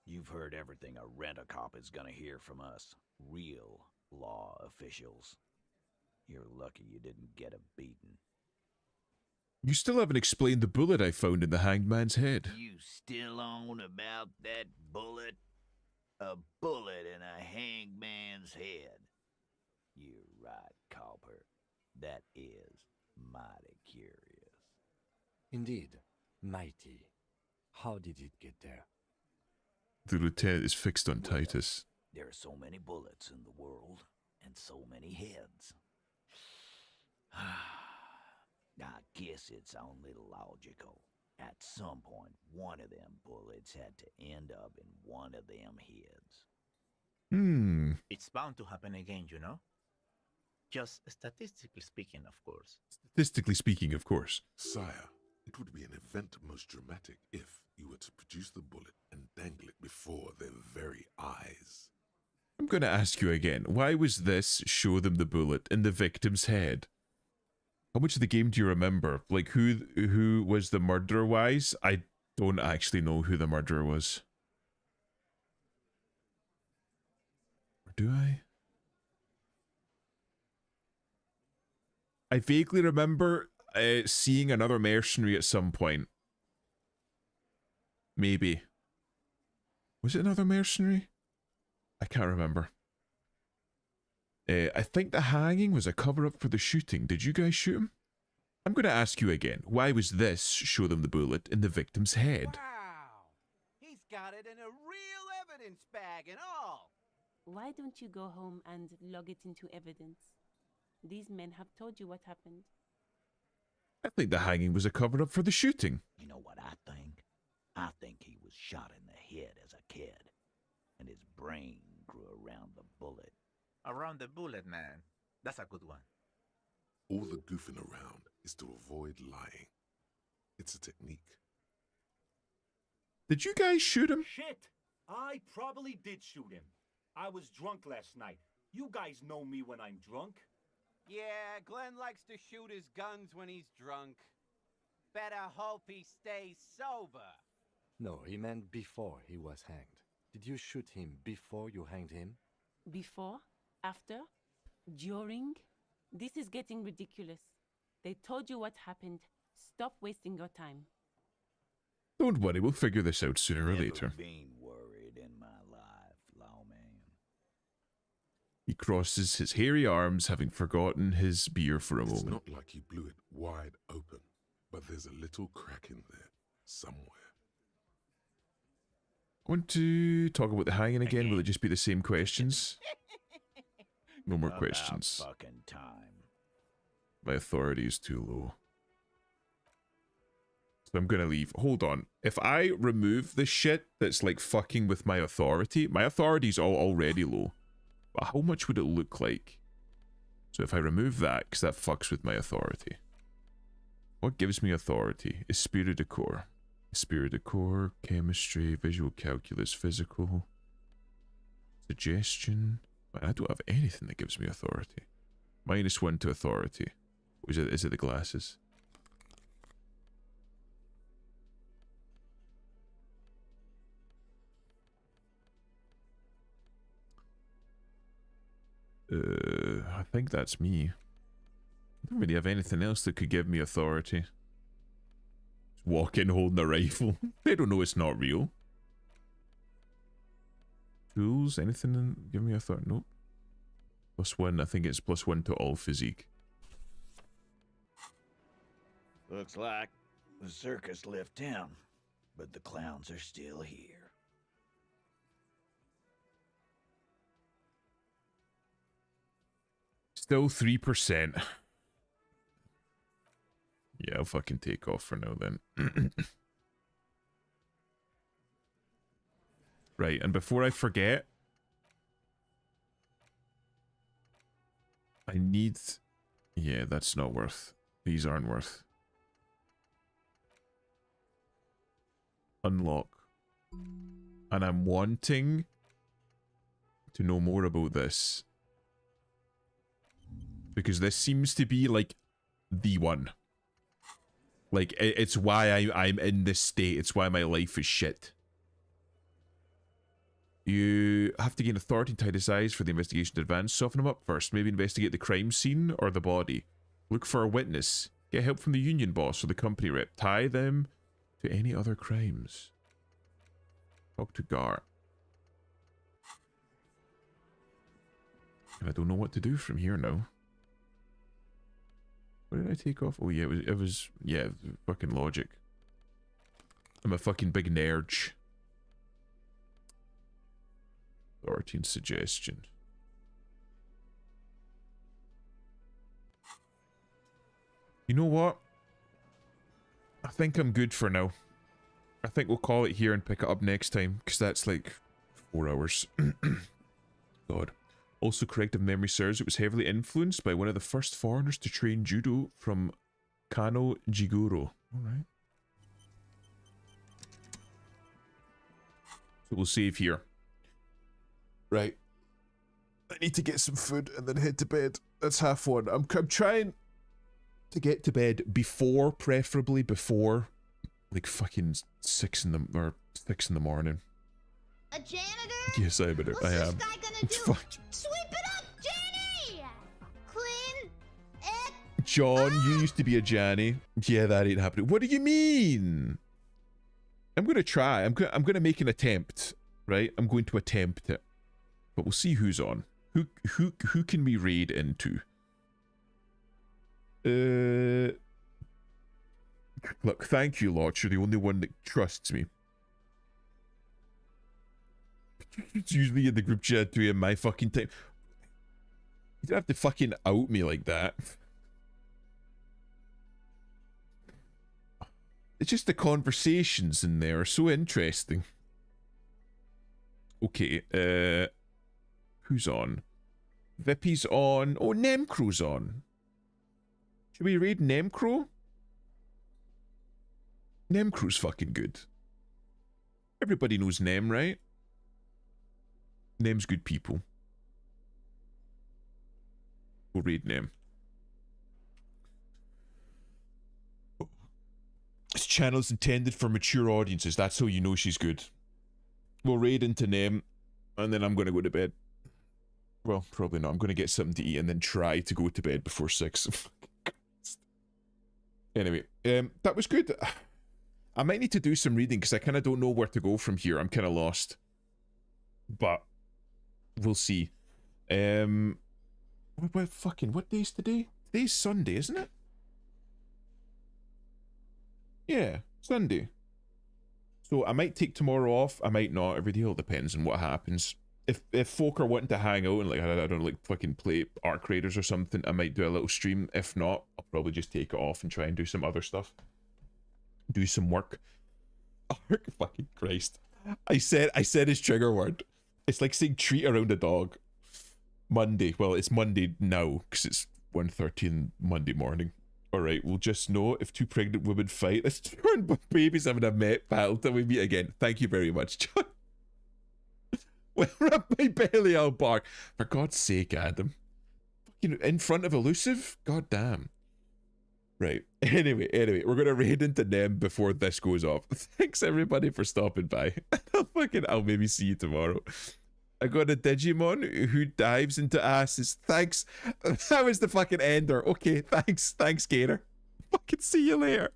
You've heard everything a rent-a-cop is gonna hear from us, real law officials. You're lucky you didn't get a beating. You still haven't explained the bullet I found in the hanged man's head. You still on about that bullet? A bullet in a hanged man's head. You're right, Copper. That is mighty curious. Indeed, mighty. How did it get there? The lieutenant is fixed on Titus. There are so many bullets in the world, and so many heads. I guess it's only logical. At some point, one of them bullets had to end up in one of them heads. It's bound to happen again, you know? Just statistically speaking, of course. Statistically speaking, of course. Sire, it would be an event most dramatic if you were to produce the bullet and dangle it before their very eyes. I'm going to ask you again. Why was this show them the bullet in the victim's head? How much of the game do you remember? Like, who was the murderer wise? I don't actually know who the murderer was. Or do I? I vaguely remember seeing another mercenary at some point. Maybe. Was it another mercenary? I can't remember. I think the hanging was a cover-up for the shooting. Did you guys shoot him? I'm going to ask you again. Why was this show them the bullet in the victim's head? Wow! He's got it in a real evidence bag and all! Why don't you go home and log it into evidence? These men have told you what happened. I think the hanging was a cover-up for the shooting. You know what I think? I think he was shot in the head as a kid, and his brain grew around the bullet. Around the bullet, man. That's a good one. All the goofing around is to avoid lying. It's a technique. Did you guys shoot him? Shit! I probably did shoot him. I was drunk last night. You guys know me when I'm drunk. Yeah, Glenn likes to shoot his guns when he's drunk. Better hope he stays sober. No, he meant before he was hanged. Did you shoot him before you hanged him? Before? After? During? This is getting ridiculous. They told you what happened. Stop wasting your time. Don't worry, we'll figure this out sooner or later. Been worried in my life, lawman. He crosses his hairy arms, having forgotten his beer for a It's moment. not like you blew it wide open, but there's a little crack in there somewhere. I want to talk about the hanging again. Will it just be the same questions? No more questions. About fucking time. My authority is too low. So I'm gonna leave. Hold on. If I remove the shit that's like fucking with my authority's all already low. But how much would it look like? So if I remove that, because that fucks with my authority. What gives me authority? Esprit de corps. Esprit de corps, chemistry, visual calculus, physical, suggestion. I don't have anything that gives me authority. -1 to authority. Is it the glasses? I think that's me. I don't really have anything else that could give me authority. Just walk in holding a rifle. They don't know it's not real. Tools, anything give me authority? Nope. +1, I think it's +1 to all physique. Looks like the circus left town, but the clowns are still here. Still 3%. Yeah, I'll fucking take off for now then. Right, and before I forget, I need... Yeah, that's not worth. These aren't worth. Unlock. And I'm wanting to know more about this. Because this seems to be like the one. Like, it's why I'm in this state. It's why my life is shit. You have to gain authority and tie his eyes for the investigation to advance. Soften him up first. Maybe investigate the crime scene or the body. Look for a witness. Get help from the union boss or the company rep. Tie them to any other crimes. Talk to Gar. And I don't know what to do from here now. What did I take off? Oh yeah, it was yeah, fucking logic. I'm a fucking big nerd. Authority and suggestion. You know what? I think I'm good for now. I think we'll call it here and pick it up next time, because that's like 4 hours. God. Also, correct if memory serves, it was heavily influenced by one of the first foreigners to train judo from Kano Jigoro. Alright. So we'll save here. Right. I need to get some food and then head to bed. That's half one. I'm trying to get to bed before, preferably before, like fucking 6 in the morning. A janitor? Yes, I am. What's I this am. guy gonna do? Fuck. Sweep it up, Jenny! Clean it. John, you used to be a Janny. Yeah, that ain't happening. What do you mean? I'm gonna try. I'm gonna make an attempt. Right? I'm going to attempt it. But we'll see who's on. Who can we raid into? Look, thank you, Lotch. You're the only one that trusts me. It's usually in the group chat doing my fucking time. You don't have to fucking out me like that. It's just the conversations in there are so interesting. Okay, who's on? Vippy's on. Oh, Nemcrow's on. Should we raid Nemcrow? Nemcrow's fucking good. Everybody knows Nem, right? Nem's good people. We'll raid Nem. This channel's intended for mature audiences. That's how you know she's good. We'll raid into Nem, and then I'm going to go to bed. Well, probably not. I'm going to get something to eat and then try to go to bed before 6. Anyway, that was good. I might need to do some reading because I kind of don't know where to go from here. I'm kind of lost. But we'll see. What day's today? Today's Sunday, isn't it? Yeah, Sunday. So I might take tomorrow off. I might not. Every day all depends on what happens. If folk are wanting to hang out and like I don't know, like fucking play Arc Raiders or something, I might do a little stream. If not, I'll probably just take it off and try and do some other stuff. Do some work. Arc fucking Christ. I said his trigger word. It's like saying treat around a dog. Monday. Well, it's Monday now because it's 1:13 Monday morning. Alright, we'll just know if two pregnant women fight. Let's turn babies having a met battle till we meet again. Thank you very much, John. Well, rub my belly, I'll bark. For God's sake, Adam. Fucking in front of Elusive? God damn. Right. Anyway, we're gonna raid into Nem before this goes off. Thanks everybody for stopping by. I'll maybe see you tomorrow. I got a Digimon who dives into asses. Thanks. That was the fucking ender. Okay, thanks. Thanks, Gator. Fucking see you later.